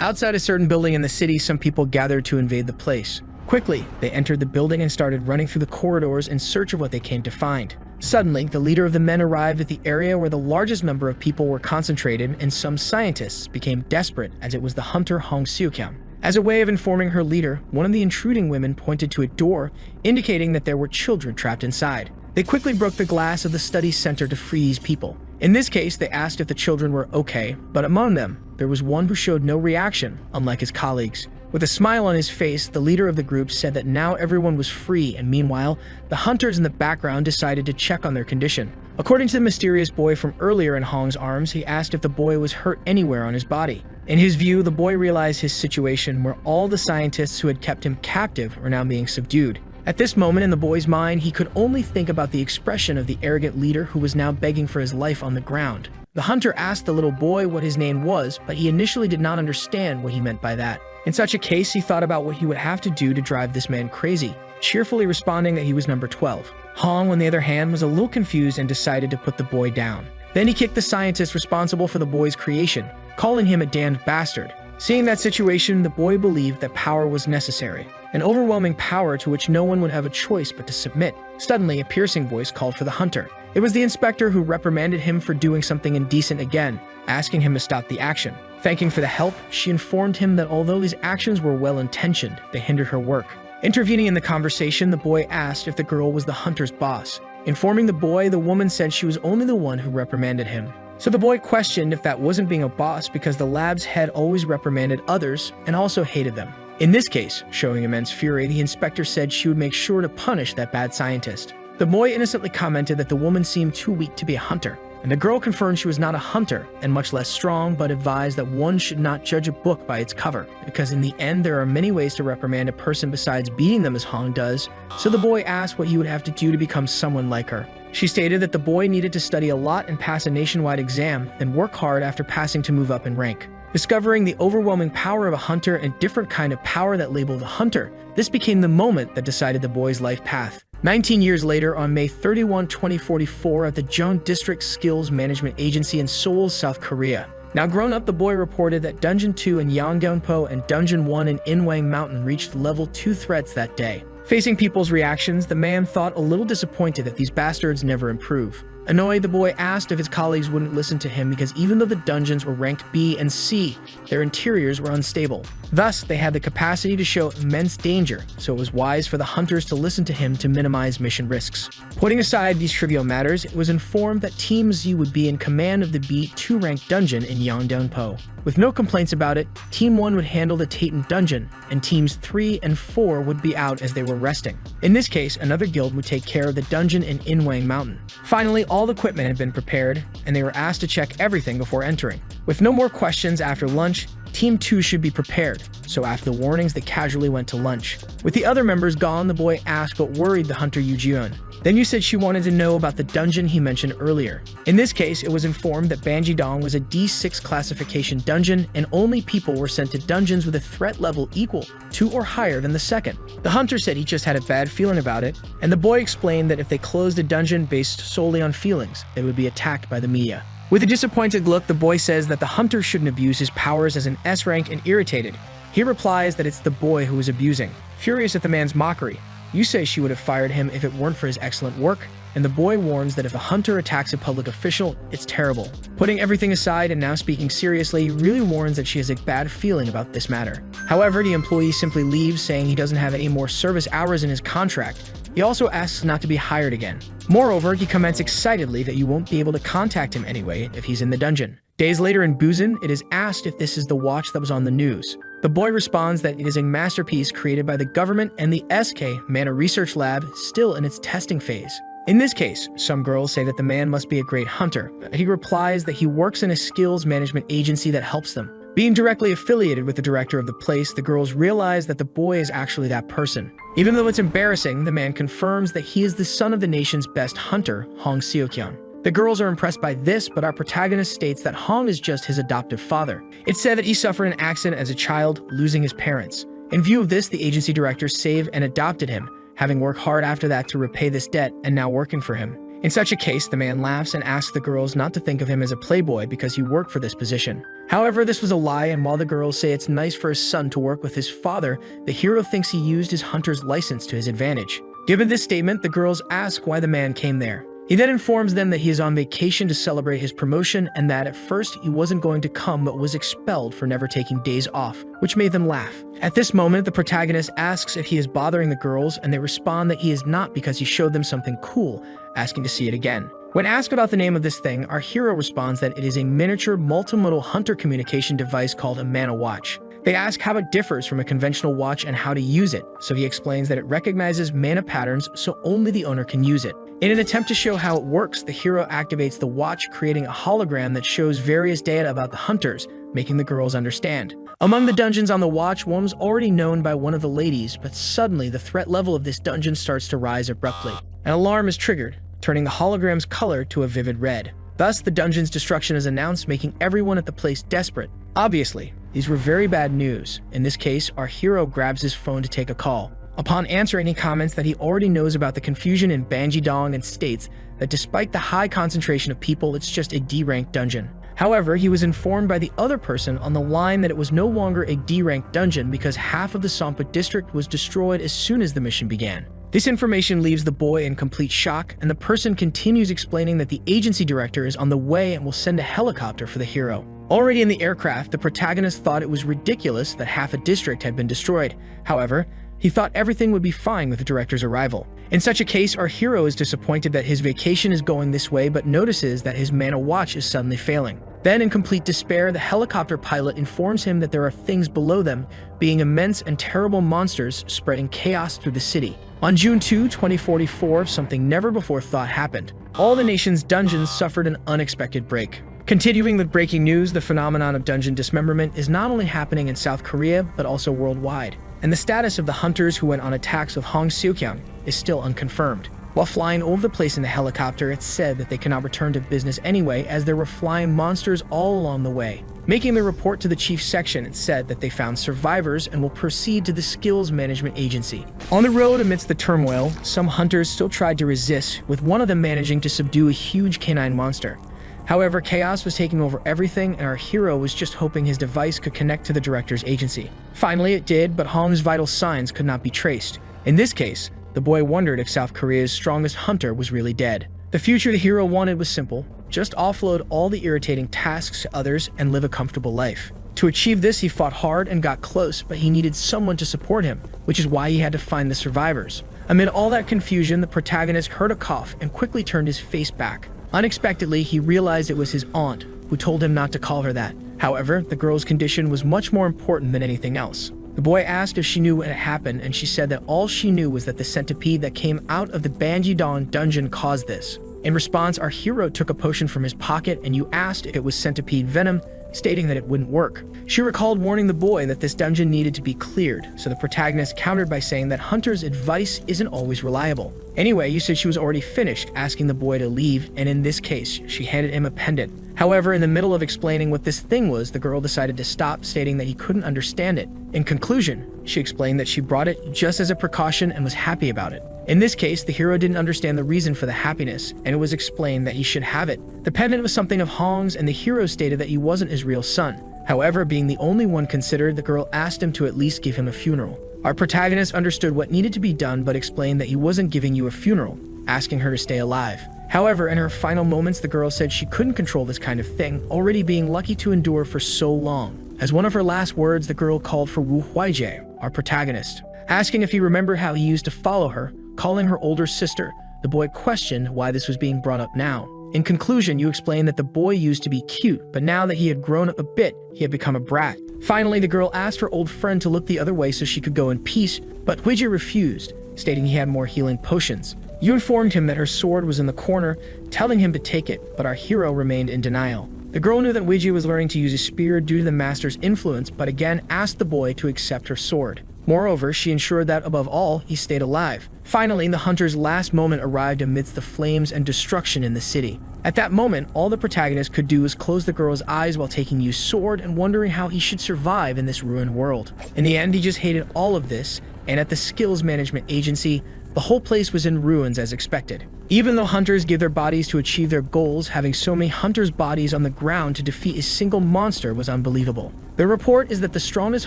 Outside a certain building in the city, some people gathered to invade the place. Quickly, they entered the building and started running through the corridors in search of what they came to find. Suddenly, the leader of the men arrived at the area where the largest number of people were concentrated, and some scientists became desperate as it was the hunter Hong Xiuqiang. As a way of informing her leader, one of the intruding women pointed to a door, indicating that there were children trapped inside. They quickly broke the glass of the study center to free these people. In this case, they asked if the children were okay, but among them, there was one who showed no reaction, unlike his colleagues. With a smile on his face, the leader of the group said that now everyone was free, and meanwhile, the hunters in the background decided to check on their condition. According to the mysterious boy from earlier in Hong's arms, he asked if the boy was hurt anywhere on his body. In his view, the boy realized his situation where all the scientists who had kept him captive were now being subdued. At this moment in the boy's mind, he could only think about the expression of the arrogant leader who was now begging for his life on the ground. The hunter asked the little boy what his name was, but he initially did not understand what he meant by that. In such a case, he thought about what he would have to do to drive this man crazy, cheerfully responding that he was number 12. Hong, on the other hand, was a little confused and decided to put the boy down. Then he kicked the scientist responsible for the boy's creation, calling him a damned bastard. Seeing that situation, the boy believed that power was necessary, an overwhelming power to which no one would have a choice but to submit. Suddenly, a piercing voice called for the hunter. It was the inspector who reprimanded him for doing something indecent again, asking him to stop the action. Thanking for the help, she informed him that although his actions were well-intentioned, they hindered her work. Intervening in the conversation, the boy asked if the girl was the hunter's boss. Informing the boy, the woman said she was only the one who reprimanded him. So the boy questioned if that wasn't being a boss because the lab's head always reprimanded others and also hated them. In this case, showing immense fury, the inspector said she would make sure to punish that bad scientist. The boy innocently commented that the woman seemed too weak to be a hunter, and the girl confirmed she was not a hunter and much less strong, but advised that one should not judge a book by its cover, because in the end there are many ways to reprimand a person besides beating them as Hong does. So the boy asked what he would have to do to become someone like her. She stated that the boy needed to study a lot and pass a nationwide exam, then work hard after passing to move up in rank. Discovering the overwhelming power of a hunter and different kind of power that labeled a hunter, this became the moment that decided the boy's life path. 19 years later, on May 31, 2044, at the Jeon District Skills Management Agency in Seoul, South Korea. Now grown up, the boy reported that Dungeon 2 in Yanggeonpo and Dungeon 1 in Inwang Mountain reached level 2 threats that day. Facing people's reactions, the man thought a little disappointed that these bastards never improve. Annoyed, the boy asked if his colleagues wouldn't listen to him because even though the dungeons were ranked B and C, their interiors were unstable. Thus, they had the capacity to show immense danger, so it was wise for the hunters to listen to him to minimize mission risks. Putting aside these trivial matters, it was informed that Team Z would be in command of the B2 ranked dungeon in Yangdeonpo. With no complaints about it, Team 1 would handle the Taiten dungeon, and Teams 3 and 4 would be out as they were resting. In this case, another guild would take care of the dungeon in Inwang Mountain. Finally, all the equipment had been prepared, and they were asked to check everything before entering. With no more questions after lunch, Team 2 should be prepared, so after the warnings, they casually went to lunch. With the other members gone, the boy asked what worried the hunter Yu Jiun. Then you said she wanted to know about the dungeon he mentioned earlier. In this case, it was informed that Banjidong was a D6 classification dungeon, and only people were sent to dungeons with a threat level equal to or higher than the second. The hunter said he just had a bad feeling about it, and the boy explained that if they closed a dungeon based solely on feelings, they would be attacked by the Mia. With a disappointed look, the boy says that the hunter shouldn't abuse his powers as an S rank and irritated. He replies that it's the boy who is abusing. Furious at the man's mockery, you say she would have fired him if it weren't for his excellent work, and the boy warns that if a hunter attacks a public official, it's terrible. Putting everything aside and now speaking seriously, he really warns that she has a bad feeling about this matter. However, the employee simply leaves, saying he doesn't have any more service hours in his contract. He also asks not to be hired again. Moreover, he comments excitedly that you won't be able to contact him anyway if he's in the dungeon. Days later in Busan, it is asked if this is the watch that was on the news. The boy responds that it is a masterpiece created by the government and the SK Mana Research Lab, still in its testing phase. In this case, some girls say that the man must be a great hunter, but he replies that he works in a skills management agency that helps them. Being directly affiliated with the director of the place, the girls realize that the boy is actually that person. Even though it's embarrassing, the man confirms that he is the son of the nation's best hunter, Hong Xiuqiang. The girls are impressed by this, but our protagonist states that Hong is just his adoptive father. It's said that he suffered an accident as a child, losing his parents. In view of this, the agency director saved and adopted him, having worked hard after that to repay this debt and now working for him. In such a case, the man laughs and asks the girls not to think of him as a playboy because he worked for this position. However, this was a lie, and while the girls say it's nice for his son to work with his father, the hero thinks he used his hunter's license to his advantage. Given this statement, the girls ask why the man came there. He then informs them that he is on vacation to celebrate his promotion and that at first he wasn't going to come but was expelled for never taking days off, which made them laugh. At this moment, the protagonist asks if he is bothering the girls, and they respond that he is not because he showed them something cool, asking to see it again. When asked about the name of this thing, our hero responds that it is a miniature multimodal hunter communication device called a mana watch. They ask how it differs from a conventional watch and how to use it, so he explains that it recognizes mana patterns so only the owner can use it. In an attempt to show how it works, the hero activates the watch, creating a hologram that shows various data about the hunters, making the girls understand. Among the dungeons on the watch, one was already known by one of the ladies, but suddenly the threat level of this dungeon starts to rise abruptly. An alarm is triggered, turning the hologram's color to a vivid red. Thus, the dungeon's destruction is announced, making everyone at the place desperate. Obviously, these were very bad news. In this case, our hero grabs his phone to take a call. Upon answering, he comments that he already knows about the confusion in Banjidong and states that despite the high concentration of people, it's just a D-ranked dungeon. However, he was informed by the other person on the line that it was no longer a D-ranked dungeon because half of the Sampa district was destroyed as soon as the mission began. This information leaves the boy in complete shock, and the person continues explaining that the agency director is on the way and will send a helicopter for the hero. Already in the aircraft, the protagonist thought it was ridiculous that half a district had been destroyed. However, he thought everything would be fine with the director's arrival. In such a case, our hero is disappointed that his vacation is going this way but notices that his mana watch is suddenly failing. Then, in complete despair, the helicopter pilot informs him that there are things below them, being immense and terrible monsters spreading chaos through the city. On June 2, 2044, something never before thought happened. All the nation's dungeons suffered an unexpected break. Continuing with breaking news, the phenomenon of dungeon dismemberment is not only happening in South Korea, but also worldwide. And the status of the hunters who went on attacks with Hong Seokyang is still unconfirmed. While flying over the place in the helicopter, it's said that they cannot return to business anyway as there were flying monsters all along the way. Making the report to the chief section, it said that they found survivors and will proceed to the skills management agency. On the road amidst the turmoil, some hunters still tried to resist, with one of them managing to subdue a huge canine monster. However, chaos was taking over everything, and our hero was just hoping his device could connect to the director's agency. Finally, it did, but Hong's vital signs could not be traced. In this case, the boy wondered if South Korea's strongest hunter was really dead. The future the hero wanted was simple: just offload all the irritating tasks to others and live a comfortable life. To achieve this, he fought hard and got close, but he needed someone to support him, which is why he had to find the survivors. Amid all that confusion, the protagonist heard a cough and quickly turned his face back. Unexpectedly, he realized it was his aunt, who told him not to call her that. However, the girl's condition was much more important than anything else. The boy asked if she knew what had happened, and she said that all she knew was that the centipede that came out of the Banjidong dungeon caused this. In response, our hero took a potion from his pocket, and you asked if it was centipede venom, stating that it wouldn't work. She recalled warning the boy that this dungeon needed to be cleared, so the protagonist countered by saying that Hunter's advice isn't always reliable. Anyway, you said she was already finished, asking the boy to leave, and in this case, she handed him a pendant. However, in the middle of explaining what this thing was, the girl decided to stop, stating that he couldn't understand it. In conclusion, she explained that she brought it just as a precaution and was happy about it. In this case, the hero didn't understand the reason for the happiness, and it was explained that he should have it. The pendant was something of Hong's, and the hero stated that he wasn't his real son. However, being the only one considered, the girl asked him to at least give him a funeral. Our protagonist understood what needed to be done, but explained that he wasn't giving you a funeral, asking her to stay alive. However, in her final moments, the girl said she couldn't control this kind of thing, already being lucky to endure for so long. As one of her last words, the girl called for Wu Huijie, our protagonist, asking if he remembered how he used to follow her, calling her older sister. The boy questioned why this was being brought up now. In conclusion, you explained that the boy used to be cute, but now that he had grown up a bit, he had become a brat. Finally, the girl asked her old friend to look the other way so she could go in peace, but Huijie refused, stating he had more healing potions. You informed him that her sword was in the corner, telling him to take it, but our hero remained in denial. The girl knew that Huijie was learning to use a spear due to the master's influence, but again asked the boy to accept her sword. Moreover, she ensured that, above all, he stayed alive. Finally, the hunter's last moment arrived amidst the flames and destruction in the city. At that moment, all the protagonist could do was close the girl's eyes while taking Yu's sword and wondering how he should survive in this ruined world. In the end, he just hated all of this, and at the skills management agency, The whole place was in ruins as expected. Even though hunters gave their bodies to achieve their goals, having so many hunters' bodies on the ground to defeat a single monster was unbelievable. The report is that the strongest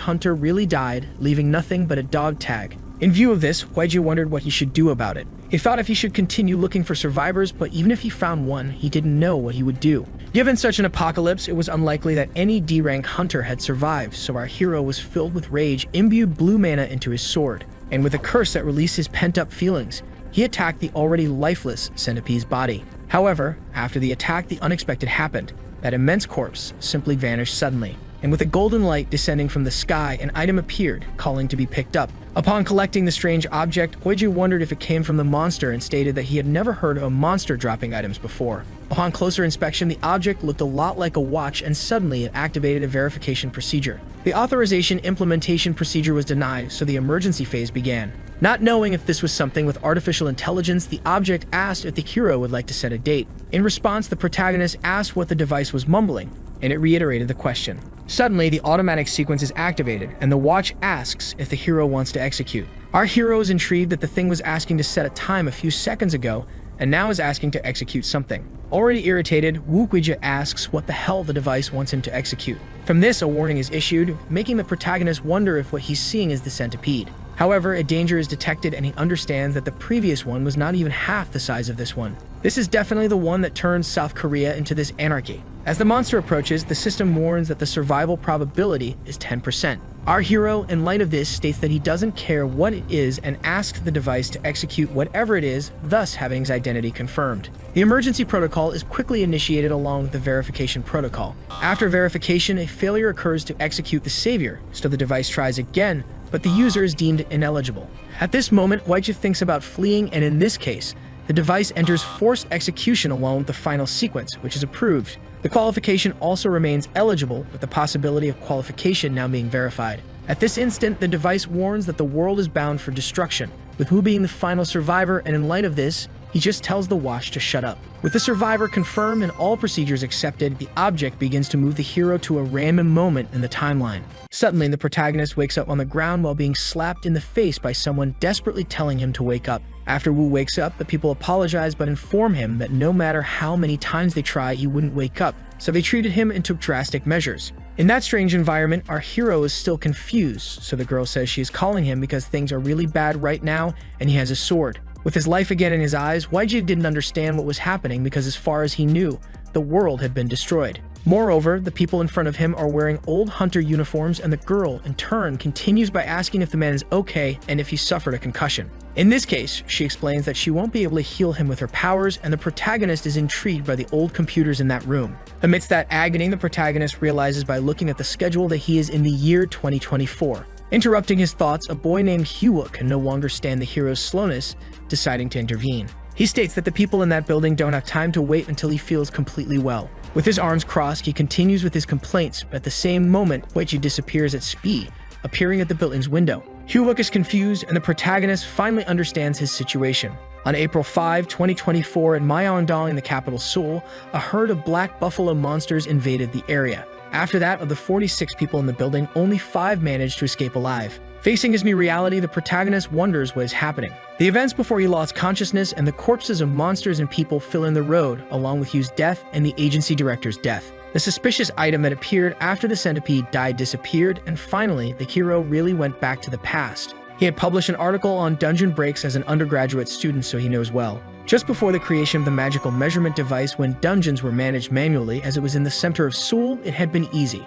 hunter really died, leaving nothing but a dog tag. In view of this, Huiji wondered what he should do about it. He thought if he should continue looking for survivors, but even if he found one, he didn't know what he would do. Given such an apocalypse, it was unlikely that any D-rank hunter had survived, so our hero was filled with rage, imbued blue mana into his sword, and with a curse that released his pent-up feelings, he attacked the already lifeless centipede's body. However, after the attack, the unexpected happened. That immense corpse simply vanished suddenly, and with a golden light descending from the sky, an item appeared, calling to be picked up. Upon collecting the strange object, Huiji wondered if it came from the monster and stated that he had never heard of a monster dropping items before. Upon closer inspection, the object looked a lot like a watch, and suddenly it activated a verification procedure. The authorization implementation procedure was denied, so the emergency phase began. Not knowing if this was something with artificial intelligence, the object asked if the hero would like to set a date. In response, the protagonist asked what the device was mumbling, and it reiterated the question. Suddenly, the automatic sequence is activated, and the watch asks if the hero wants to execute. Our hero is intrigued that the thing was asking to set a time a few seconds ago, and now is asking to execute something. Already irritated, Wu Guija asks what the hell the device wants him to execute. From this, a warning is issued, making the protagonist wonder if what he's seeing is the centipede. However, a danger is detected and he understands that the previous one was not even half the size of this one. This is definitely the one that turned South Korea into this anarchy. As the monster approaches, the system warns that the survival probability is 10%. Our hero, in light of this, states that he doesn't care what it is and asks the device to execute whatever it is, thus having his identity confirmed. The emergency protocol is quickly initiated along with the verification protocol. After verification, a failure occurs to execute the savior, so the device tries again, but the user is deemed ineligible. At this moment, Huiji thinks about fleeing, and in this case, the device enters forced execution along with the final sequence, which is approved. The qualification also remains eligible, with the possibility of qualification now being verified. At this instant, the device warns that the world is bound for destruction, with Wu being the final survivor, and in light of this, he just tells the watch to shut up. With the survivor confirmed and all procedures accepted, the object begins to move the hero to a random moment in the timeline. Suddenly, the protagonist wakes up on the ground while being slapped in the face by someone desperately telling him to wake up. After Wu wakes up, the people apologize but inform him that no matter how many times they try, he wouldn't wake up, so they treated him and took drastic measures. In that strange environment, our hero is still confused, so the girl says she is calling him because things are really bad right now and he has a sword. With his life again in his eyes, Huiji didn't understand what was happening because as far as he knew, the world had been destroyed. Moreover, the people in front of him are wearing old hunter uniforms, and the girl, in turn, continues by asking if the man is okay and if he suffered a concussion. In this case, she explains that she won't be able to heal him with her powers, and the protagonist is intrigued by the old computers in that room. Amidst that agony, the protagonist realizes by looking at the schedule that he is in the year 2024. Interrupting his thoughts, a boy named Hyuk can no longer stand the hero's slowness, deciding to intervene. He states that the people in that building don't have time to wait until he feels completely well. With his arms crossed, he continues with his complaints, but at the same moment, Huiji disappears at speed, appearing at the building's window. Hyuk is confused, and the protagonist finally understands his situation. On April 5, 2024, in Myeongdong in the capital Seoul, a herd of black buffalo monsters invaded the area. After that, of the 46 people in the building, only 5 managed to escape alive. Facing his new reality, the protagonist wonders what is happening. The events before he lost consciousness and the corpses of monsters and people fill in the road, along with Hugh's death and the agency director's death. The suspicious item that appeared after the centipede died disappeared, and finally, the hero really went back to the past. He had published an article on dungeon breaks as an undergraduate student, so he knows well. Just before the creation of the magical measurement device, when dungeons were managed manually, as it was in the center of Seoul, it had been easy.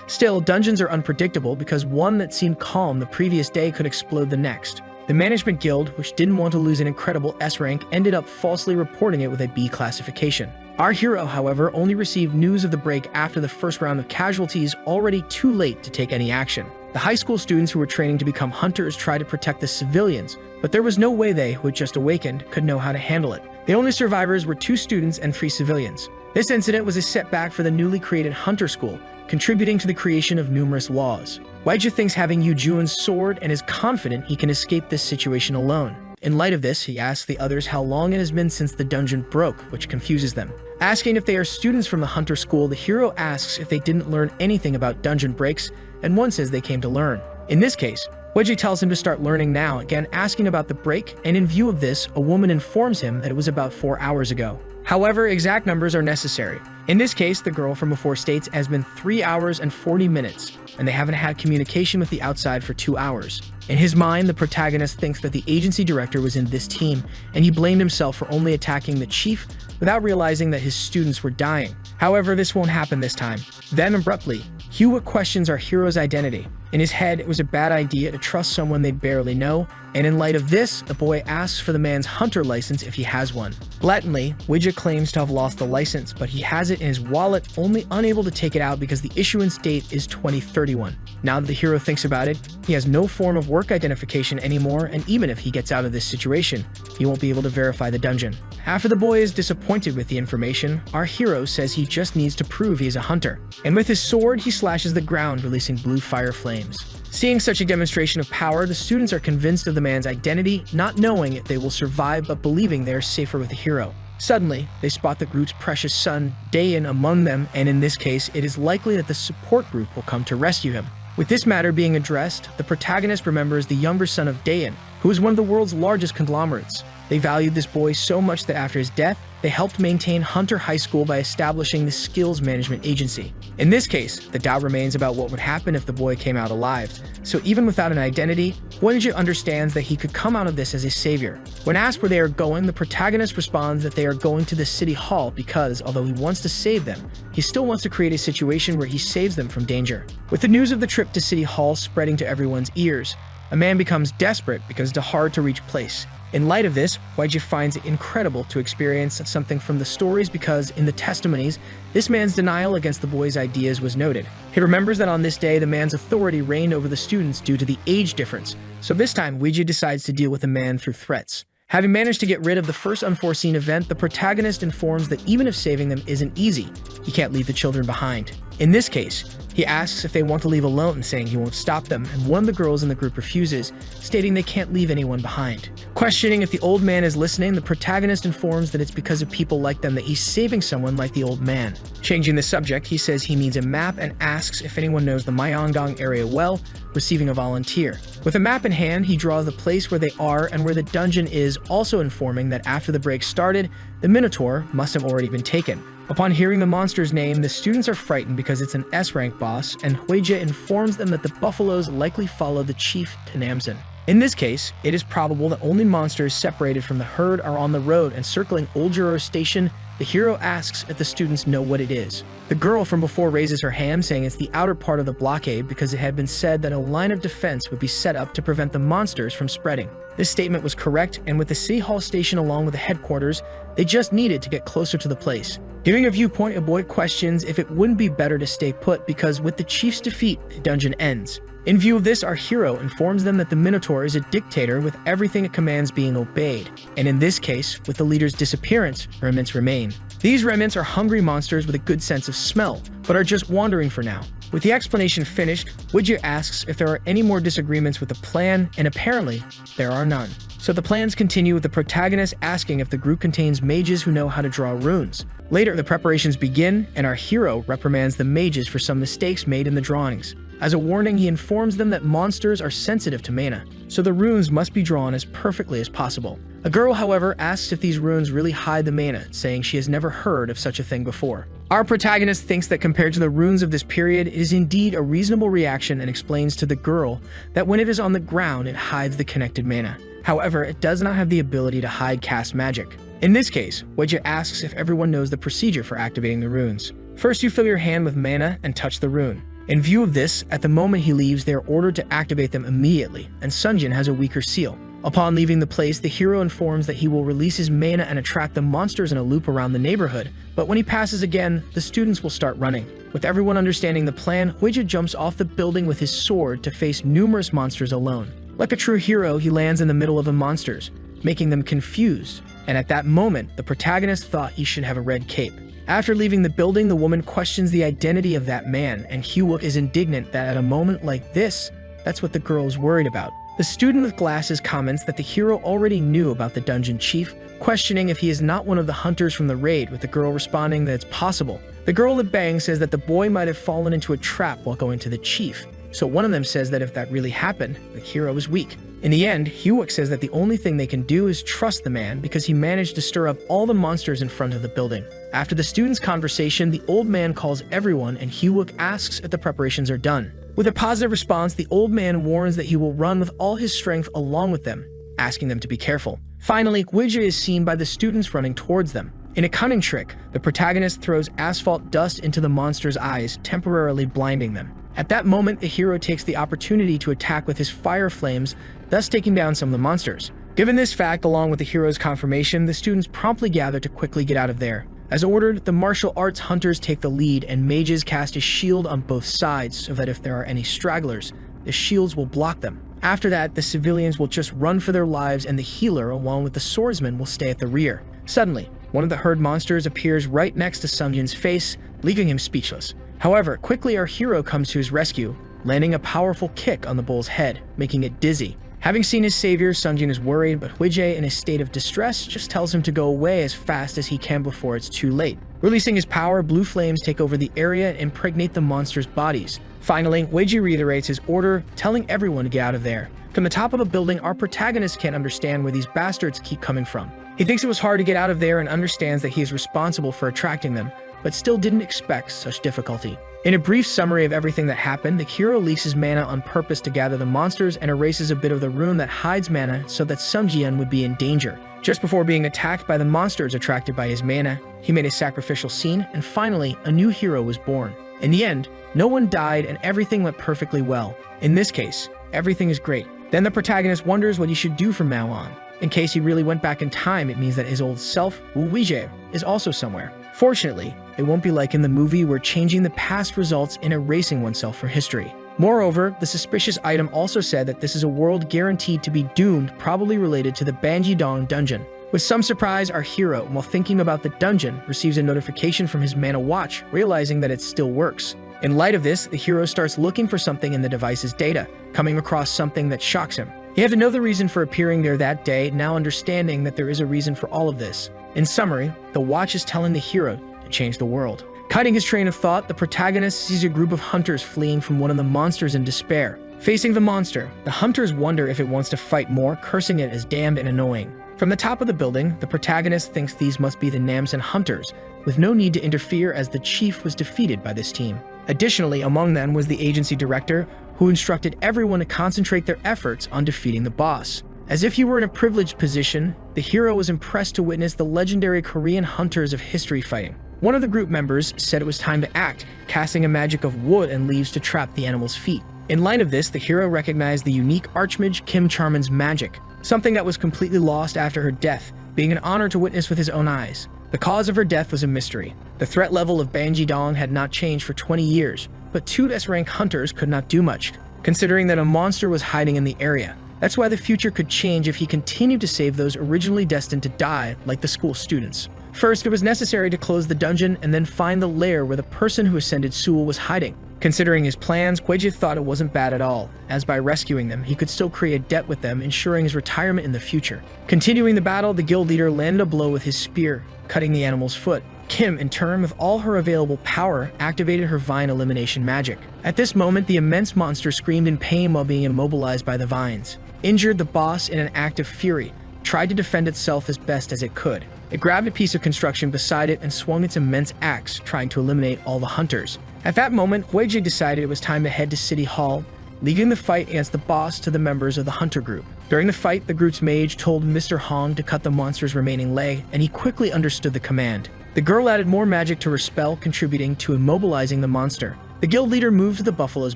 Still, dungeons are unpredictable because one that seemed calm the previous day could explode the next. The Management Guild, which didn't want to lose an incredible S rank, ended up falsely reporting it with a B classification. Our hero, however, only received news of the break after the first round of casualties, already too late to take any action. The high school students who were training to become hunters tried to protect the civilians, but there was no way they, who had just awakened, could know how to handle it. The only survivors were 2 students and 3 civilians. This incident was a setback for the newly created hunter school, contributing to the creation of numerous laws. Huiji thinks having Yu Juan's sword and is confident he can escape this situation alone. In light of this, he asks the others how long it has been since the dungeon broke, which confuses them. Asking if they are students from the hunter school, the hero asks if they didn't learn anything about dungeon breaks, and one says they came to learn. In this case, Weiji tells him to start learning now, again asking about the break, and in view of this, a woman informs him that it was about 4 hours ago. However, exact numbers are necessary. In this case, the girl from before states it has been 3 hours and 40 minutes, and they haven't had communication with the outside for 2 hours. In his mind, the protagonist thinks that the agency director was in this team, and he blamed himself for only attacking the chief without realizing that his students were dying. However, this won't happen this time. Then, abruptly, Hugh questions our hero's identity. In his head, it was a bad idea to trust someone they'd barely know, and in light of this, the boy asks for the man's hunter license if he has one. Blatantly, Weiji claims to have lost the license, but he has it in his wallet, only unable to take it out because the issuance date is 2031. Now that the hero thinks about it, he has no form of work identification anymore, and even if he gets out of this situation, he won't be able to verify the dungeon. After the boy is disappointed with the information, our hero says he just needs to prove he is a hunter, and with his sword, he slashes the ground, releasing blue fire flames. Seeing such a demonstration of power, the students are convinced of the man's identity, not knowing if they will survive but believing they are safer with the hero. Suddenly, they spot the group's precious son, Daein, among them, and in this case, it is likely that the support group will come to rescue him. With this matter being addressed, the protagonist remembers the younger son of Daein, who is one of the world's largest conglomerates. They valued this boy so much that after his death, they helped maintain Hunter High School by establishing the Skills Management Agency. In this case, the doubt remains about what would happen if the boy came out alive, so even without an identity, Weiji understands that he could come out of this as a savior. When asked where they are going, the protagonist responds that they are going to the city hall because, although he wants to save them, he still wants to create a situation where he saves them from danger. With the news of the trip to City Hall spreading to everyone's ears, a man becomes desperate because it's a hard-to-reach place. In light of this, Weiji finds it incredible to experience something from the stories because, in the testimonies, this man's denial against the boy's ideas was noted. He remembers that on this day, the man's authority reigned over the students due to the age difference, so this time Weiji decides to deal with the man through threats. Having managed to get rid of the first unforeseen event, the protagonist informs that even if saving them isn't easy, he can't leave the children behind. In this case, he asks if they want to leave alone, saying he won't stop them, and one of the girls in the group refuses, stating they can't leave anyone behind. Questioning if the old man is listening, the protagonist informs that it's because of people like them that he's saving someone like the old man. Changing the subject, he says he needs a map and asks if anyone knows the Myeongdong area well, receiving a volunteer. With a map in hand, he draws the place where they are and where the dungeon is, also informing that after the break started, the Minotaur must have already been taken. Upon hearing the monster's name, the students are frightened because it's an S-rank boss, and Weiji informs them that the buffaloes likely follow the chief to Namsan. In this case, it is probable that only monsters separated from the herd are on the road, and circling Old Juror Station, the hero asks if the students know what it is. The girl from before raises her hand, saying it's the outer part of the blockade because it had been said that a line of defense would be set up to prevent the monsters from spreading. This statement was correct, and with the City Hall station along with the headquarters, they just needed to get closer to the place. Giving a viewpoint, a boy questions if it wouldn't be better to stay put because with the chief's defeat, the dungeon ends. In view of this, our hero informs them that the Minotaur is a dictator with everything it commands being obeyed, and in this case, with the leader's disappearance, remnants remain. These remnants are hungry monsters with a good sense of smell, but are just wandering for now. With the explanation finished, Weiji asks if there are any more disagreements with the plan, and apparently, there are none. So the plans continue with the protagonist asking if the group contains mages who know how to draw runes. Later, the preparations begin, and our hero reprimands the mages for some mistakes made in the drawings. As a warning, he informs them that monsters are sensitive to mana, so the runes must be drawn as perfectly as possible. A girl, however, asks if these runes really hide the mana, saying she has never heard of such a thing before. Our protagonist thinks that compared to the runes of this period, it is indeed a reasonable reaction and explains to the girl that when it is on the ground, it hides the connected mana. However, it does not have the ability to hide cast magic. In this case, Weiji asks if everyone knows the procedure for activating the runes. First, you fill your hand with mana and touch the rune. In view of this, at the moment he leaves, they are ordered to activate them immediately, and Sunjin has a weaker seal. Upon leaving the place, the hero informs that he will release his mana and attract the monsters in a loop around the neighborhood, but when he passes again, the students will start running. With everyone understanding the plan, Weiji jumps off the building with his sword to face numerous monsters alone. Like a true hero, he lands in the middle of the monsters, making them confused, and at that moment, the protagonist thought he should have a red cape. After leaving the building, the woman questions the identity of that man, and Hugh is indignant that at a moment like this, that's what the girl is worried about. The student with glasses comments that the hero already knew about the dungeon chief, questioning if he is not one of the hunters from the raid, with the girl responding that it's possible. The girl at Bang says that the boy might have fallen into a trap while going to the chief, so one of them says that if that really happened, the hero is weak. In the end, Hyuk says that the only thing they can do is trust the man because he managed to stir up all the monsters in front of the building. After the students' conversation, the old man calls everyone and Hyuk asks if the preparations are done. With a positive response, the old man warns that he will run with all his strength along with them, asking them to be careful. Finally, Hwije is seen by the students running towards them. In a cunning trick, the protagonist throws asphalt dust into the monster's eyes, temporarily blinding them. At that moment, the hero takes the opportunity to attack with his fire flames, thus taking down some of the monsters. Given this fact, along with the hero's confirmation, the students promptly gather to quickly get out of there. As ordered, the martial arts hunters take the lead, and mages cast a shield on both sides so that if there are any stragglers, the shields will block them. After that, the civilians will just run for their lives, and the healer, along with the swordsman, will stay at the rear. Suddenly, one of the herd monsters appears right next to Sungjin's face, leaving him speechless. However, quickly our hero comes to his rescue, landing a powerful kick on the bull's head, making it dizzy. Having seen his savior, Sungjin is worried, but Hwije, in a state of distress, just tells him to go away as fast as he can before it's too late. Releasing his power, blue flames take over the area and impregnate the monsters' bodies. Finally, Hwije reiterates his order, telling everyone to get out of there. From the top of the building, our protagonist can't understand where these bastards keep coming from. He thinks it was hard to get out of there and understands that he is responsible for attracting them, but still didn't expect such difficulty. In a brief summary of everything that happened, the hero leaks his mana on purpose to gather the monsters and erases a bit of the rune that hides mana so that Sungjin would be in danger. Just before being attacked by the monsters attracted by his mana, he made a sacrificial scene, and finally, a new hero was born. In the end, no one died and everything went perfectly well. In this case, everything is great. Then the protagonist wonders what he should do from now on. In case he really went back in time, it means that his old self, Hwije, is also somewhere. Fortunately, it won't be like in the movie where changing the past results in erasing oneself from history. Moreover, the suspicious item also said that this is a world guaranteed to be doomed, probably related to the Banji-dong dungeon. With some surprise, our hero, while thinking about the dungeon, receives a notification from his mana watch, realizing that it still works. In light of this, the hero starts looking for something in the device's data, coming across something that shocks him. He had to know the reason for appearing there that day, now understanding that there is a reason for all of this. In summary, the watch is telling the hero to change the world. Cutting his train of thought, the protagonist sees a group of hunters fleeing from one of the monsters in despair. Facing the monster, the hunters wonder if it wants to fight more, cursing it as damned and annoying. From the top of the building, the protagonist thinks these must be the Namsen hunters, with no need to interfere as the chief was defeated by this team. Additionally, among them was the agency director, who instructed everyone to concentrate their efforts on defeating the boss. As if he were in a privileged position, the hero was impressed to witness the legendary Korean hunters of history fighting. One of the group members said it was time to act, casting a magic of wood and leaves to trap the animal's feet. In light of this, the hero recognized the unique archmage Kim Charman's magic, something that was completely lost after her death, being an honor to witness with his own eyes. The cause of her death was a mystery. The threat level of Banji-dong had not changed for 20 years, but 2 S-rank hunters could not do much, considering that a monster was hiding in the area. That's why the future could change if he continued to save those originally destined to die, like the school students. First, it was necessary to close the dungeon and then find the lair where the person who ascended Seoul was hiding. Considering his plans, Hwije thought it wasn't bad at all, as by rescuing them, he could still create a debt with them, ensuring his retirement in the future. Continuing the battle, the guild leader landed a blow with his spear, cutting the animal's foot. Kim, in turn, with all her available power, activated her vine elimination magic. At this moment, the immense monster screamed in pain while being immobilized by the vines. Injured, the boss, in an act of fury, tried to defend itself as best as it could. It grabbed a piece of construction beside it and swung its immense axe, trying to eliminate all the hunters. At that moment, Hwije decided it was time to head to City Hall, leaving the fight against the boss to the members of the hunter group. During the fight, the group's mage told Mr. Hong to cut the monster's remaining leg, and he quickly understood the command. The girl added more magic to her spell, contributing to immobilizing the monster. The guild leader moved to the buffalo's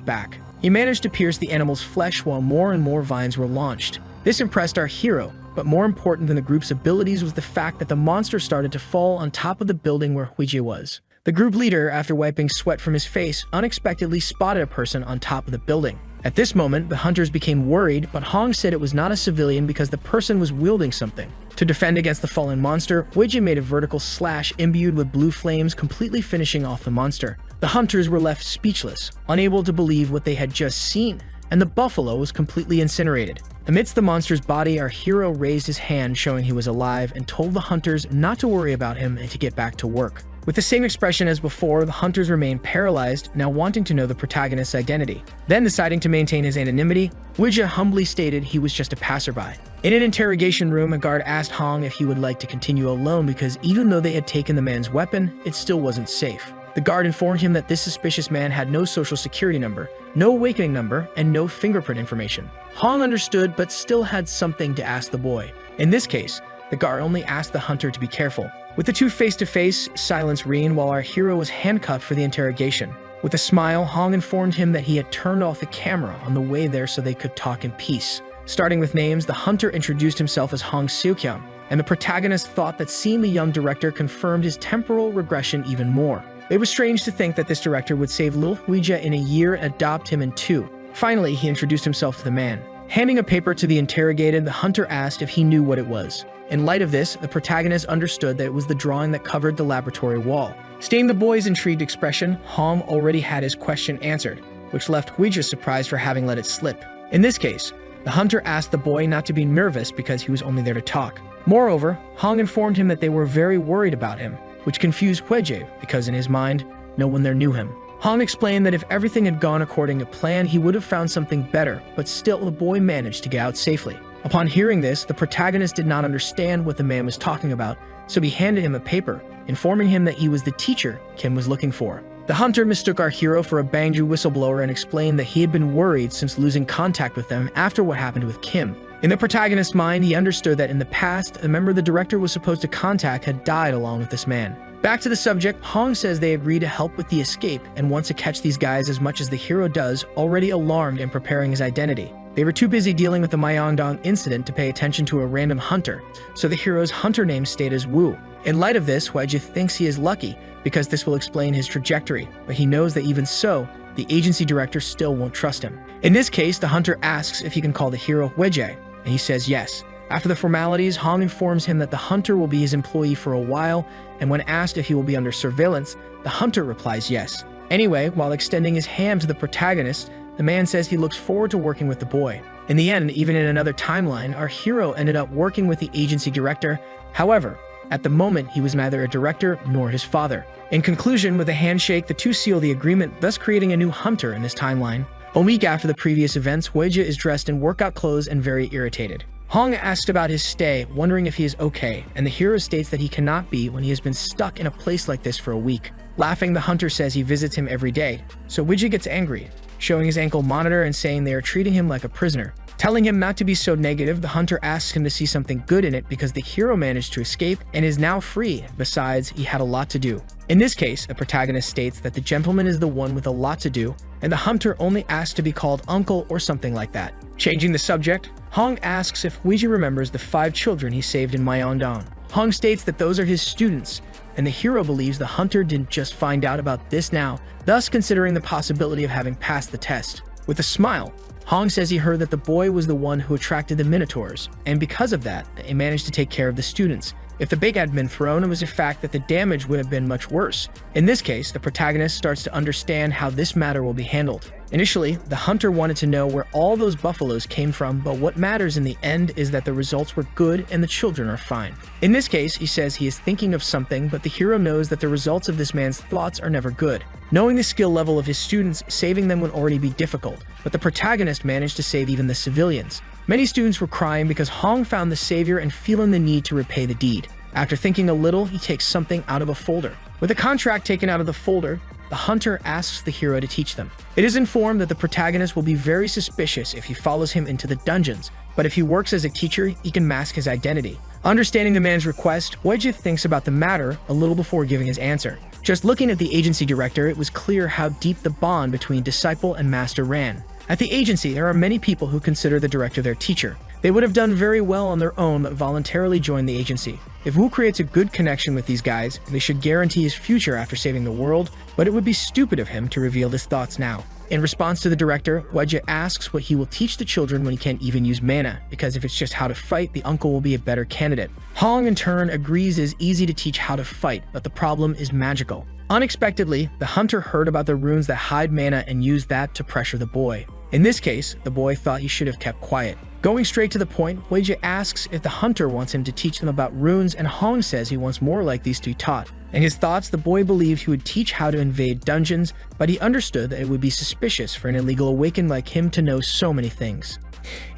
back. He managed to pierce the animal's flesh while more and more vines were launched. This impressed our hero, but more important than the group's abilities was the fact that the monster started to fall on top of the building where Hwije was. The group leader, after wiping sweat from his face, unexpectedly spotted a person on top of the building. At this moment, the hunters became worried, but Hong said it was not a civilian because the person was wielding something. To defend against the fallen monster, Hwije made a vertical slash imbued with blue flames, completely finishing off the monster. The hunters were left speechless, unable to believe what they had just seen, and the buffalo was completely incinerated. Amidst the monster's body, our hero raised his hand showing he was alive and told the hunters not to worry about him and to get back to work. With the same expression as before, the hunters remained paralyzed, now wanting to know the protagonist's identity. Then, deciding to maintain his anonymity, Huija humbly stated he was just a passerby. In an interrogation room, a guard asked Hong if he would like to continue alone because even though they had taken the man's weapon, it still wasn't safe. The guard informed him that this suspicious man had no social security number, no awakening number, and no fingerprint information. Hong understood but still had something to ask the boy. In this case, the guard only asked the hunter to be careful. With the two face-to-face, silence reigned while our hero was handcuffed for the interrogation. With a smile, Hong informed him that he had turned off the camera on the way there so they could talk in peace. Starting with names, the hunter introduced himself as Hong Seo-kyung, and the protagonist thought that seeing the young director confirmed his temporal regression even more. It was strange to think that this director would save Lil Huija in a year and adopt him in 2. Finally, he introduced himself to the man. Handing a paper to the interrogated, the hunter asked if he knew what it was. In light of this, the protagonist understood that it was the drawing that covered the laboratory wall. Seeing the boy's intrigued expression, Hong already had his question answered, which left Huija surprised for having let it slip. In this case, the hunter asked the boy not to be nervous because he was only there to talk. Moreover, Hong informed him that they were very worried about him, which confused Huija because in his mind, no one there knew him. Hong explained that if everything had gone according to plan, he would have found something better, but still the boy managed to get out safely. Upon hearing this, the protagonist did not understand what the man was talking about, so he handed him a paper, informing him that he was the teacher Kim was looking for. The hunter mistook our hero for a Bangju whistleblower and explained that he had been worried since losing contact with them after what happened with Kim. In the protagonist's mind, he understood that in the past, a member the director was supposed to contact had died along with this man. Back to the subject, Hong says they agree to help with the escape and wants to catch these guys as much as the hero does, already alarmed and preparing his identity. They were too busy dealing with the Myeongdong incident to pay attention to a random hunter, so the hero's hunter name stayed as Wu. In light of this, Huija thinks he is lucky because this will explain his trajectory, but he knows that even so, the agency director still won't trust him. In this case, the hunter asks if he can call the hero Huija, and he says yes. After the formalities, Hong informs him that the hunter will be his employee for a while, and when asked if he will be under surveillance, the hunter replies yes. Anyway, while extending his hand to the protagonist, the man says he looks forward to working with the boy. In the end, even in another timeline, our hero ended up working with the agency director. However, at the moment, he was neither a director nor his father. In conclusion, with a handshake, the two seal the agreement, thus creating a new hunter in this timeline. A week after the previous events, Huija is dressed in workout clothes and very irritated. Hong asked about his stay, wondering if he is okay, and the hero states that he cannot be when he has been stuck in a place like this for a week. Laughing, the hunter says he visits him every day, so Huija gets angry, showing his ankle monitor and saying they are treating him like a prisoner. Telling him not to be so negative, the hunter asks him to see something good in it because the hero managed to escape and is now free. Besides, he had a lot to do. In this case, the protagonist states that the gentleman is the one with a lot to do, and the hunter only asks to be called uncle or something like that. Changing the subject, Hong asks if Huija remembers the 5 children he saved in Myeongdong. Hong states that those are his students, and the hero believes the hunter didn't just find out about this now, thus considering the possibility of having passed the test. With a smile, Hong says he heard that the boy was the one who attracted the Minotaurs, and because of that, he managed to take care of the students. If the bait had been thrown, it was a fact that the damage would have been much worse. In this case, the protagonist starts to understand how this matter will be handled. Initially, the hunter wanted to know where all those buffaloes came from, but what matters in the end is that the results were good and the children are fine. In this case, he says he is thinking of something, but the hero knows that the results of this man's thoughts are never good. Knowing the skill level of his students, saving them would already be difficult, but the protagonist managed to save even the civilians. Many students were crying because Hong found the savior and feeling the need to repay the deed. After thinking a little, he takes something out of a folder. With a contract taken out of the folder, the hunter asks the hero to teach them. It is informed that the protagonist will be very suspicious if he follows him into the dungeons, but if he works as a teacher, he can mask his identity. Understanding the man's request, Huija thinks about the matter a little before giving his answer. Just looking at the agency director, it was clear how deep the bond between disciple and master ran. At the agency, there are many people who consider the director their teacher. They would have done very well on their own but voluntarily joined the agency. If Wu creates a good connection with these guys, they should guarantee his future after saving the world, but it would be stupid of him to reveal his thoughts now. In response to the director, Huija asks what he will teach the children when he can't even use mana, because if it's just how to fight, the uncle will be a better candidate. Hong in turn agrees it is easy to teach how to fight, but the problem is magical. Unexpectedly, the hunter heard about the runes that hide mana and used that to pressure the boy. In this case, the boy thought he should have kept quiet. Going straight to the point, Huija asks if the hunter wants him to teach them about runes, and Hong says he wants more like these to be taught. In his thoughts, the boy believed he would teach how to invade dungeons, but he understood that it would be suspicious for an illegal awakened like him to know so many things.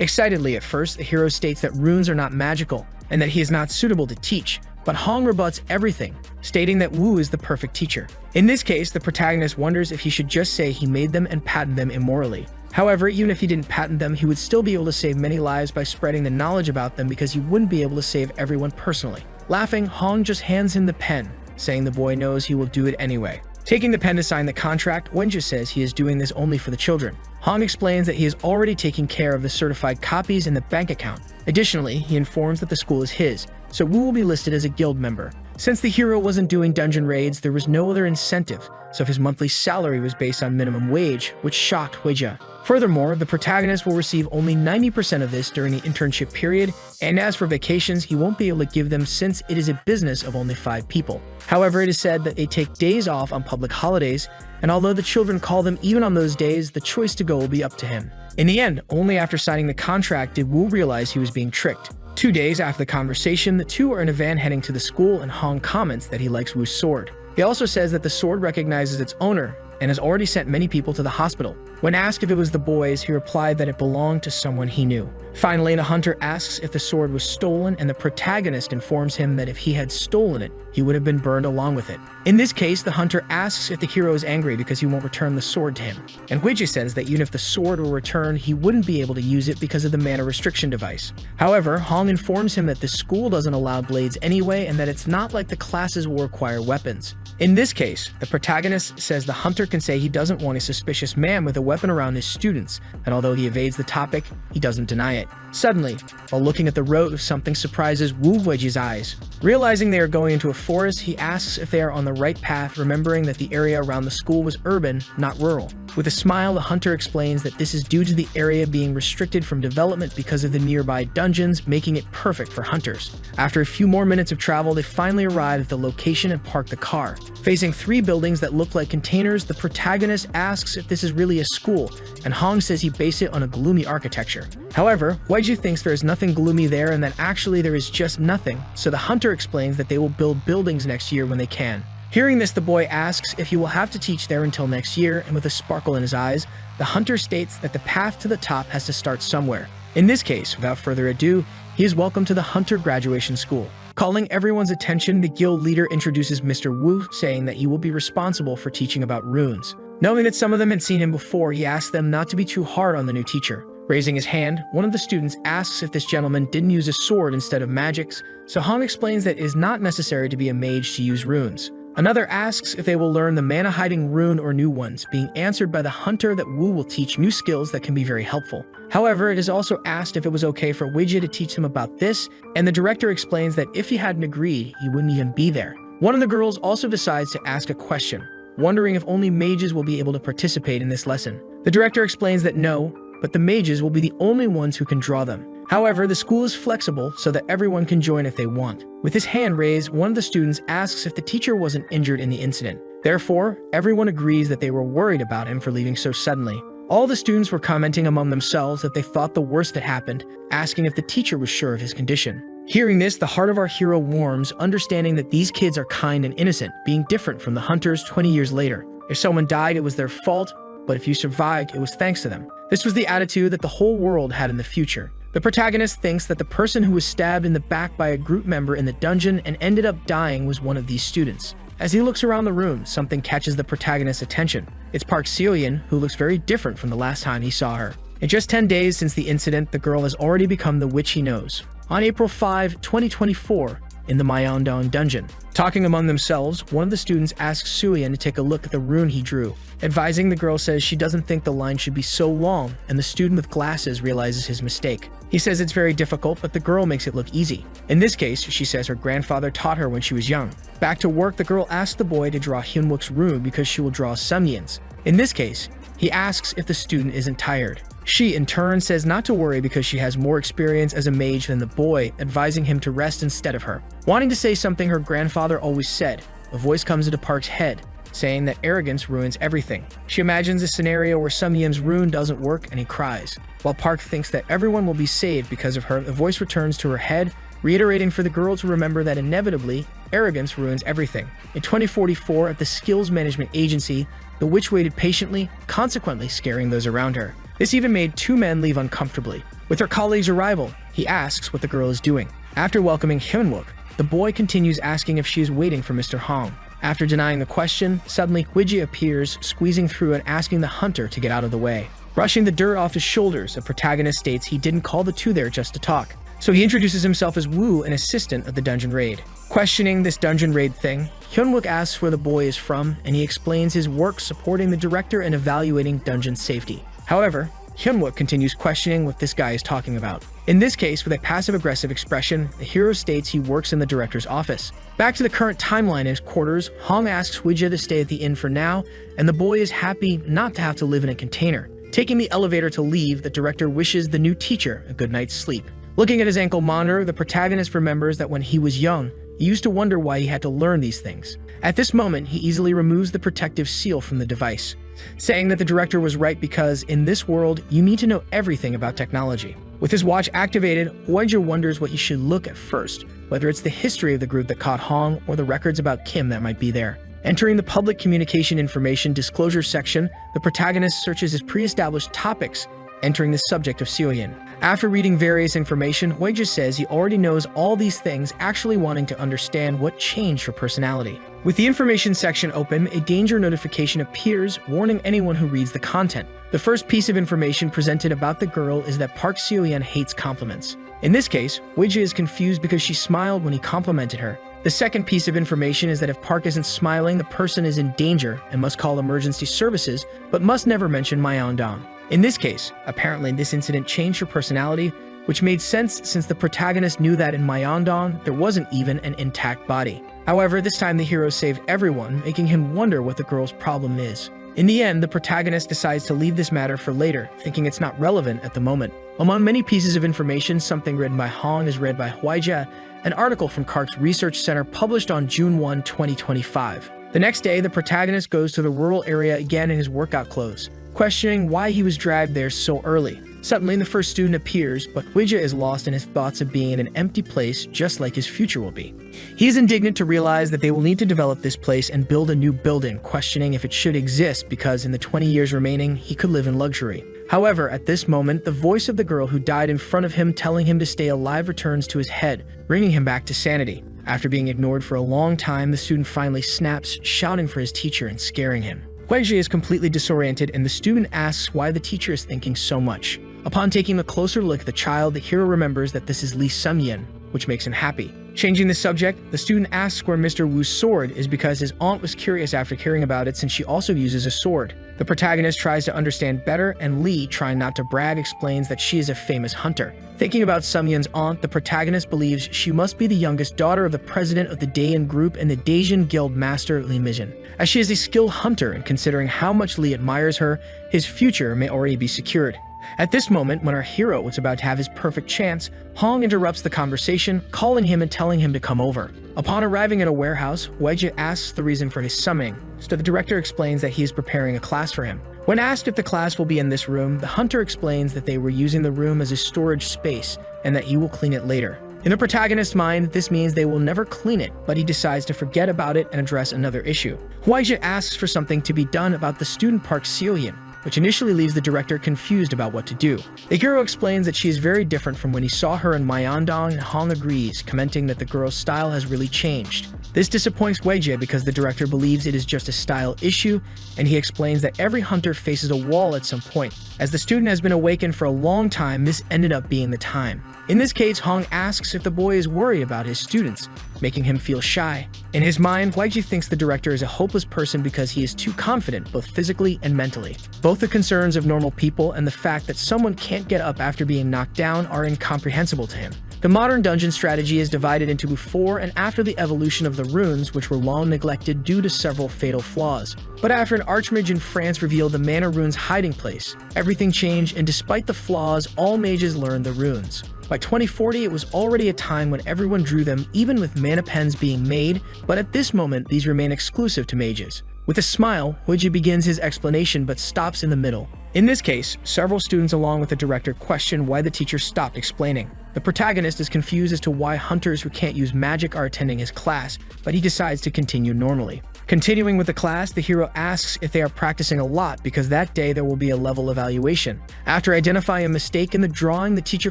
Excitedly at first, the hero states that runes are not magical, and that he is not suitable to teach, but Hong rebuts everything, stating that Wu is the perfect teacher. In this case, the protagonist wonders if he should just say he made them and patent them immorally. However, even if he didn't patent them, he would still be able to save many lives by spreading the knowledge about them because he wouldn't be able to save everyone personally. Laughing, Hong just hands him the pen, saying the boy knows he will do it anyway. Taking the pen to sign the contract, Wenja says he is doing this only for the children. Hong explains that he is already taking care of the certified copies in the bank account. Additionally, he informs that the school is his, so Wu will be listed as a guild member. Since the hero wasn't doing dungeon raids, there was no other incentive, so his monthly salary was based on minimum wage, which shocked Huija. Furthermore, the protagonist will receive only 90% of this during the internship period, and as for vacations, he won't be able to give them since it is a business of only 5 people. However, it is said that they take days off on public holidays, and although the children call them even on those days, the choice to go will be up to him. In the end, only after signing the contract did Wu realize he was being tricked. 2 days after the conversation, the two are in a van heading to the school, and Hong comments that he likes Wu's sword. He also says that the sword recognizes its owner and has already sent many people to the hospital. When asked if it was the boy's, he replied that it belonged to someone he knew. Finally, the hunter asks if the sword was stolen, and the protagonist informs him that if he had stolen it, he would have been burned along with it. In this case, the hunter asks if the hero is angry because he won't return the sword to him. And Huiji says that even if the sword were returned, he wouldn't be able to use it because of the mana restriction device. However, Hong informs him that the school doesn't allow blades anyway, and that it's not like the classes will require weapons. In this case, the protagonist says the hunter can say he doesn't want a suspicious man with a weapon around his students, and although he evades the topic, he doesn't deny it. Suddenly, while looking at the road, something surprises Wu Weiji's eyes. Realizing they are going into a forest, he asks if they are on the right path, remembering that the area around the school was urban, not rural. With a smile, the hunter explains that this is due to the area being restricted from development because of the nearby dungeons, making it perfect for hunters. After a few more minutes of travel, they finally arrive at the location and park the car. Facing 3 buildings that look like containers, the protagonist asks if this is really a school, and Hong says he based it on a gloomy architecture. However, Weiji thinks there is nothing gloomy there and that actually there is just nothing, so the hunter explains that they will build buildings next year when they can. Hearing this, the boy asks if he will have to teach there until next year, and with a sparkle in his eyes, the hunter states that the path to the top has to start somewhere. In this case, without further ado, he is welcomed to the hunter graduation school. Calling everyone's attention, the guild leader introduces Mr. Wu, saying that he will be responsible for teaching about runes. Knowing that some of them had seen him before, he asks them not to be too hard on the new teacher. Raising his hand, one of the students asks if this gentleman didn't use a sword instead of magics, so Hong explains that it is not necessary to be a mage to use runes. Another asks if they will learn the mana-hiding rune or new ones, being answered by the hunter that Wu will teach new skills that can be very helpful. However, it is also asked if it was okay for Weiji to teach them about this, and the director explains that if he hadn't agreed, he wouldn't even be there. One of the girls also decides to ask a question, wondering if only mages will be able to participate in this lesson. The director explains that no, but the mages will be the only ones who can draw them. However, the school is flexible so that everyone can join if they want. With his hand raised, one of the students asks if the teacher wasn't injured in the incident. Therefore, everyone agrees that they were worried about him for leaving so suddenly. All the students were commenting among themselves that they thought the worst had happened, asking if the teacher was sure of his condition. Hearing this, the heart of our hero warms, understanding that these kids are kind and innocent, being different from the hunters 20 years later. If someone died, it was their fault, but if you survived, it was thanks to them. This was the attitude that the whole world had in the future. The protagonist thinks that the person who was stabbed in the back by a group member in the dungeon and ended up dying was one of these students. As he looks around the room, something catches the protagonist's attention. It's Park Seo-yin, who looks very different from the last time he saw her. In just 10 days since the incident, the girl has already become the witch he knows. On April 5, 2024, in the Myeongdong dungeon. Talking among themselves, one of the students asks Soo-yin to take a look at the rune he drew. Advising, the girl says she doesn't think the line should be so long, and the student with glasses realizes his mistake. He says it's very difficult, but the girl makes it look easy. In this case, she says her grandfather taught her when she was young. Back to work, the girl asks the boy to draw Hyunwook's rune because she will draw Sumyin's. In this case, he asks if the student isn't tired. She, in turn, says not to worry because she has more experience as a mage than the boy, advising him to rest instead of her. Wanting to say something her grandfather always said, a voice comes into Park's head, saying that arrogance ruins everything. She imagines a scenario where Sumyin's rune doesn't work and he cries. While Park thinks that everyone will be saved because of her, the voice returns to her head, reiterating for the girl to remember that inevitably, arrogance ruins everything. In 2044, at the Skills Management Agency, the witch waited patiently, consequently scaring those around her. This even made two men leave uncomfortably. With her colleague's arrival, he asks what the girl is doing. After welcoming Hyunwook, the boy continues asking if she is waiting for Mr. Hong. After denying the question, suddenly Hwiji appears, squeezing through and asking the hunter to get out of the way. Brushing the dirt off his shoulders, the protagonist states he didn't call the two there just to talk. So he introduces himself as Woo, an assistant of the dungeon raid. Questioning this dungeon raid thing, Hyunwook asks where the boy is from, and he explains his work supporting the director in evaluating dungeon safety. However, Hyunwook continues questioning what this guy is talking about. In this case, with a passive-aggressive expression, the hero states he works in the director's office. Back to the current timeline in his quarters, Hong asks Hwiji to stay at the inn for now, and the boy is happy not to have to live in a container. Taking the elevator to leave, the director wishes the new teacher a good night's sleep. Looking at his ankle monitor, the protagonist remembers that when he was young, he used to wonder why he had to learn these things. At this moment, he easily removes the protective seal from the device, saying that the director was right because, in this world, you need to know everything about technology. With his watch activated, Hwiji wonders what he should look at first, whether it's the history of the group that caught Hong or the records about Kim that might be there. Entering the Public Communication Information Disclosure section, the protagonist searches his pre-established topics, entering the subject of Seoyin. After reading various information, Hwiji says he already knows all these things, actually wanting to understand what changed her personality. With the information section open, a danger notification appears, warning anyone who reads the content. The first piece of information presented about the girl is that Park Seo-yeon hates compliments. In this case, Hwiji is confused because she smiled when he complimented her. The second piece of information is that if Park isn't smiling, the person is in danger and must call emergency services, but must never mention Myeongdong. In this case, apparently this incident changed her personality, which made sense since the protagonist knew that in Myeongdong there wasn't even an intact body. However, this time the hero saved everyone, making him wonder what the girl's problem is. In the end, the protagonist decides to leave this matter for later, thinking it's not relevant at the moment. Among many pieces of information, something written by Hong is read by Hwiji, an article from Kark's Research Center published on June 1, 2025. The next day, the protagonist goes to the rural area again in his workout clothes, questioning why he was dragged there so early. Suddenly, the first student appears, but Hwiji is lost in his thoughts of being in an empty place just like his future will be. He is indignant to realize that they will need to develop this place and build a new building, questioning if it should exist because in the 20 years remaining, he could live in luxury. However, at this moment, the voice of the girl who died in front of him telling him to stay alive returns to his head, bringing him back to sanity. After being ignored for a long time, the student finally snaps, shouting for his teacher and scaring him. Hwiji is completely disoriented and the student asks why the teacher is thinking so much. Upon taking a closer look at the child, the hero remembers that this is Lee Sung-yin, which makes him happy. Changing the subject, the student asks where Mr. Woo's sword is because his aunt was curious after hearing about it since she also uses a sword. The protagonist tries to understand better, and Lee, trying not to brag, explains that she is a famous hunter. Thinking about Sung-yin's aunt, the protagonist believes she must be the youngest daughter of the president of the Daein group and the Daejeon Guild master Lee Mijin. As she is a skilled hunter, and considering how much Lee admires her, his future may already be secured. At this moment, when our hero was about to have his perfect chance, Hong interrupts the conversation, calling him and telling him to come over. Upon arriving at a warehouse, Hwiji asks the reason for his summoning, so the director explains that he is preparing a class for him. When asked if the class will be in this room, the hunter explains that they were using the room as a storage space and that he will clean it later. In the protagonist's mind, this means they will never clean it, but he decides to forget about it and address another issue. Hwiji asks for something to be done about the student Park Seo-yeon, which initially leaves the director confused about what to do. The hero explains that she is very different from when he saw her in Myeongdong, and Hong agrees, commenting that the girl's style has really changed. This disappoints Hwiji because the director believes it is just a style issue, and he explains that every hunter faces a wall at some point. As the student has been awakened for a long time, this ended up being the time. In this case, Hong asks if the boy is worried about his students, making him feel shy. In his mind, Hwiji thinks the director is a hopeless person because he is too confident, both physically and mentally. Both the concerns of normal people and the fact that someone can't get up after being knocked down are incomprehensible to him. The modern dungeon strategy is divided into before and after the evolution of the runes, which were long neglected due to several fatal flaws. But after an archmage in France revealed the mana rune's hiding place, everything changed, and despite the flaws, all mages learned the runes. By 2040, it was already a time when everyone drew them, even with mana pens being made, but at this moment, these remain exclusive to mages. With a smile, Hwiji begins his explanation but stops in the middle. In this case, several students along with the director question why the teacher stopped explaining. The protagonist is confused as to why hunters who can't use magic are attending his class, but he decides to continue normally. Continuing with the class, the hero asks if they are practicing a lot because that day there will be a level evaluation. After identifying a mistake in the drawing, the teacher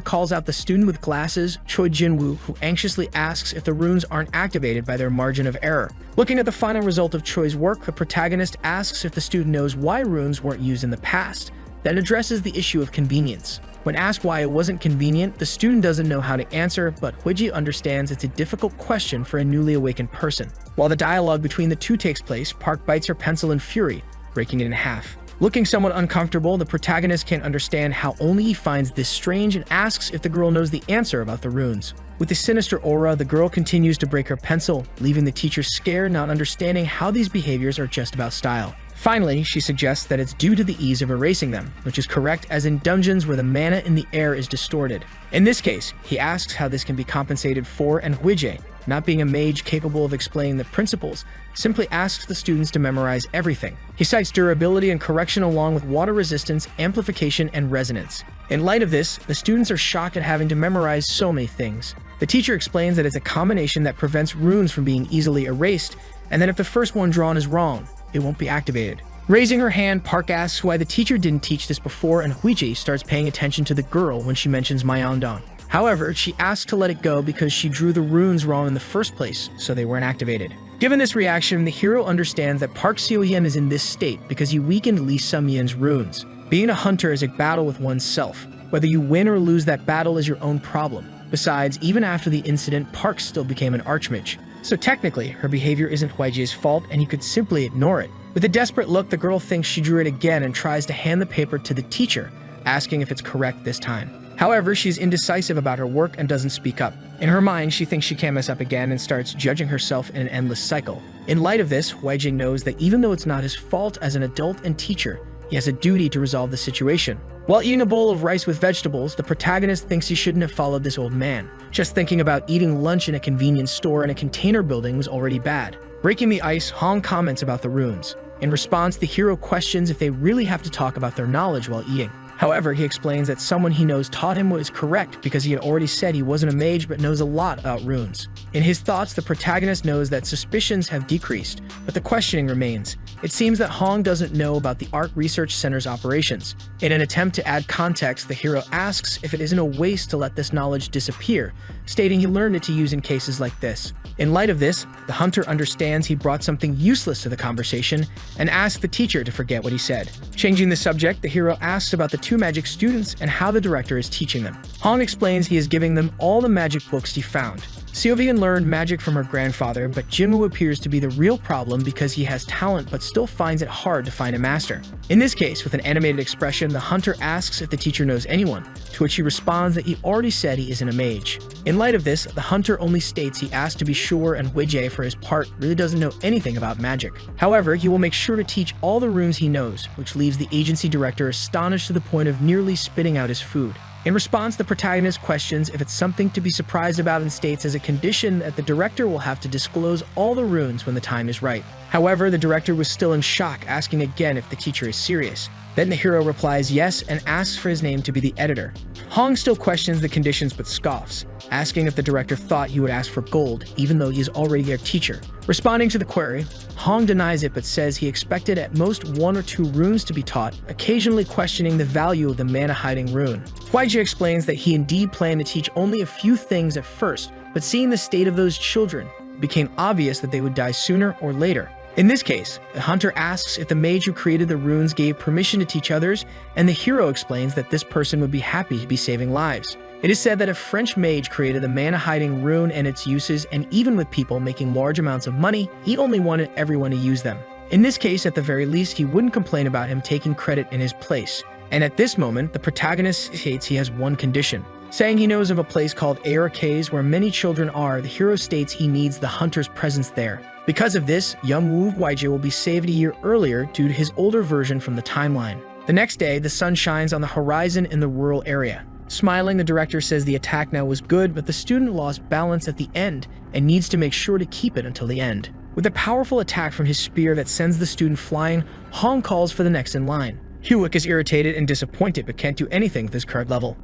calls out the student with glasses, Choi Jinwoo, who anxiously asks if the runes aren't activated by their margin of error. Looking at the final result of Choi's work, the protagonist asks if the student knows why runes weren't used in the past, then addresses the issue of convenience. When asked why it wasn't convenient, the student doesn't know how to answer, but Huiji understands it's a difficult question for a newly awakened person. While the dialogue between the two takes place, Park bites her pencil in fury, breaking it in half. Looking somewhat uncomfortable, the protagonist can't understand how only he finds this strange and asks if the girl knows the answer about the runes. With a sinister aura, the girl continues to break her pencil, leaving the teacher scared, not understanding how these behaviors are just about style. Finally, she suggests that it's due to the ease of erasing them, which is correct as in dungeons where the mana in the air is distorted. In this case, he asks how this can be compensated for, and Huije, not being a mage capable of explaining the principles, simply asks the students to memorize everything. He cites durability and correction along with water resistance, amplification, and resonance. In light of this, the students are shocked at having to memorize so many things. The teacher explains that it's a combination that prevents runes from being easily erased, and that if the first one drawn is wrong, it won't be activated. Raising her hand, Park asks why the teacher didn't teach this before, and Huiji starts paying attention to the girl when she mentions Myeongdong. However, she asks to let it go because she drew the runes wrong in the first place, so they weren't activated. Given this reaction, the hero understands that Park Seo-hyun is in this state because he weakened Lee Sum-yeon's runes. Being a hunter is a battle with oneself. Whether you win or lose that battle is your own problem. Besides, even after the incident, Park still became an archmage. So technically, her behavior isn't Huiji's fault and he could simply ignore it. With a desperate look, the girl thinks she drew it again and tries to hand the paper to the teacher, asking if it's correct this time. However, she's indecisive about her work and doesn't speak up. In her mind, she thinks she can't mess up again and starts judging herself in an endless cycle. In light of this, Huiji knows that even though it's not his fault as an adult and teacher, he has a duty to resolve the situation. While eating a bowl of rice with vegetables, the protagonist thinks he shouldn't have followed this old man. Just thinking about eating lunch in a convenience store in a container building was already bad. Breaking the ice, Hong comments about the runes. In response, the hero questions if they really have to talk about their knowledge while eating. However, he explains that someone he knows taught him what is correct because he had already said he wasn't a mage but knows a lot about runes. In his thoughts, the protagonist knows that suspicions have decreased, but the questioning remains. It seems that Hong doesn't know about the Art Research Center's operations. In an attempt to add context, the hero asks if it isn't a waste to let this knowledge disappear, stating he learned it to use in cases like this. In light of this, the hunter understands he brought something useless to the conversation and asks the teacher to forget what he said. Changing the subject, the hero asks about the two magic students and how the director is teaching them. Hong explains he is giving them all the magic books he found. Seo-hyun learned magic from her grandfather, but Jinwoo appears to be the real problem because he has talent but still finds it hard to find a master. In this case, with an animated expression, the hunter asks if the teacher knows anyone, to which he responds that he already said he isn't a mage. In light of this, the hunter only states he asked to be sure and Huije, for his part, really doesn't know anything about magic. However, he will make sure to teach all the runes he knows, which leaves the agency director astonished to the point of nearly spitting out his food. In response, the protagonist questions if it's something to be surprised about and states as a condition that the director will have to disclose all the runes when the time is right. However, the director was still in shock, asking again if the teacher is serious. Then the hero replies yes and asks for his name to be the editor. Hong still questions the conditions but scoffs, asking if the director thought he would ask for gold, even though he is already their teacher. Responding to the query, Hong denies it but says he expected at most 1 or 2 runes to be taught, occasionally questioning the value of the mana-hiding rune. Huiji explains that he indeed planned to teach only a few things at first, but seeing the state of those children, it became obvious that they would die sooner or later. In this case, the hunter asks if the mage who created the runes gave permission to teach others, and the hero explains that this person would be happy to be saving lives. It is said that a French mage created the mana-hiding rune and its uses, and even with people making large amounts of money, he only wanted everyone to use them. In this case, at the very least, he wouldn't complain about him taking credit in his place. And at this moment, the protagonist states he has one condition. Saying he knows of a place called Air Caves where many children are, the hero states he needs the hunter's presence there. Because of this, young Wu Huiji will be saved a year earlier due to his older version from the timeline. The next day, the sun shines on the horizon in the rural area. Smiling, the director says the attack now was good, but the student lost balance at the end and needs to make sure to keep it until the end. With a powerful attack from his spear that sends the student flying, Hong calls for the next in line. Hyuk is irritated and disappointed but can't do anything with his current level.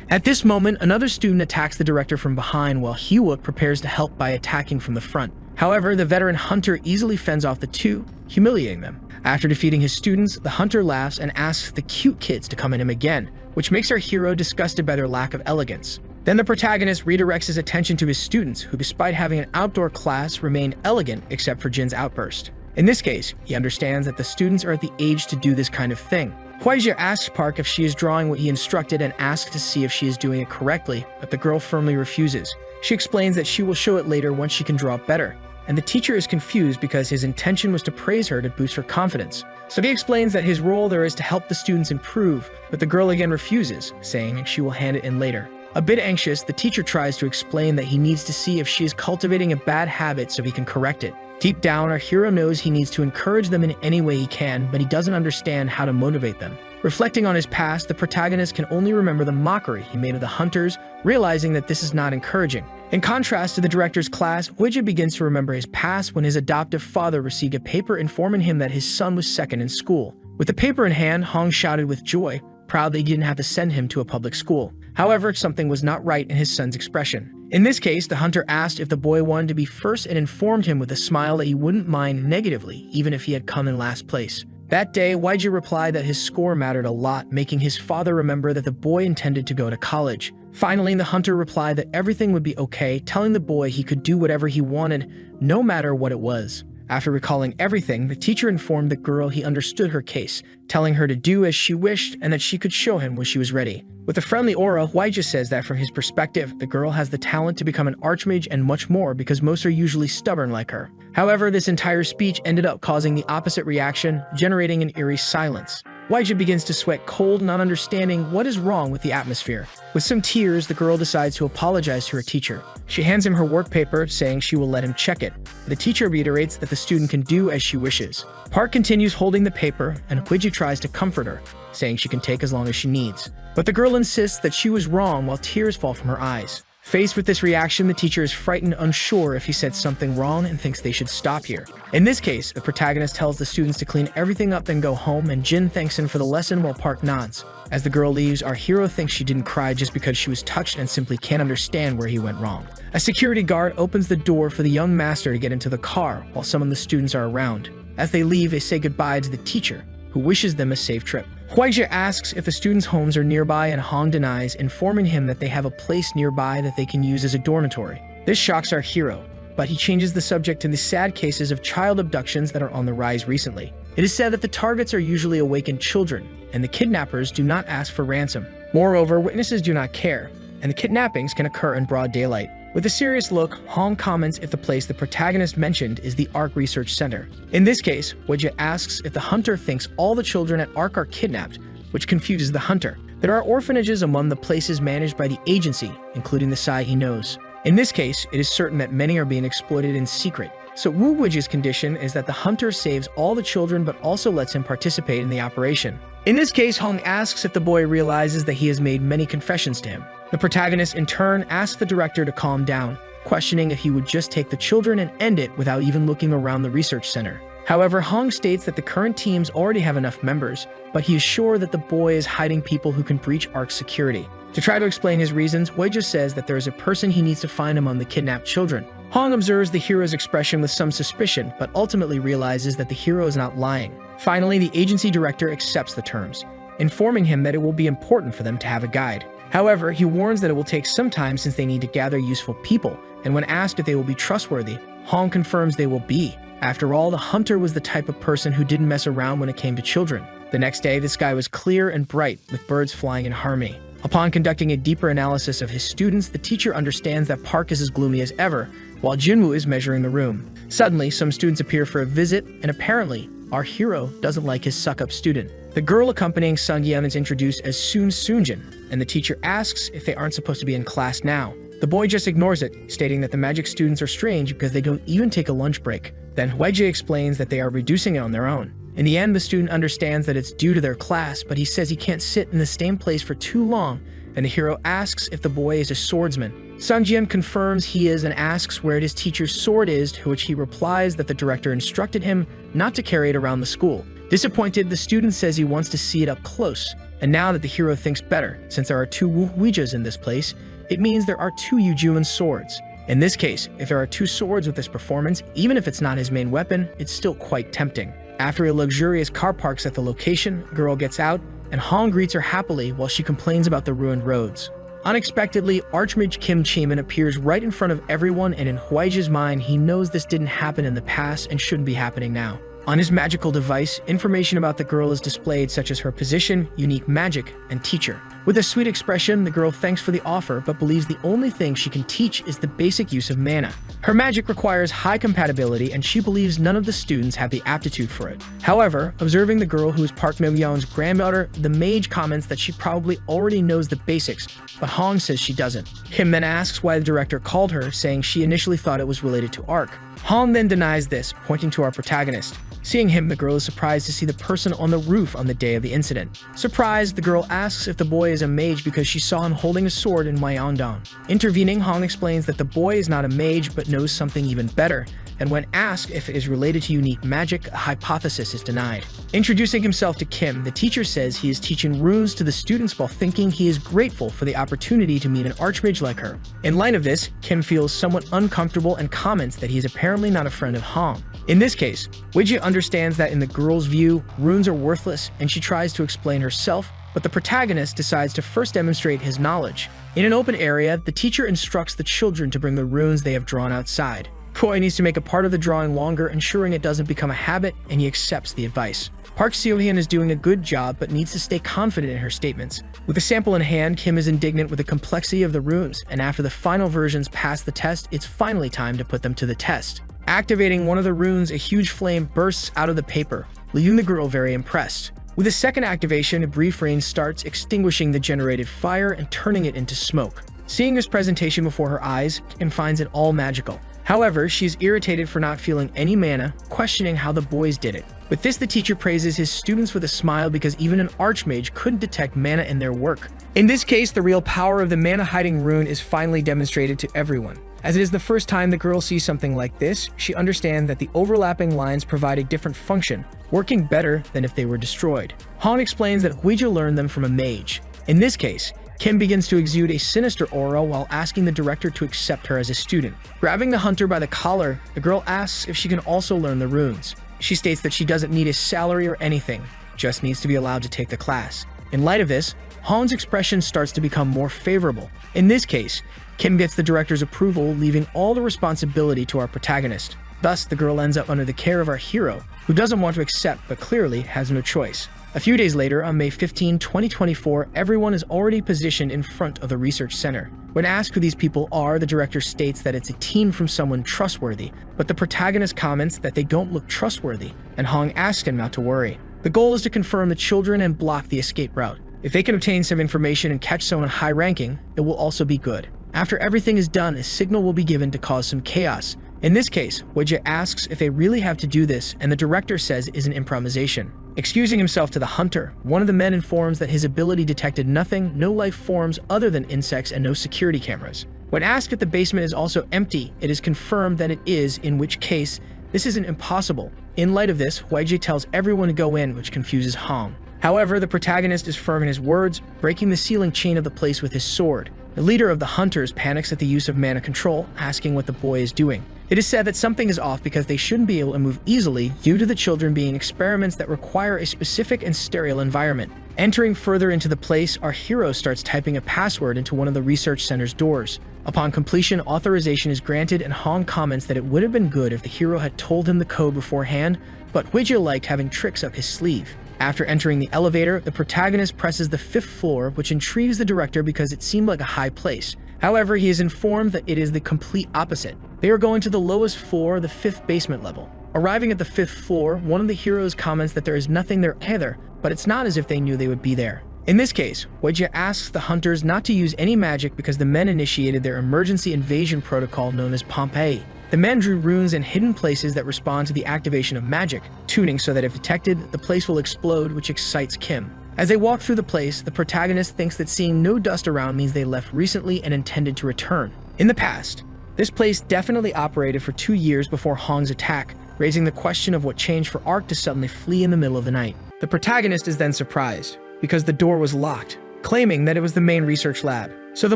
At this moment, another student attacks the director from behind while Hyuk prepares to help by attacking from the front. However, the veteran hunter easily fends off the two, humiliating them. After defeating his students, the hunter laughs and asks the cute kids to come at him again, which makes our hero disgusted by their lack of elegance. Then the protagonist redirects his attention to his students, who despite having an outdoor class remained elegant except for Jin's outburst. In this case, he understands that the students are at the age to do this kind of thing. Hwaejia asks Park if she is drawing what he instructed and asks to see if she is doing it correctly, but the girl firmly refuses. She explains that she will show it later once she can draw better, and the teacher is confused because his intention was to praise her to boost her confidence. So he explains that his role there is to help the students improve, but the girl again refuses, saying she will hand it in later. A bit anxious, the teacher tries to explain that he needs to see if she is cultivating a bad habit so he can correct it. Deep down, our hero knows he needs to encourage them in any way he can, but he doesn't understand how to motivate them. Reflecting on his past, the protagonist can only remember the mockery he made of the hunters, realizing that this is not encouraging. In contrast to the director's class, Hwaejia begins to remember his past when his adoptive father received a paper informing him that his son was second in school. With the paper in hand, Hong shouted with joy, proud that he didn't have to send him to a public school. However, something was not right in his son's expression. In this case, the hunter asked if the boy wanted to be first and informed him with a smile that he wouldn't mind negatively, even if he had come in last place. That day, Hwaejia replied that his score mattered a lot, making his father remember that the boy intended to go to college. Finally, the hunter replied that everything would be okay, telling the boy he could do whatever he wanted, no matter what it was. After recalling everything, the teacher informed the girl he understood her case, telling her to do as she wished and that she could show him when she was ready. With a friendly aura, Hwaejia says that from his perspective, the girl has the talent to become an archmage and much more because most are usually stubborn like her. However, this entire speech ended up causing the opposite reaction, generating an eerie silence. Hwaejia begins to sweat cold, not understanding what is wrong with the atmosphere. With some tears, the girl decides to apologize to her teacher. She hands him her work paper, saying she will let him check it. The teacher reiterates that the student can do as she wishes. Park continues holding the paper, and Hwaejia tries to comfort her, saying she can take as long as she needs. But the girl insists that she was wrong while tears fall from her eyes. Faced with this reaction, the teacher is frightened, unsure if he said something wrong and thinks they should stop here. In this case, the protagonist tells the students to clean everything up and go home, and Jin thanks him for the lesson while Park nods. As the girl leaves, our hero thinks she didn't cry just because she was touched and simply can't understand where he went wrong. A security guard opens the door for the young master to get into the car while some of the students are around. As they leave, they say goodbye to the teacher, who wishes them a safe trip. Hwaejia asks if the students' homes are nearby and Hong denies, informing him that they have a place nearby that they can use as a dormitory. This shocks our hero, but he changes the subject to the sad cases of child abductions that are on the rise recently. It is said that the targets are usually awakened children, and the kidnappers do not ask for ransom. Moreover, witnesses do not care, and the kidnappings can occur in broad daylight. With a serious look, Hong comments if the place the protagonist mentioned is the Ark Research Center. In this case, Hwaejia asks if the hunter thinks all the children at Ark are kidnapped, which confuses the hunter. There are orphanages among the places managed by the agency, including the side he knows. In this case, it is certain that many are being exploited in secret. So Woo Hwaejia's condition is that the hunter saves all the children but also lets him participate in the operation. In this case, Hong asks if the boy realizes that he has made many confessions to him. The protagonist, in turn, asks the director to calm down, questioning if he would just take the children and end it without even looking around the research center. However, Hong states that the current teams already have enough members, but he is sure that the boy is hiding people who can breach Ark's security. To try to explain his reasons, Hwaejia says that there is a person he needs to find among the kidnapped children. Hong observes the hero's expression with some suspicion, but ultimately realizes that the hero is not lying. Finally, the agency director accepts the terms, informing him that it will be important for them to have a guide. However, he warns that it will take some time since they need to gather useful people, and when asked if they will be trustworthy, Hong confirms they will be. After all, the hunter was the type of person who didn't mess around when it came to children. The next day, the sky was clear and bright, with birds flying in harmony. Upon conducting a deeper analysis of his students, the teacher understands that Park is as gloomy as ever, while Jinwoo is measuring the room. Suddenly, some students appear for a visit, and apparently, our hero doesn't like his suck-up student. The girl accompanying Sungyeon is introduced as Soonjin, and the teacher asks if they aren't supposed to be in class now. The boy just ignores it, stating that the magic students are strange because they don't even take a lunch break. Then Hwaejia explains that they are reducing it on their own. In the end, the student understands that it's due to their class, but he says he can't sit in the same place for too long, and the hero asks if the boy is a swordsman. Sungyeon confirms he is and asks where his teacher's sword is, to which he replies that the director instructed him not to carry it around the school. Disappointed, the student says he wants to see it up close. And now that the hero thinks better, since there are two Ouijas in this place, it means there are two Yujuan swords. In this case, if there are two swords with this performance, even if it's not his main weapon, it's still quite tempting. After a luxurious car parks at the location, a girl gets out, and Hong greets her happily while she complains about the ruined roads. Unexpectedly, Archmage Kim Chaemin appears right in front of everyone, and in Huiji's mind, he knows this didn't happen in the past and shouldn't be happening now. On his magical device, information about the girl is displayed, such as her position, unique magic, and teacher. With a sweet expression, the girl thanks for the offer but believes the only thing she can teach is the basic use of mana. Her magic requires high compatibility, and she believes none of the students have the aptitude for it. However, observing the girl who is Park Myo-yeon's granddaughter, the mage comments that she probably already knows the basics, but Hong says she doesn't. Kim then asks why the director called her, saying she initially thought it was related to Arc. Hong then denies this, pointing to our protagonist. Seeing him, the girl is surprised to see the person on the roof on the day of the incident. Surprised, the girl asks if the boy is a mage because she saw him holding a sword in Myeongdong. Intervening, Hong explains that the boy is not a mage but knows something even better, and when asked if it is related to unique magic, a hypothesis is denied. Introducing himself to Kim, the teacher says he is teaching runes to the students while thinking he is grateful for the opportunity to meet an archmage like her. In light of this, Kim feels somewhat uncomfortable and comments that he is apparently not a friend of Hong. In this case, Ouija understands that in the girl's view, runes are worthless, and she tries to explain herself, but the protagonist decides to first demonstrate his knowledge. In an open area, the teacher instructs the children to bring the runes they have drawn outside. Koi needs to make a part of the drawing longer, ensuring it doesn't become a habit, and he accepts the advice. Park Seo-hyun is doing a good job but needs to stay confident in her statements. With the sample in hand, Kim is indignant with the complexity of the runes, and after the final versions pass the test, it's finally time to put them to the test. Activating one of the runes, a huge flame bursts out of the paper, leaving the girl very impressed. With the second activation, a brief rain starts, extinguishing the generated fire and turning it into smoke. Seeing this presentation before her eyes, Kim finds it all magical. However, she is irritated for not feeling any mana, questioning how the boys did it. With this, the teacher praises his students with a smile because even an archmage couldn't detect mana in their work. In this case, the real power of the mana-hiding rune is finally demonstrated to everyone. As it is the first time the girl sees something like this, she understands that the overlapping lines provide a different function, working better than if they were destroyed. Hong explains that Ouija learned them from a mage. In this case, Kim begins to exude a sinister aura while asking the director to accept her as a student. Grabbing the hunter by the collar, the girl asks if she can also learn the runes. She states that she doesn't need a salary or anything, just needs to be allowed to take the class. In light of this, Hong's expression starts to become more favorable. In this case, Kim gets the director's approval, leaving all the responsibility to our protagonist. Thus, the girl ends up under the care of our hero, who doesn't want to accept but clearly has no choice. A few days later, on May 15, 2024, everyone is already positioned in front of the research center. When asked who these people are, the director states that it's a team from someone trustworthy, but the protagonist comments that they don't look trustworthy, and Hong asks him not to worry. The goal is to confirm the children and block the escape route. If they can obtain some information and catch someone high ranking, it will also be good. After everything is done, a signal will be given to cause some chaos. In this case, Ouija asks if they really have to do this, and the director says it is an improvisation. Excusing himself to the hunter, one of the men informs that his ability detected nothing, no life forms other than insects, and no security cameras. When asked if the basement is also empty, it is confirmed that it is, in which case, this isn't impossible. In light of this, Ouija tells everyone to go in, which confuses Hong. However, the protagonist is firm in his words, breaking the sealing chain of the place with his sword. The leader of the hunters panics at the use of mana control, asking what the boy is doing. It is said that something is off because they shouldn't be able to move easily due to the children being experiments that require a specific and sterile environment. Entering further into the place, our hero starts typing a password into one of the research center's doors. Upon completion, authorization is granted, and Hong comments that it would have been good if the hero had told him the code beforehand, but Ouija liked having tricks up his sleeve. After entering the elevator, the protagonist presses the 5th floor, which intrigues the director because it seemed like a high place. However, he is informed that it is the complete opposite. They are going to the lowest floor, the 5th basement level. Arriving at the 5th floor, one of the heroes comments that there is nothing there either, but it's not as if they knew they would be there. In this case, Ouija asks the hunters not to use any magic because the men initiated their emergency invasion protocol known as Pompeii. The men drew runes in hidden places that respond to the activation of magic, tuning so that if detected, the place will explode, which excites Kim. As they walk through the place, the protagonist thinks that seeing no dust around means they left recently and intended to return. In the past, this place definitely operated for 2 years before Hong's attack, raising the question of what changed for Ark to suddenly flee in the middle of the night. The protagonist is then surprised, because the door was locked, claiming that it was the main research lab, so the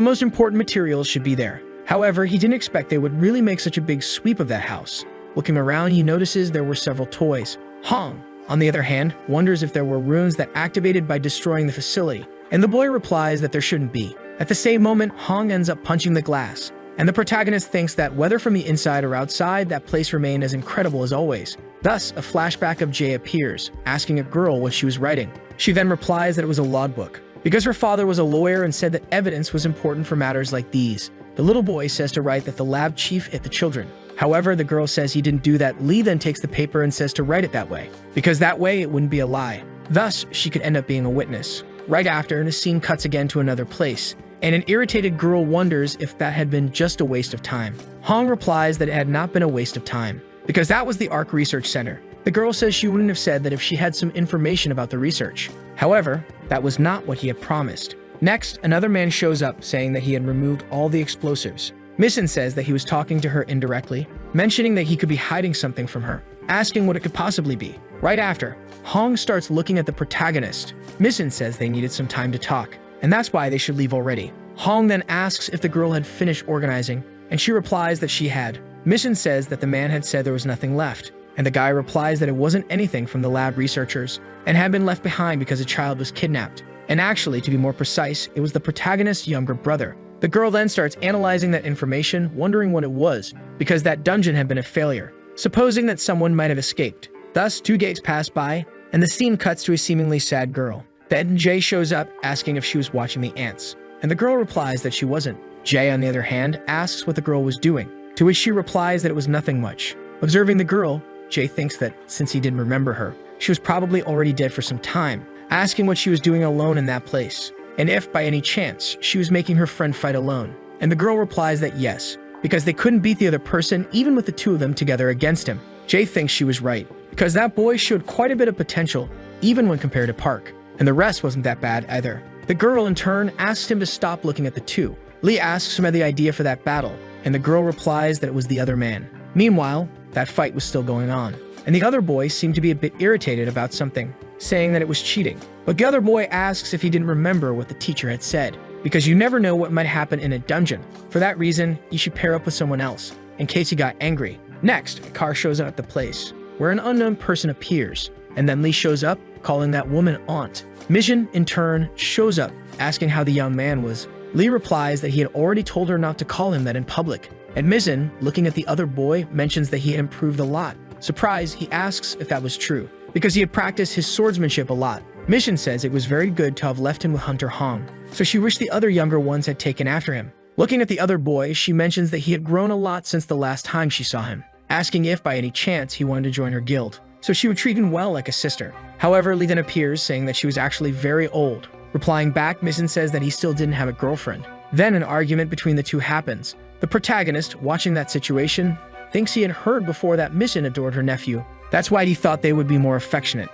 most important materials should be there. However, he didn't expect they would really make such a big sweep of that house. Looking around, he notices there were several toys. Hong, on the other hand, wonders if there were runes that activated by destroying the facility, and the boy replies that there shouldn't be. At the same moment, Hong ends up punching the glass, and the protagonist thinks that whether from the inside or outside, that place remained as incredible as always. Thus, a flashback of Jay appears, asking a girl what she was writing. She then replies that it was a logbook, because her father was a lawyer and said that evidence was important for matters like these. The little boy says to write that the lab chief hit the children. However, the girl says he didn't do that. Lee then takes the paper and says to write it that way, because that way it wouldn't be a lie. Thus, she could end up being a witness. Right after, the scene cuts again to another place, and an irritated girl wonders if that had been just a waste of time. Hong replies that it had not been a waste of time, because that was the Ark Research Center. The girl says she wouldn't have said that if she had some information about the research. However, that was not what he had promised. Next, another man shows up saying that he had removed all the explosives. Misen says that he was talking to her indirectly, mentioning that he could be hiding something from her, asking what it could possibly be. Right after, Hong starts looking at the protagonist. Misen says they needed some time to talk, and that's why they should leave already. Hong then asks if the girl had finished organizing, and she replies that she had. Misen says that the man had said there was nothing left, and the guy replies that it wasn't anything from the lab researchers, and had been left behind because a child was kidnapped. And actually, to be more precise, it was the protagonist's younger brother. The girl then starts analyzing that information, wondering what it was, because that dungeon had been a failure, supposing that someone might have escaped. Thus, 2 days pass by, and the scene cuts to a seemingly sad girl. Then Jay shows up, asking if she was watching the ants, and the girl replies that she wasn't. Jay, on the other hand, asks what the girl was doing, to which she replies that it was nothing much. Observing the girl, Jay thinks that, since he didn't remember her, she was probably already dead for some time, asking what she was doing alone in that place, and if, by any chance, she was making her friend fight alone. And the girl replies that yes, because they couldn't beat the other person even with the 2 of them together against him. Jay thinks she was right, because that boy showed quite a bit of potential, even when compared to Park, and the rest wasn't that bad either. The girl, in turn, asks him to stop looking at the 2. Lee asks him about the idea for that battle, and the girl replies that it was the other man. Meanwhile, that fight was still going on, and the other boy seemed to be a bit irritated about something, saying that it was cheating. But the other boy asks if he didn't remember what the teacher had said, because you never know what might happen in a dungeon. For that reason, you should pair up with someone else, in case he got angry. Next, a car shows up at the place, where an unknown person appears, and then Lee shows up, calling that woman aunt. Mission, in turn, shows up, asking how the young man was. Lee replies that he had already told her not to call him that in public, and Mizzen, looking at the other boy, mentions that he had improved a lot. Surprised, he asks if that was true, because he had practiced his swordsmanship a lot. Mission says it was very good to have left him with Hunter Hong, so she wished the other younger ones had taken after him. Looking at the other boy, she mentions that he had grown a lot since the last time she saw him, asking if by any chance he wanted to join her guild, so she would treat him well like a sister. However, Lee then appears, saying that she was actually very old. Replying back, Misen says that he still didn't have a girlfriend. Then an argument between the 2 happens. The protagonist, watching that situation, thinks he had heard before that Misen adored her nephew. That's why he thought they would be more affectionate.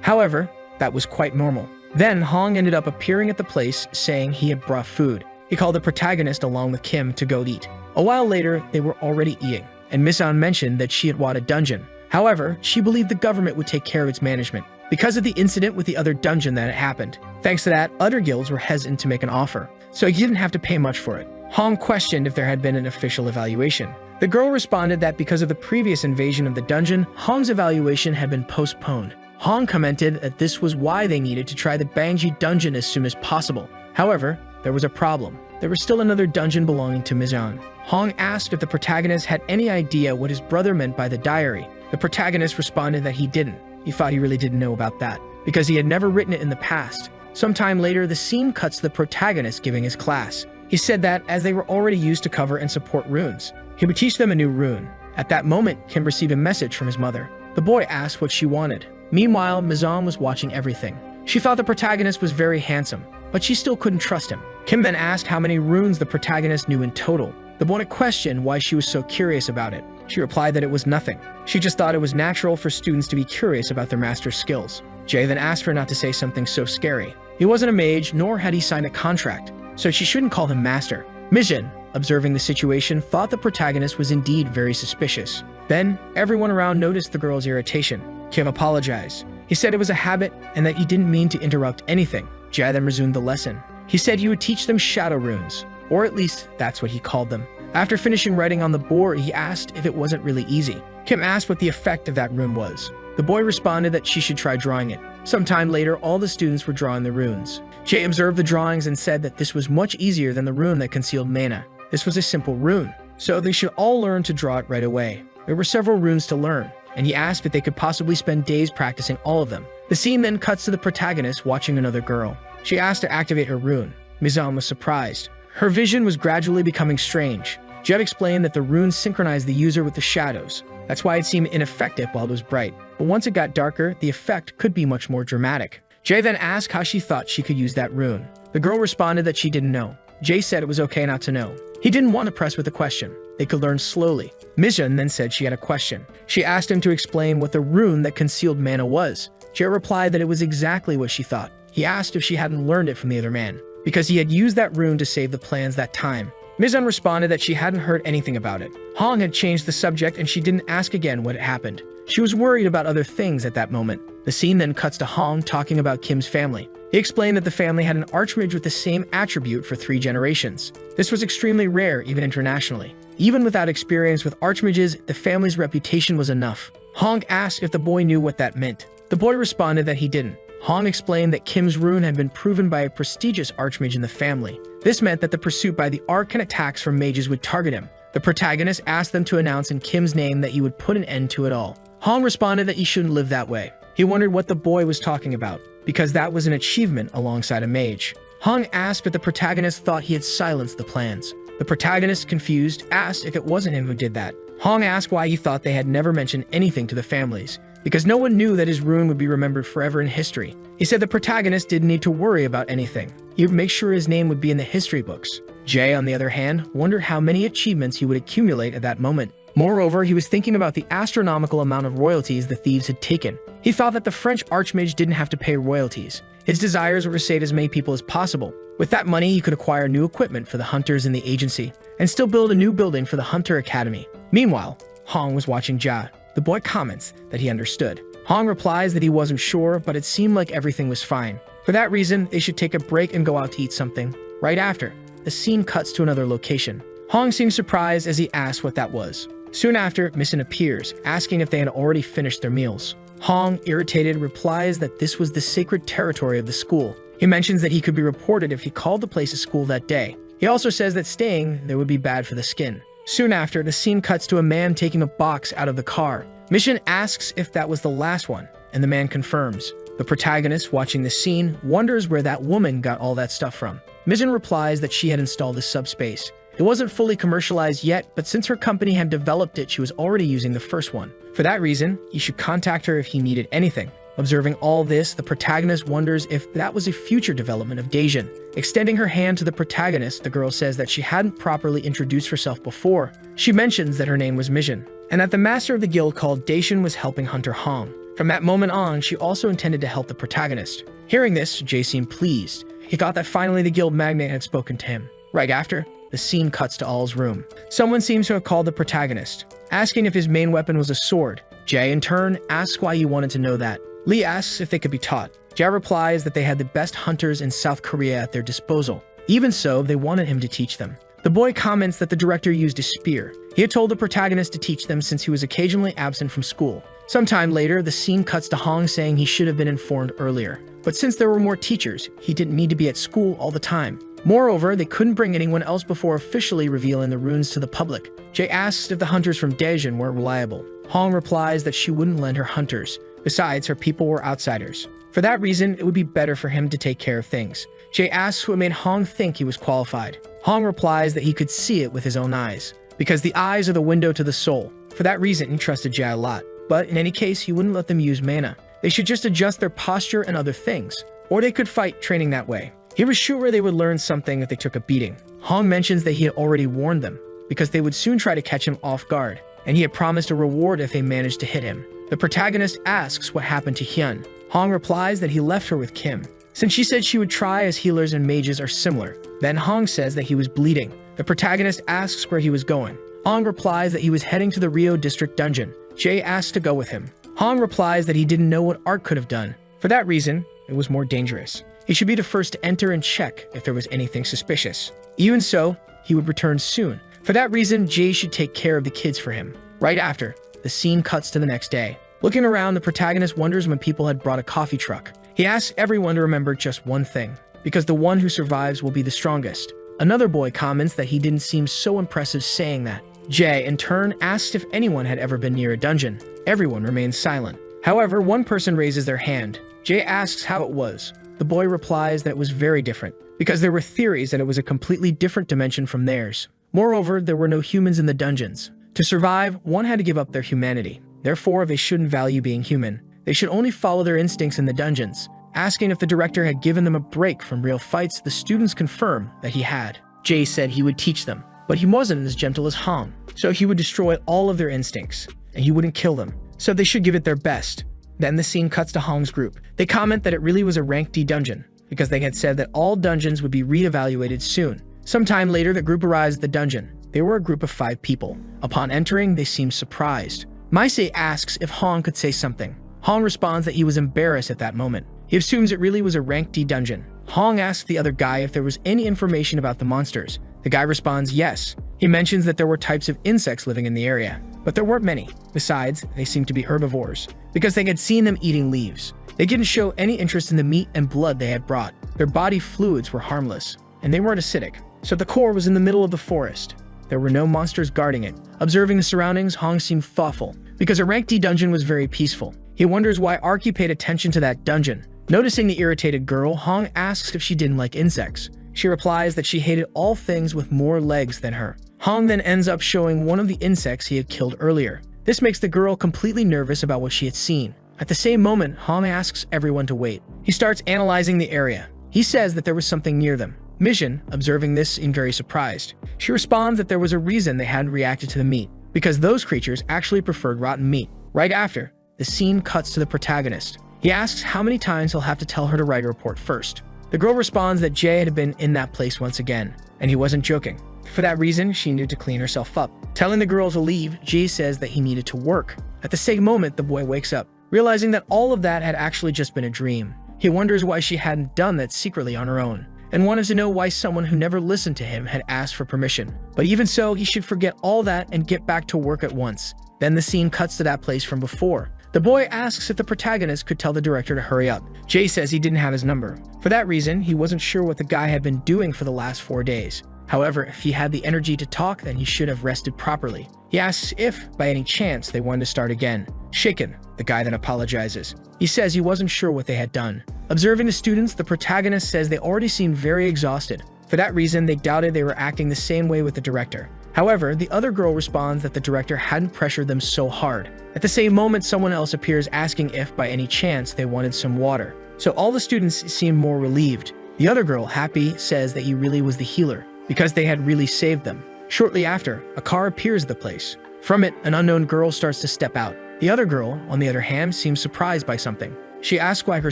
However, that was quite normal. Then Hong ended up appearing at the place, saying he had brought food. He called the protagonist along with Kim to go eat. A while later, they were already eating, and Misan mentioned that she had bought a dungeon. However, she believed the government would take care of its management, because of the incident with the other dungeon that had happened. Thanks to that, other guilds were hesitant to make an offer, so he didn't have to pay much for it. Hong questioned if there had been an official evaluation. The girl responded that because of the previous invasion of the dungeon, Hong's evaluation had been postponed. Hong commented that this was why they needed to try the Bangji dungeon as soon as possible. However, there was a problem. There was still another dungeon belonging to Mizan. Hong asked if the protagonist had any idea what his brother meant by the diary. The protagonist responded that he didn't. He thought he really didn't know about that, because he had never written it in the past. Sometime later, the scene cuts to the protagonist giving his class. He said that, as they were already used to cover and support runes, he would teach them a new rune. At that moment, Kim received a message from his mother. The boy asked what she wanted. Meanwhile, Mizan was watching everything. She thought the protagonist was very handsome, but she still couldn't trust him. Kim then asked how many runes the protagonist knew in total. The boy questioned why she was so curious about it. She replied that it was nothing. She just thought it was natural for students to be curious about their master's skills. Jay then asked her not to say something so scary. He wasn't a mage, nor had he signed a contract, so she shouldn't call him master. Mijin, observing the situation, thought the protagonist was indeed very suspicious. Then, everyone around noticed the girl's irritation. Kim apologized. He said it was a habit and that he didn't mean to interrupt anything. Jae then resumed the lesson. He said he would teach them shadow runes, or at least that's what he called them. After finishing writing on the board, he asked if it wasn't really easy. Kim asked what the effect of that rune was. The boy responded that she should try drawing it. Sometime later, all the students were drawing the runes. Jae observed the drawings and said that this was much easier than the rune that concealed mana. This was a simple rune, so they should all learn to draw it right away. There were several runes to learn, and he asked if they could possibly spend days practicing all of them. The scene then cuts to the protagonist watching another girl. She asked to activate her rune. Mizan was surprised. Her vision was gradually becoming strange. Jed explained that the runes synchronized the user with the shadows. That's why it seemed ineffective while it was bright. But once it got darker, the effect could be much more dramatic. Jae then asked how she thought she could use that rune. The girl responded that she didn't know. Jae said it was okay not to know. He didn't want to press with a question. They could learn slowly. Mizan then said she had a question. She asked him to explain what the rune that concealed mana was. Jae replied that it was exactly what she thought. He asked if she hadn't learned it from the other man, because he had used that rune to save the plans that time. Mizan responded that she hadn't heard anything about it. Hong had changed the subject and she didn't ask again what had happened. She was worried about other things at that moment. The scene then cuts to Hong talking about Kim's family. He explained that the family had an archmage with the same attribute for 3 generations. This was extremely rare even internationally. Even without experience with archmages, the family's reputation was enough. Hong asked if the boy knew what that meant. The boy responded that he didn't. Hong explained that Kim's rune had been proven by a prestigious archmage in the family. This meant that the pursuit by the arc and attacks from mages would target him. The protagonist asked them to announce in Kim's name that he would put an end to it all. Hong responded that he shouldn't live that way. He wondered what the boy was talking about, because that was an achievement alongside a mage. Hong asked if the protagonist thought he had silenced the plans. The protagonist, confused, asked if it wasn't him who did that. Hong asked why he thought they had never mentioned anything to the families, because no one knew that his rune would be remembered forever in history. He said the protagonist didn't need to worry about anything. He would make sure his name would be in the history books. Jae, on the other hand, wondered how many achievements he would accumulate at that moment. Moreover, he was thinking about the astronomical amount of royalties the thieves had taken. He thought that the French archmage didn't have to pay royalties. His desires were to save as many people as possible. With that money, he could acquire new equipment for the hunters in the agency, and still build a new building for the Hunter Academy. Meanwhile, Hong was watching Ja. The boy comments that he understood. Hong replies that he wasn't sure, but it seemed like everything was fine. For that reason, they should take a break and go out to eat something. Right after, the scene cuts to another location. Hong seems surprised as he asks what that was. Soon after, Mison appears, asking if they had already finished their meals. Hong, irritated, replies that this was the sacred territory of the school. He mentions that he could be reported if he called the place a school that day. He also says that staying there would be bad for the skin. Soon after, the scene cuts to a man taking a box out of the car. Mission asks if that was the last one, and the man confirms. The protagonist, watching the scene, wonders where that woman got all that stuff from. Mission replies that she had installed the subspace. It wasn't fully commercialized yet, but since her company had developed it, she was already using the first one. For that reason, he should contact her if he needed anything. Observing all this, the protagonist wonders if that was a future development of Daejin. Extending her hand to the protagonist, the girl says that she hadn't properly introduced herself before. She mentions that her name was Mission, and that the master of the guild called Daejin was helping Hunter Hong. From that moment on, she also intended to help the protagonist. Hearing this, Jae seemed pleased. He thought that finally the guild magnate had spoken to him. Right after, the scene cuts to All's room. Someone seems to have called the protagonist, asking if his main weapon was a sword. Jae, in turn, asks why he wanted to know that. Lee asks if they could be taught. Jae replies that they had the best hunters in South Korea at their disposal. Even so, they wanted him to teach them. The boy comments that the director used a spear. He had told the protagonist to teach them since he was occasionally absent from school. Sometime later, the scene cuts to Hong saying he should have been informed earlier. But since there were more teachers, he didn't need to be at school all the time. Moreover, they couldn't bring anyone else before officially revealing the runes to the public. Jae asks if the hunters from Daejin were reliable. Hong replies that she wouldn't lend her hunters. Besides, her people were outsiders. For that reason, it would be better for him to take care of things. Jae asks what made Hong think he was qualified. Hong replies that he could see it with his own eyes, because the eyes are the window to the soul. For that reason, he trusted Jae a lot. But in any case, he wouldn't let them use mana. They should just adjust their posture and other things, or they could fight training that way. He was sure they would learn something if they took a beating. Hong mentions that he had already warned them, because they would soon try to catch him off guard, and he had promised a reward if they managed to hit him. The protagonist asks what happened to Hyun. Hong replies that he left her with Kim, since she said she would try as healers and mages are similar. Then Hong says that he was bleeding. The protagonist asks where he was going. Hong replies that he was heading to the Rio District Dungeon. Jae asks to go with him. Hong replies that he didn't know what Art could have done. For that reason, it was more dangerous. He should be the first to enter and check if there was anything suspicious. Even so, he would return soon. For that reason, Jae should take care of the kids for him. Right after, the scene cuts to the next day. Looking around, the protagonist wonders when people had brought a coffee truck. He asks everyone to remember just one thing, because the one who survives will be the strongest. Another boy comments that he didn't seem so impressive saying that. Jae, in turn, asks if anyone had ever been near a dungeon. Everyone remains silent. However, one person raises their hand. Jae asks how it was. The boy replies that it was very different, because there were theories that it was a completely different dimension from theirs. Moreover, there were no humans in the dungeons. To survive, one had to give up their humanity. Therefore, they shouldn't value being human. They should only follow their instincts in the dungeons. Asking if the director had given them a break from real fights, the students confirm that he had. Jae said he would teach them, but he wasn't as gentle as Hong, so he would destroy all of their instincts, and he wouldn't kill them, so they should give it their best. Then the scene cuts to Hong's group. They comment that it really was a rank D dungeon, because they had said that all dungeons would be re-evaluated soon. Sometime later, the group arrives at the dungeon. They were a group of 5 people. Upon entering, they seemed surprised. Maise asks if Hong could say something. Hong responds that he was embarrassed at that moment. He assumes it really was a rank D dungeon. Hong asks the other guy if there was any information about the monsters. The guy responds yes. He mentions that there were types of insects living in the area, but there weren't many. Besides, they seemed to be herbivores, because they had seen them eating leaves. They didn't show any interest in the meat and blood they had brought. Their body fluids were harmless, and they weren't acidic. So the core was in the middle of the forest. There were no monsters guarding it. Observing the surroundings, Hong seemed thoughtful, because a rank D dungeon was very peaceful. He wonders why Arky paid attention to that dungeon. Noticing the irritated girl, Hong asks if she didn't like insects. She replies that she hated all things with more legs than her. Hong then ends up showing one of the insects he had killed earlier. This makes the girl completely nervous about what she had seen. At the same moment, Hong asks everyone to wait. He starts analyzing the area. He says that there was something near them. Mission, observing this, seemed very surprised. She responds that there was a reason they hadn't reacted to the meat, because those creatures actually preferred rotten meat. Right after, the scene cuts to the protagonist. He asks how many times he'll have to tell her to write a report first. The girl responds that Jae had been in that place once again, and he wasn't joking. For that reason, she needed to clean herself up. Telling the girl to leave, Jae says that he needed to work. At the same moment, the boy wakes up, realizing that all of that had actually just been a dream. He wonders why she hadn't done that secretly on her own, and wanted to know why someone who never listened to him had asked for permission. But even so, he should forget all that and get back to work at once. Then the scene cuts to that place from before. The boy asks if the protagonist could tell the director to hurry up. Jae says he didn't have his number. For that reason, he wasn't sure what the guy had been doing for the last 4 days. However, if he had the energy to talk, then he should have rested properly. He asks if, by any chance, they wanted to start again. Shaken, the guy then apologizes. He says he wasn't sure what they had done. Observing the students, the protagonist says they already seemed very exhausted. For that reason, they doubted they were acting the same way with the director. However, the other girl responds that the director hadn't pressured them so hard. At the same moment, someone else appears asking if, by any chance, they wanted some water. So all the students seem more relieved. The other girl, Happy, says that he really was the healer, because they had really saved them. Shortly after, a car appears at the place. From it, an unknown girl starts to step out. The other girl, on the other hand, seems surprised by something. She asks why her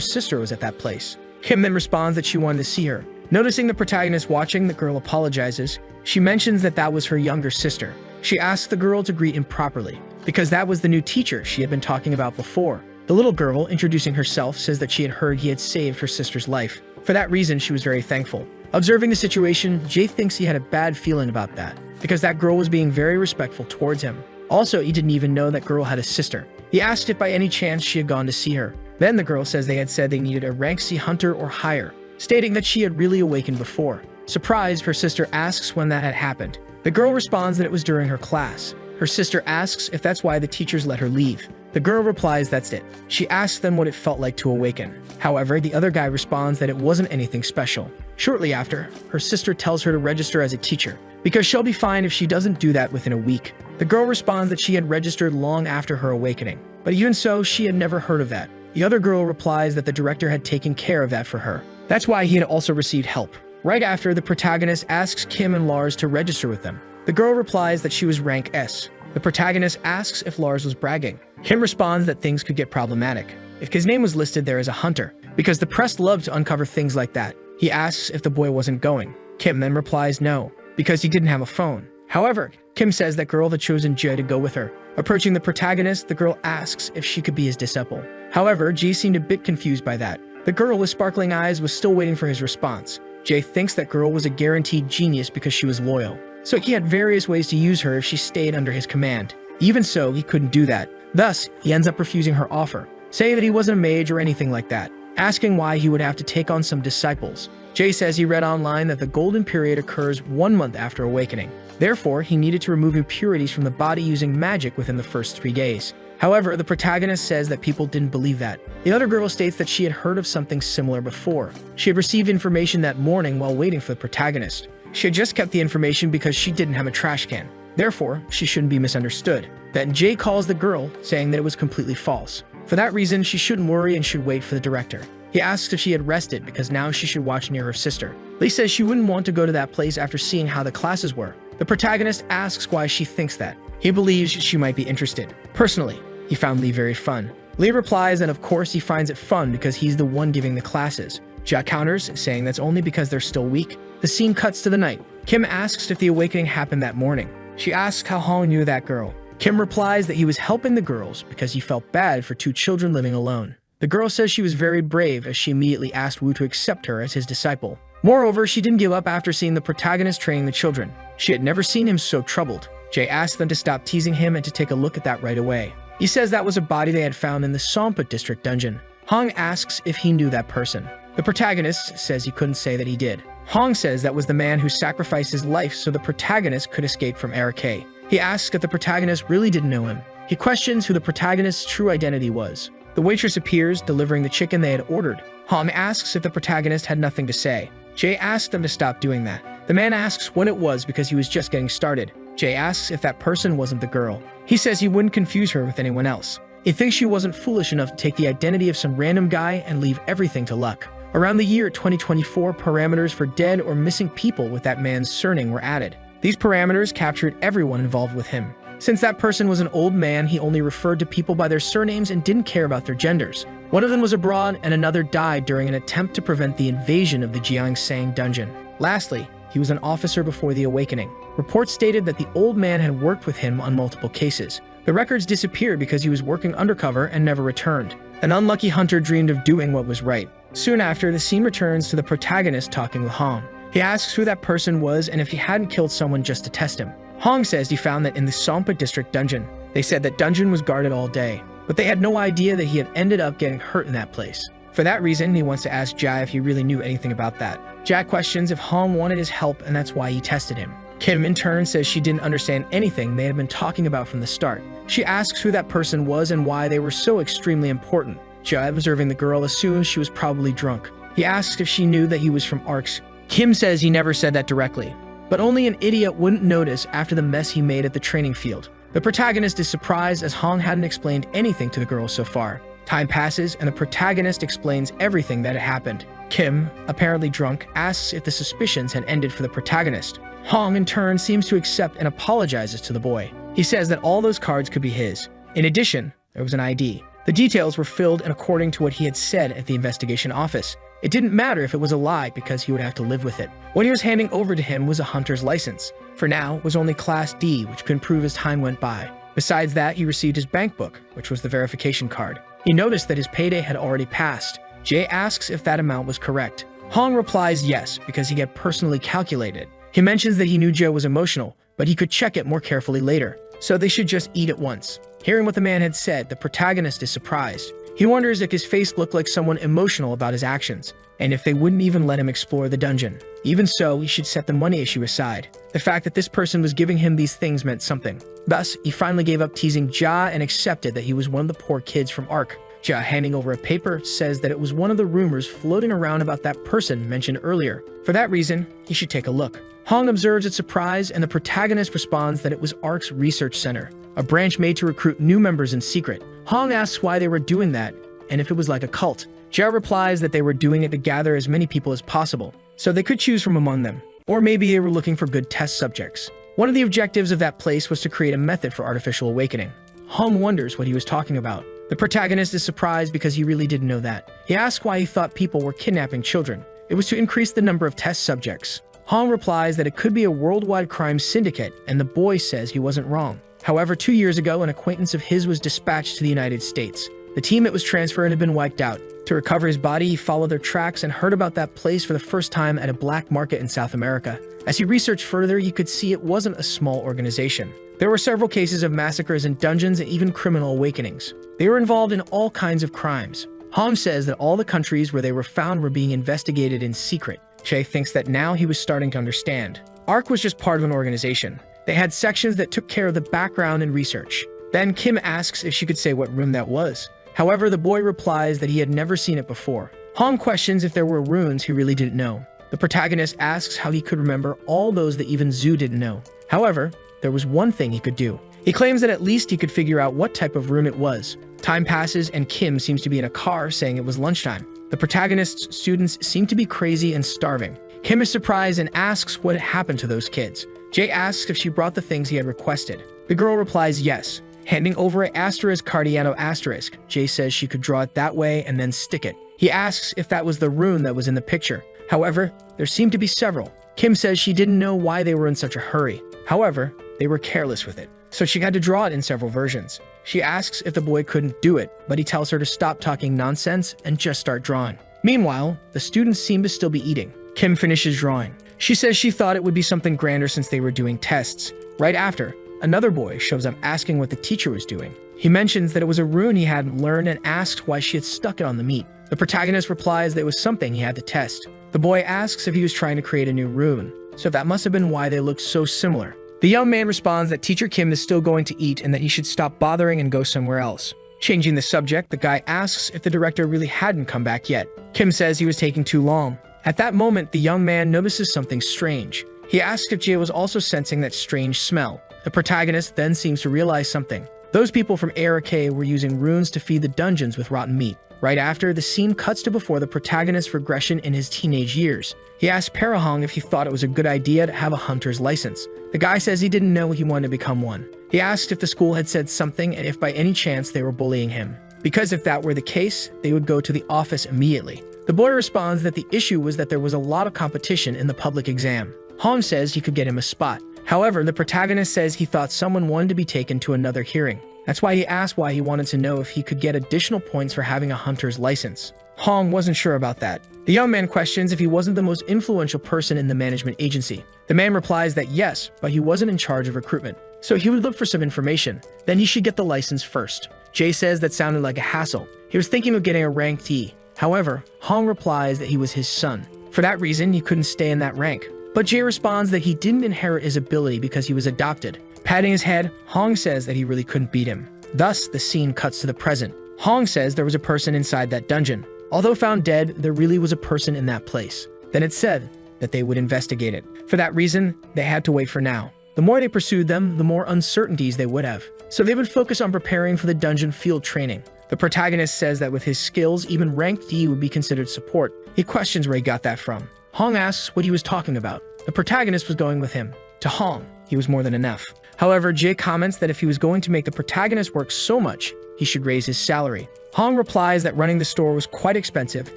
sister was at that place. Kim then responds that she wanted to see her. Noticing the protagonist watching, the girl apologizes. She mentions that that was her younger sister. She asks the girl to greet him properly, because that was the new teacher she had been talking about before. The little girl, introducing herself, says that she had heard he had saved her sister's life. For that reason, she was very thankful. Observing the situation, Jae thinks he had a bad feeling about that, because that girl was being very respectful towards him. Also, he didn't even know that girl had a sister. He asked if by any chance she had gone to see her. Then the girl says they had said they needed a rank C hunter or higher, stating that she had really awakened before. Surprised, her sister asks when that had happened. The girl responds that it was during her class. Her sister asks if that's why the teachers let her leave. The girl replies that's it. She asks them what it felt like to awaken. However, the other guy responds that it wasn't anything special. Shortly after, her sister tells her to register as a teacher, because she'll be fine if she doesn't do that within a week. The girl responds that she had registered long after her awakening, but even so, she had never heard of that. The other girl replies that the director had taken care of that for her. That's why he had also received help. Right after, the protagonist asks Kim and Lars to register with them. The girl replies that she was rank S. The protagonist asks if Lars was bragging. Kim responds that things could get problematic if his name was listed there as a hunter, because the press loved to uncover things like that. He asks if the boy wasn't going. Kim then replies no, because he didn't have a phone. However, Kim says that girl had chosen Jae to go with her. Approaching the protagonist, the girl asks if she could be his disciple. However, Jae seemed a bit confused by that. The girl with sparkling eyes was still waiting for his response. Jae thinks that girl was a guaranteed genius because she was loyal, so he had various ways to use her if she stayed under his command. Even so, he couldn't do that. Thus, he ends up refusing her offer, saying that he wasn't a mage or anything like that, asking why he would have to take on some disciples. Jae says he read online that the golden period occurs 1 month after awakening. Therefore, he needed to remove impurities from the body using magic within the first 3 days. However, the protagonist says that people didn't believe that. The other girl states that she had heard of something similar before. She had received information that morning while waiting for the protagonist. She had just kept the information because she didn't have a trash can. Therefore, she shouldn't be misunderstood. Then Jae calls the girl, saying that it was completely false. For that reason, she shouldn't worry and should wait for the director. He asks if she had rested because now she should watch near her sister. Lee says she wouldn't want to go to that place after seeing how the classes were. The protagonist asks why she thinks that. He believes she might be interested. Personally, he found Lee very fun. Lee replies that of course he finds it fun because he's the one giving the classes. Ja counters, saying that's only because they're still weak. The scene cuts to the night. Kim asks if the awakening happened that morning. She asks how Hong knew that girl. Kim replies that he was helping the girls because he felt bad for 2 children living alone. The girl says she was very brave as she immediately asked Wu to accept her as his disciple. Moreover, she didn't give up after seeing the protagonist training the children. She had never seen him so troubled. Jae asked them to stop teasing him and to take a look at that right away. He says that was a body they had found in the Sompa district dungeon. Hong asks if he knew that person. The protagonist says he couldn't say that he did. Hong says that was the man who sacrificed his life so the protagonist could escape from RK. He asks if the protagonist really didn't know him. He questions who the protagonist's true identity was. The waitress appears, delivering the chicken they had ordered. Hong asks if the protagonist had nothing to say. Jae asks them to stop doing that. The man asks when it was because he was just getting started. Jae asks if that person wasn't the girl. He says he wouldn't confuse her with anyone else. He thinks she wasn't foolish enough to take the identity of some random guy and leave everything to luck. Around the year 2024, parameters for dead or missing people with that man's surname were added. These parameters captured everyone involved with him. Since that person was an old man, he only referred to people by their surnames and didn't care about their genders. One of them was abroad and another died during an attempt to prevent the invasion of the Jiangsang dungeon. Lastly, he was an officer before the awakening. Reports stated that the old man had worked with him on multiple cases. The records disappeared because he was working undercover and never returned. An unlucky hunter dreamed of doing what was right. Soon after, the scene returns to the protagonist talking with Hong. He asks who that person was and if he hadn't killed someone just to test him. Hong says he found that in the Sompa district dungeon. They said that dungeon was guarded all day, but they had no idea that he had ended up getting hurt in that place. For that reason, he wants to ask Ja if he really knew anything about that. Ja questions if Hong wanted his help and that's why he tested him. Kim in turn says she didn't understand anything they had been talking about from the start. She asks who that person was and why they were so extremely important. Ja, observing the girl, assumes she was probably drunk. He asks if she knew that he was from ARCs. Kim says he never said that directly, but only an idiot wouldn't notice after the mess he made at the training field. The protagonist is surprised as Hong hadn't explained anything to the girl so far. Time passes and the protagonist explains everything that had happened. Kim, apparently drunk, asks if the suspicions had ended for the protagonist. Hong in turn seems to accept and apologizes to the boy. He says that all those cards could be his. In addition, there was an ID. The details were filled in according to what he had said at the investigation office. It didn't matter if it was a lie because he would have to live with it. What he was handing over to him was a hunter's license. For now, it was only Class D, which could prove as time went by. Besides that, he received his bank book, which was the verification card. He noticed that his payday had already passed. Jae asks if that amount was correct. Hong replies yes, because he had personally calculated. He mentions that he knew Joe was emotional, but he could check it more carefully later, so they should just eat at once. Hearing what the man had said, the protagonist is surprised. He wonders if his face looked like someone emotional about his actions, and if they wouldn't even let him explore the dungeon. Even so, he should set the money issue aside. The fact that this person was giving him these things meant something. Thus, he finally gave up teasing Ja and accepted that he was one of the poor kids from ARC. Ja, handing over a paper, says that it was one of the rumors floating around about that person mentioned earlier. For that reason, he should take a look. Hong observes its surprise, and the protagonist responds that it was ARC's research center, a branch made to recruit new members in secret. Hong asks why they were doing that, and if it was like a cult. Ja replies that they were doing it to gather as many people as possible, so they could choose from among them. Or maybe they were looking for good test subjects. One of the objectives of that place was to create a method for artificial awakening. Hong wonders what he was talking about. The protagonist is surprised because he really didn't know that. He asks why he thought people were kidnapping children. It was to increase the number of test subjects. Hong replies that it could be a worldwide crime syndicate, and the boy says he wasn't wrong. However, 2 years ago, an acquaintance of his was dispatched to the United States. The team it was transferred had been wiped out. To recover his body, he followed their tracks and heard about that place for the first time at a black market in South America. As he researched further, he could see it wasn't a small organization. There were several cases of massacres in dungeons and even criminal awakenings. They were involved in all kinds of crimes. Hong says that all the countries where they were found were being investigated in secret. Che thinks that now he was starting to understand. ARC was just part of an organization. They had sections that took care of the background and research. Then Kim asks if she could say what room that was. However, the boy replies that he had never seen it before. Hong questions if there were runes he really didn't know. The protagonist asks how he could remember all those that even Zhu didn't know. However, there was one thing he could do. He claims that at least he could figure out what type of room it was. Time passes and Kim seems to be in a car saying it was lunchtime. The protagonist's students seem to be crazy and starving. Kim is surprised and asks what happened to those kids. Jay asks if she brought the things he had requested. The girl replies yes. Handing over a asterisk cardiano asterisk, Jay says she could draw it that way and then stick it. He asks if that was the rune that was in the picture. However, there seemed to be several. Kim says she didn't know why they were in such a hurry. However, they were careless with it, so she had to draw it in several versions. She asks if the boy couldn't do it, but he tells her to stop talking nonsense and just start drawing. Meanwhile, the students seem to still be eating. Kim finishes drawing. She says she thought it would be something grander since they were doing tests. Right after, another boy shows up asking what the teacher was doing. He mentions that it was a rune he hadn't learned and asks why she had stuck it on the meat. The protagonist replies that it was something he had to test. The boy asks if he was trying to create a new rune, so that must have been why they looked so similar. The young man responds that Teacher Kim is still going to eat and that he should stop bothering and go somewhere else. Changing the subject, the guy asks if the director really hadn't come back yet. Kim says he was taking too long. At that moment, the young man notices something strange. He asks if Jay was also sensing that strange smell. The protagonist then seems to realize something. Those people from ARK were using runes to feed the dungeons with rotten meat. Right after, the scene cuts to before the protagonist's regression in his teenage years. He asks Parahong if he thought it was a good idea to have a hunter's license. The guy says he didn't know he wanted to become one. He asks if the school had said something and if by any chance they were bullying him. Because if that were the case, they would go to the office immediately. The boy responds that the issue was that there was a lot of competition in the public exam. Hong says he could get him a spot. However, the protagonist says he thought someone wanted to be taken to another hearing. That's why he asked why he wanted to know if he could get additional points for having a hunter's license. Hong wasn't sure about that. The young man questions if he wasn't the most influential person in the management agency. The man replies that yes, but he wasn't in charge of recruitment, so he would look for some information. Then he should get the license first. Jay says that sounded like a hassle. He was thinking of getting a rank D. However, Hong replies that he was his son. For that reason, he couldn't stay in that rank. But Jay responds that he didn't inherit his ability because he was adopted. Patting his head, Hong says that he really couldn't beat him. Thus, the scene cuts to the present. Hong says there was a person inside that dungeon. Although found dead, there really was a person in that place. Then it said that they would investigate it. For that reason, they had to wait for now. The more they pursued them, the more uncertainties they would have. So they would focus on preparing for the dungeon field training. The protagonist says that with his skills, even rank D would be considered support. He questions where he got that from. Hong asks what he was talking about. The protagonist was going with him. To Hong, he was more than enough. However, Jay comments that if he was going to make the protagonist work so much, he should raise his salary. Hong replies that running the store was quite expensive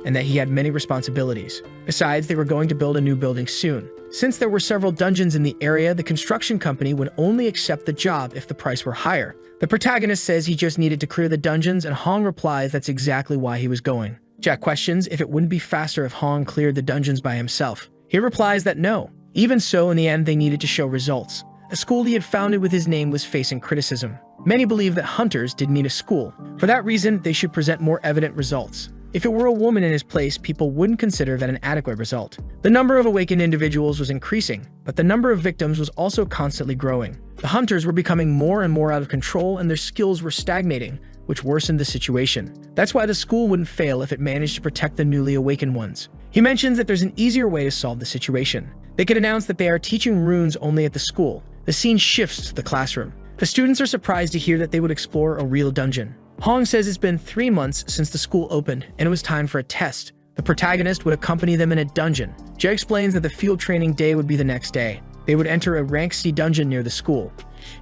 and that he had many responsibilities. Besides, they were going to build a new building soon. Since there were several dungeons in the area, the construction company would only accept the job if the price were higher. The protagonist says he just needed to clear the dungeons, and Hong replies that's exactly why he was going. Jack questions if it wouldn't be faster if Hong cleared the dungeons by himself. He replies that no. Even so, in the end, they needed to show results. A school he had founded with his name was facing criticism. Many believe that hunters didn't need a school. For that reason, they should present more evident results. If it were a woman in his place, people wouldn't consider that an adequate result. The number of awakened individuals was increasing, but the number of victims was also constantly growing. The hunters were becoming more and more out of control, and their skills were stagnating, which worsened the situation. That's why the school wouldn't fail if it managed to protect the newly awakened ones. He mentions that there's an easier way to solve the situation. They could announce that they are teaching runes only at the school. The scene shifts to the classroom. The students are surprised to hear that they would explore a real dungeon. Hong says it's been 3 months since the school opened, and it was time for a test. The protagonist would accompany them in a dungeon. Jay explains that the field training day would be the next day. They would enter a rank C dungeon near the school.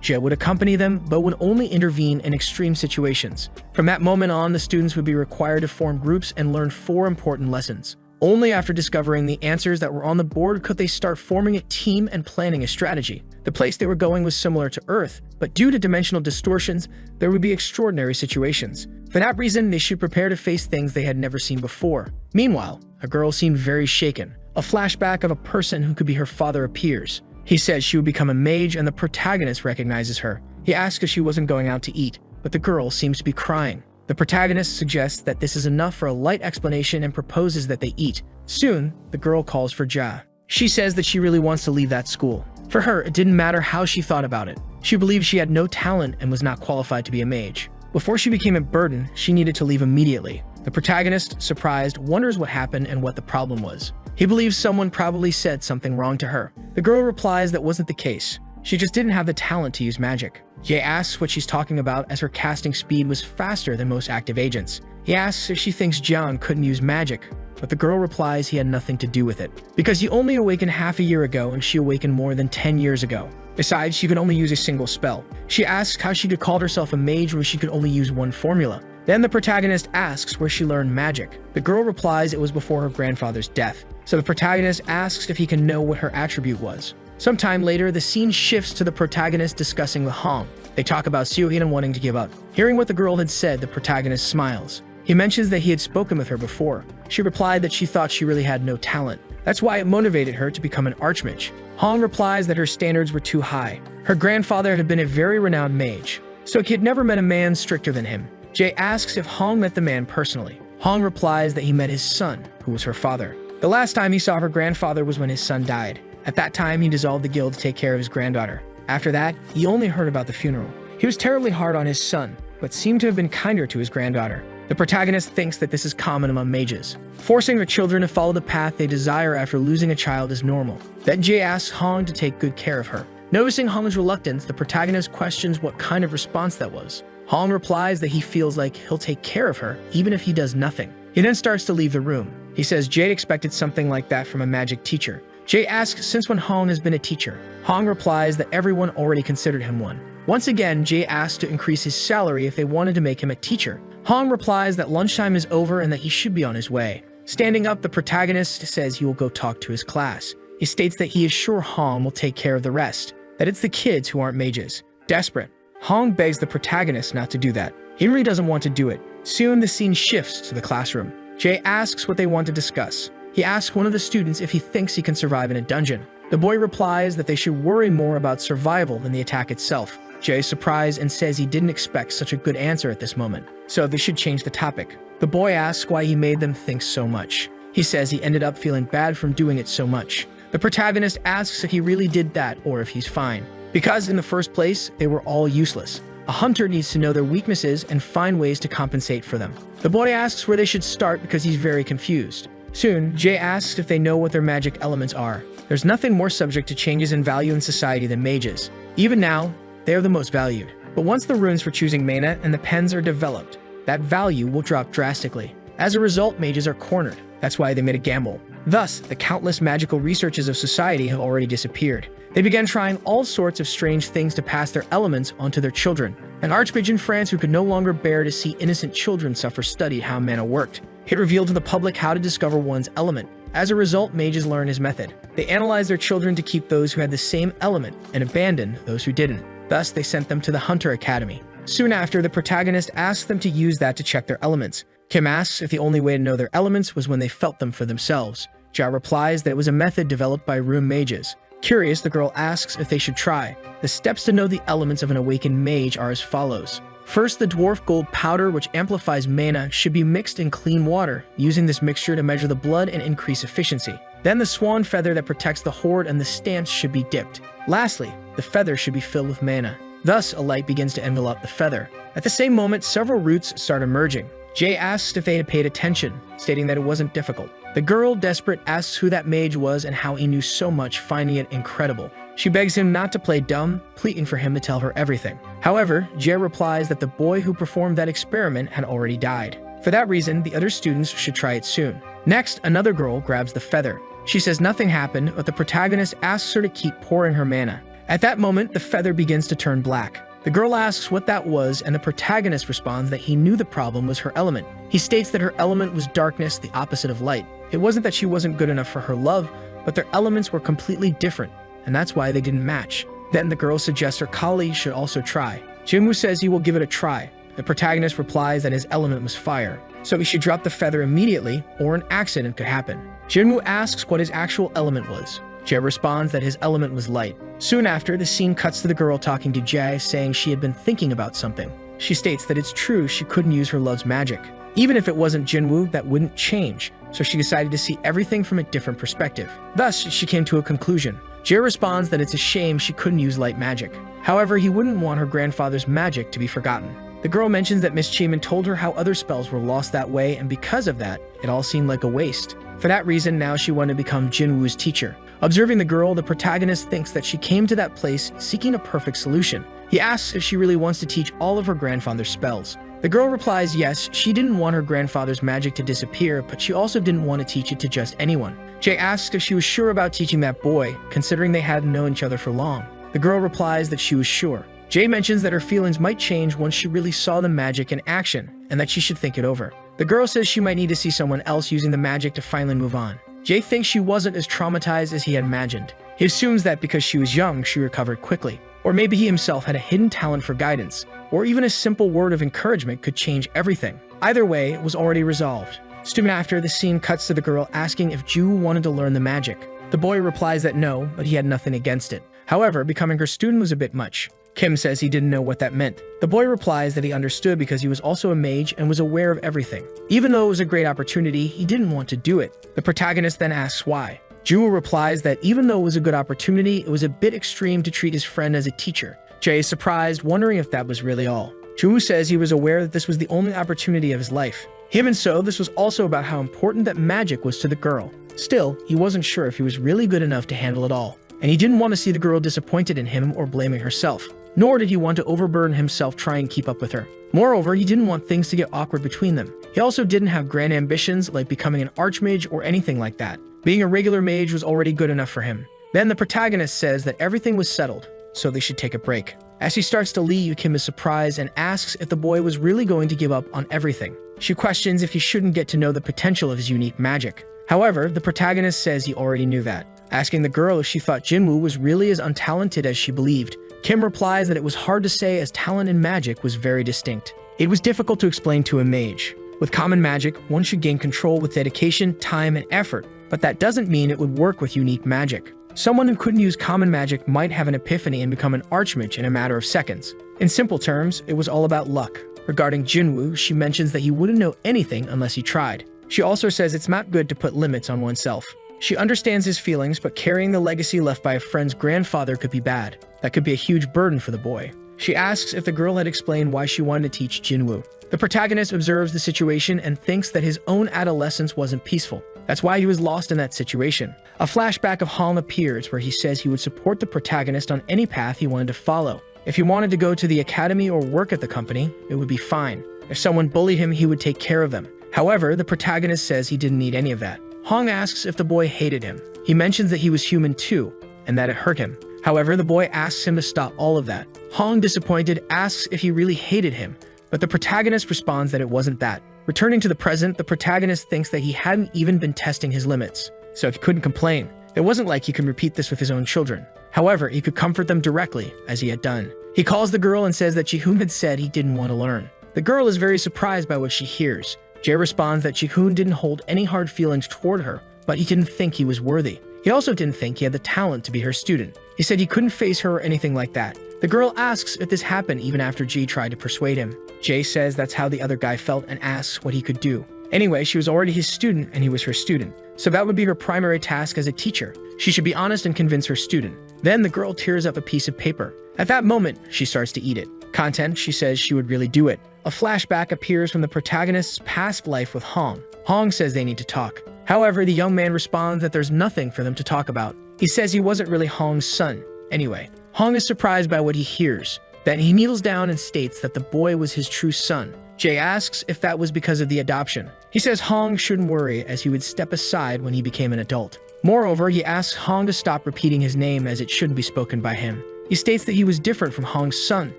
Jay would accompany them, but would only intervene in extreme situations. From that moment on, the students would be required to form groups and learn 4 important lessons. Only after discovering the answers that were on the board could they start forming a team and planning a strategy. The place they were going was similar to Earth, but due to dimensional distortions, there would be extraordinary situations. For that reason, they should prepare to face things they had never seen before. Meanwhile, a girl seemed very shaken. A flashback of a person who could be her father appears. He says she would become a mage and the protagonist recognizes her. He asks if she wasn't going out to eat, but the girl seems to be crying. The protagonist suggests that this is enough for a light explanation and proposes that they eat. Soon, the girl calls for Ja. She says that she really wants to leave that school. For her, it didn't matter how she thought about it. She believed she had no talent and was not qualified to be a mage. Before she became a burden, she needed to leave immediately. The protagonist, surprised, wonders what happened and what the problem was. He believes someone probably said something wrong to her. The girl replies that wasn't the case. She just didn't have the talent to use magic. Jay asks what she's talking about as her casting speed was faster than most active agents. He asks if she thinks John couldn't use magic, but the girl replies he had nothing to do with it, because he only awakened half a year ago and she awakened more than 10 years ago. Besides, she could only use a single spell. She asks how she could call herself a mage when she could only use one formula. Then the protagonist asks where she learned magic. The girl replies it was before her grandfather's death. So the protagonist asks if he can know what her attribute was. Sometime later, the scene shifts to the protagonist discussing with Hong. They talk about Seo-hyun and wanting to give up. Hearing what the girl had said, the protagonist smiles. He mentions that he had spoken with her before. She replied that she thought she really had no talent. That's why it motivated her to become an archmage. Hong replies that her standards were too high. Her grandfather had been a very renowned mage, so he had never met a man stricter than him. Jay asks if Hong met the man personally. Hong replies that he met his son, who was her father. The last time he saw her grandfather was when his son died. At that time, he dissolved the guild to take care of his granddaughter. After that, he only heard about the funeral. He was terribly hard on his son, but seemed to have been kinder to his granddaughter. The protagonist thinks that this is common among mages. Forcing their children to follow the path they desire after losing a child is normal. Then Jay asks Hong to take good care of her. Noticing Hong's reluctance, the protagonist questions what kind of response that was. Hong replies that he feels like he'll take care of her, even if he does nothing. He then starts to leave the room. He says Jade expected something like that from a magic teacher. Jay asks since when Hong has been a teacher. Hong replies that everyone already considered him one. Once again, Jay asks to increase his salary if they wanted to make him a teacher. Hong replies that lunchtime is over and that he should be on his way. Standing up, the protagonist says he will go talk to his class. He states that he is sure Hong will take care of the rest, that it's the kids who aren't mages. Desperate, Hong begs the protagonist not to do that. He really doesn't want to do it. Soon, the scene shifts to the classroom. Jay asks what they want to discuss. He asks one of the students if he thinks he can survive in a dungeon. The boy replies that they should worry more about survival than the attack itself. Jay is surprised and says he didn't expect such a good answer at this moment, so they should change the topic. The boy asks why he made them think so much. He says he ended up feeling bad from doing it so much. The protagonist asks if he really did that or if he's fine, because in the first place, they were all useless. A hunter needs to know their weaknesses and find ways to compensate for them. The boy asks where they should start because he's very confused. Soon, Jay asks if they know what their magic elements are. There's nothing more subject to changes in value in society than mages. Even now, they are the most valued. But once the runes for choosing mana and the pens are developed, that value will drop drastically. As a result, mages are cornered. That's why they made a gamble. Thus, the countless magical researches of society have already disappeared. They began trying all sorts of strange things to pass their elements onto their children. An archmage in France who could no longer bear to see innocent children suffer studied how mana worked. He revealed to the public how to discover one's element. As a result, mages learned his method. They analyzed their children to keep those who had the same element and abandon those who didn't. Thus, they sent them to the Hunter Academy. Soon after, the protagonist asked them to use that to check their elements. Kim asks if the only way to know their elements was when they felt them for themselves. Ja replies that it was a method developed by room mages. Curious, the girl asks if they should try. The steps to know the elements of an awakened mage are as follows. First, the dwarf gold powder, which amplifies mana, should be mixed in clean water, using this mixture to measure the blood and increase efficiency. Then the swan feather that protects the horde and the stance should be dipped. Lastly, the feather should be filled with mana. Thus, a light begins to envelop the feather. At the same moment, several roots start emerging. Jay asks if they had paid attention, stating that it wasn't difficult. The girl, desperate, asks who that mage was and how he knew so much, finding it incredible. She begs him not to play dumb, pleading for him to tell her everything. However, Jay replies that the boy who performed that experiment had already died. For that reason, the other students should try it soon. Next, another girl grabs the feather. She says nothing happened, but the protagonist asks her to keep pouring her mana. At that moment, the feather begins to turn black. The girl asks what that was, and the protagonist responds that he knew the problem was her element. He states that her element was darkness, the opposite of light. It wasn't that she wasn't good enough for her love, but their elements were completely different, and that's why they didn't match. Then the girl suggests her colleague should also try. Jinwoo says he will give it a try. The protagonist replies that his element was fire, so he should drop the feather immediately or an accident could happen. Jinwoo asks what his actual element was. Jae responds that his element was light. Soon after, the scene cuts to the girl talking to Jae, saying she had been thinking about something. She states that it's true she couldn't use her love's magic. Even if it wasn't Jinwoo, that wouldn't change, so she decided to see everything from a different perspective. Thus, she came to a conclusion. Jae responds that it's a shame she couldn't use light magic. However, he wouldn't want her grandfather's magic to be forgotten. The girl mentions that Miss Cheeman told her how other spells were lost that way, and because of that, it all seemed like a waste. For that reason, now she wanted to become Jinwoo's teacher. Observing the girl, the protagonist thinks that she came to that place seeking a perfect solution. He asks if she really wants to teach all of her grandfather's spells. The girl replies yes, she didn't want her grandfather's magic to disappear, but she also didn't want to teach it to just anyone. Jae asks if she was sure about teaching that boy, considering they hadn't known each other for long. The girl replies that she was sure. Jae mentions that her feelings might change once she really saw the magic in action, and that she should think it over. The girl says she might need to see someone else using the magic to finally move on. Jae thinks she wasn't as traumatized as he had imagined. He assumes that because she was young, she recovered quickly. Or maybe he himself had a hidden talent for guidance, or even a simple word of encouragement could change everything. Either way, it was already resolved. Soon after, the scene cuts to the girl asking if Ju wanted to learn the magic. The boy replies that no, but he had nothing against it. However, becoming her student was a bit much. Kim says he didn't know what that meant. The boy replies that he understood because he was also a mage and was aware of everything. Even though it was a great opportunity, he didn't want to do it. The protagonist then asks why. Ju replies that even though it was a good opportunity, it was a bit extreme to treat his friend as a teacher. Jae is surprised, wondering if that was really all. Ju says he was aware that this was the only opportunity of his life. Even so, this was also about how important that magic was to the girl. Still, he wasn't sure if he was really good enough to handle it all, and he didn't want to see the girl disappointed in him or blaming herself. Nor did he want to overburden himself trying to keep up with her. Moreover, he didn't want things to get awkward between them. He also didn't have grand ambitions like becoming an archmage or anything like that. Being a regular mage was already good enough for him. Then the protagonist says that everything was settled, so they should take a break. As he starts to leave, Kim is surprised and asks if the boy was really going to give up on everything. She questions if he shouldn't get to know the potential of his unique magic. However, the protagonist says he already knew that. Asking the girl if she thought Jinwoo was really as untalented as she believed, Kim replies that it was hard to say as talent in magic was very distinct. It was difficult to explain to a mage. With common magic, one should gain control with dedication, time, and effort, but that doesn't mean it would work with unique magic. Someone who couldn't use common magic might have an epiphany and become an archmage in a matter of seconds. In simple terms, it was all about luck. Regarding Jinwoo, she mentions that he wouldn't know anything unless he tried. She also says it's not good to put limits on oneself. She understands his feelings, but carrying the legacy left by a friend's grandfather could be bad. That could be a huge burden for the boy. She asks if the girl had explained why she wanted to teach Jinwoo. The protagonist observes the situation and thinks that his own adolescence wasn't peaceful. That's why he was lost in that situation. A flashback of Hong appears where he says he would support the protagonist on any path he wanted to follow. If he wanted to go to the academy or work at the company, it would be fine. If someone bullied him, he would take care of them. However, the protagonist says he didn't need any of that. Hong asks if the boy hated him. He mentions that he was human too, and that it hurt him. However, the boy asks him to stop all of that. Hong, disappointed, asks if he really hated him, but the protagonist responds that it wasn't that. Returning to the present, the protagonist thinks that he hadn't even been testing his limits, so he couldn't complain. It wasn't like he could repeat this with his own children. However, he could comfort them directly, as he had done. He calls the girl and says that Ji-hoon had said he didn't want to learn. The girl is very surprised by what she hears. Jae responds that Ji-hoon didn't hold any hard feelings toward her, but he didn't think he was worthy. He also didn't think he had the talent to be her student. He said he couldn't face her or anything like that. The girl asks if this happened even after Ji tried to persuade him. Jae says that's how the other guy felt and asks what he could do. Anyway, she was already his student and he was her student, so that would be her primary task as a teacher. She should be honest and convince her student. Then the girl tears up a piece of paper. At that moment, she starts to eat it. Content, she says she would really do it. A flashback appears from the protagonist's past life with Hong. Hong says they need to talk. However, the young man responds that there's nothing for them to talk about. He says he wasn't really Hong's son. Anyway, Hong is surprised by what he hears. Then he kneels down and states that the boy was his true son. Jae asks if that was because of the adoption. He says Hong shouldn't worry as he would step aside when he became an adult. Moreover, he asks Hong to stop repeating his name as it shouldn't be spoken by him. He states that he was different from Hong's son.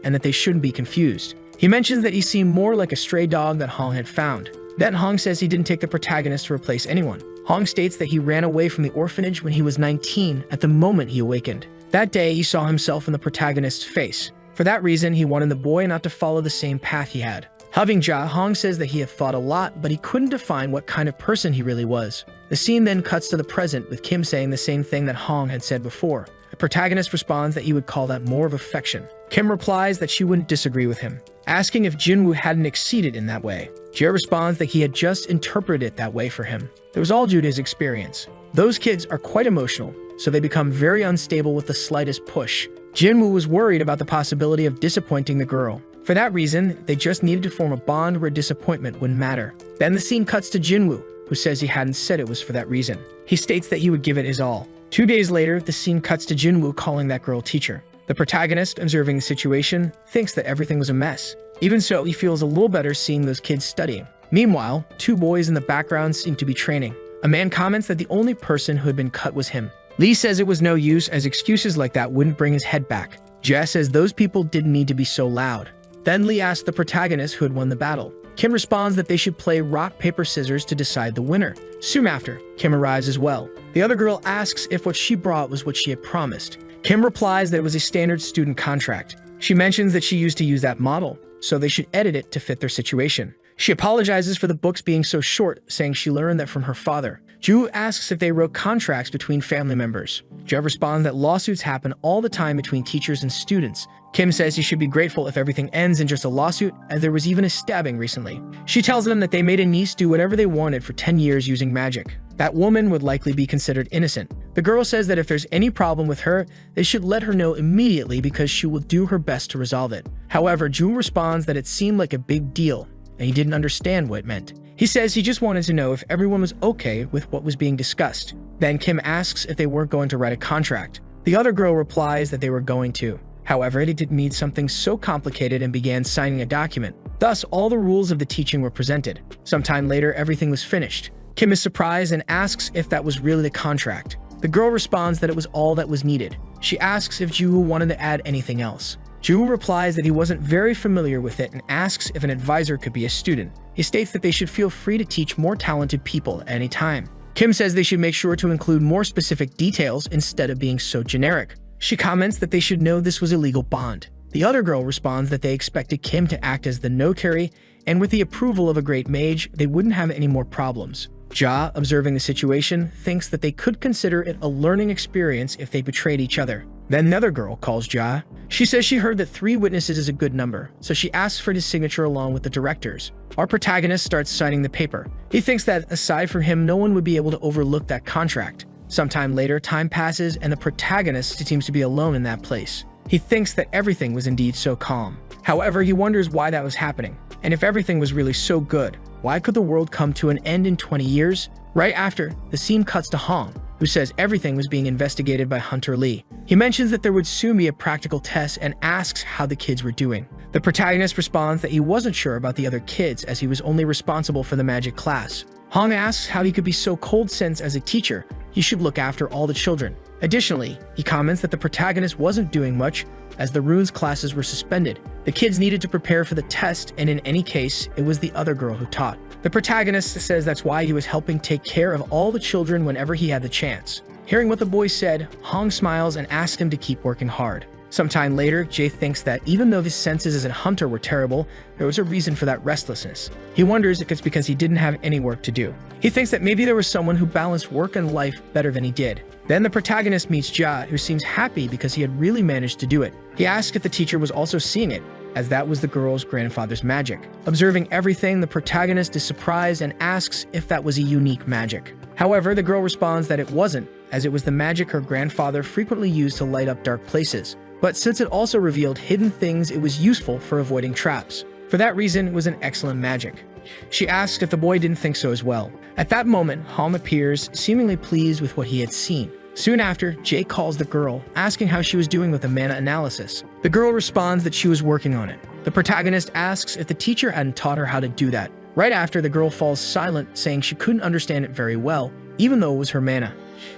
and that they shouldn't be confused. He mentions that he seemed more like a stray dog that Hong had found. Then Hong says he didn't take the protagonist to replace anyone. Hong states that he ran away from the orphanage when he was 19 at the moment he awakened. That day, he saw himself in the protagonist's face. For that reason, he wanted the boy not to follow the same path he had. Having Ja, Hong says that he had thought a lot, but he couldn't define what kind of person he really was. The scene then cuts to the present, with Kim saying the same thing that Hong had said before. The protagonist responds that he would call that more of affection. Kim replies that she wouldn't disagree with him, asking if Jinwoo hadn't exceeded in that way. Jia responds that he had just interpreted it that way for him. It was all due to his experience. Those kids are quite emotional, so they become very unstable with the slightest push. Jinwoo was worried about the possibility of disappointing the girl. For that reason, they just needed to form a bond where disappointment wouldn't matter. Then the scene cuts to Jinwoo, who says he hadn't said it was for that reason. He states that he would give it his all. 2 days later, the scene cuts to Jinwoo calling that girl teacher. The protagonist, observing the situation, thinks that everything was a mess. Even so, he feels a little better seeing those kids studying. Meanwhile, 2 boys in the background seem to be training. A man comments that the only person who had been cut was him. Lee says it was no use, as excuses like that wouldn't bring his head back. Jia says those people didn't need to be so loud. Then Lee asks the protagonist who had won the battle. Kim responds that they should play rock, paper, scissors to decide the winner. Soon after, Kim arrives as well. The other girl asks if what she brought was what she had promised. Kim replies that it was a standard student contract. She mentions that she used to use that model, so they should edit it to fit their situation. She apologizes for the books being so short, saying she learned that from her father. Ju asks if they wrote contracts between family members. Jeff responds that lawsuits happen all the time between teachers and students. Kim says he should be grateful if everything ends in just a lawsuit, as there was even a stabbing recently. She tells them that they made a niece do whatever they wanted for 10 years using magic. That woman would likely be considered innocent. The girl says that if there's any problem with her, they should let her know immediately because she will do her best to resolve it. However, Ju responds that it seemed like a big deal, and he didn't understand what it meant. He says he just wanted to know if everyone was okay with what was being discussed. Then Kim asks if they weren't going to write a contract. The other girl replies that they were going to. However, they didn't need something so complicated and began signing a document. Thus, all the rules of the teaching were presented. Sometime later, everything was finished. Kim is surprised and asks if that was really the contract. The girl responds that it was all that was needed. She asks if Ju wanted to add anything else. Ju replies that he wasn't very familiar with it and asks if an advisor could be a student. He states that they should feel free to teach more talented people at any time. Kim says they should make sure to include more specific details instead of being so generic. She comments that they should know this was a legal bond. The other girl responds that they expected Kim to act as the notary, and with the approval of a great mage, they wouldn't have any more problems. Ja, observing the situation, thinks that they could consider it a learning experience if they betrayed each other. Then another girl calls Ja. She says she heard that 3 witnesses is a good number, so she asks for his signature along with the directors. Our protagonist starts signing the paper. He thinks that, aside from him, no one would be able to overlook that contract. Sometime later, time passes, and the protagonist seems to be alone in that place. He thinks that everything was indeed so calm. However, he wonders why that was happening. And if everything was really so good, why could the world come to an end in 20 years? Right after, the scene cuts to Hong, who says everything was being investigated by Hunter Lee. He mentions that there would soon be a practical test and asks how the kids were doing. The protagonist responds that he wasn't sure about the other kids as he was only responsible for the magic class. Hong asks how he could be so cold since, as a teacher, he should look after all the children. Additionally, he comments that the protagonist wasn't doing much as the runes classes were suspended. The kids needed to prepare for the test, and in any case, it was the other girl who taught. The protagonist says that's why he was helping take care of all the children whenever he had the chance. Hearing what the boy said, Hong smiles and asks him to keep working hard. Sometime later, Jay thinks that even though his senses as a hunter were terrible, there was a reason for that restlessness. He wonders if it's because he didn't have any work to do. He thinks that maybe there was someone who balanced work and life better than he did. Then the protagonist meets Ja, who seems happy because he had really managed to do it. He asks if the teacher was also seeing it, as that was the girl's grandfather's magic. Observing everything, the protagonist is surprised and asks if that was a unique magic. However, the girl responds that it wasn't, as it was the magic her grandfather frequently used to light up dark places. But since it also revealed hidden things, it was useful for avoiding traps. For that reason, it was an excellent magic. She asked if the boy didn't think so as well. At that moment, Hong appears, seemingly pleased with what he had seen. Soon after, Jay calls the girl, asking how she was doing with the mana analysis. The girl responds that she was working on it. The protagonist asks if the teacher hadn't taught her how to do that. Right after, the girl falls silent, saying she couldn't understand it very well, even though it was her mana.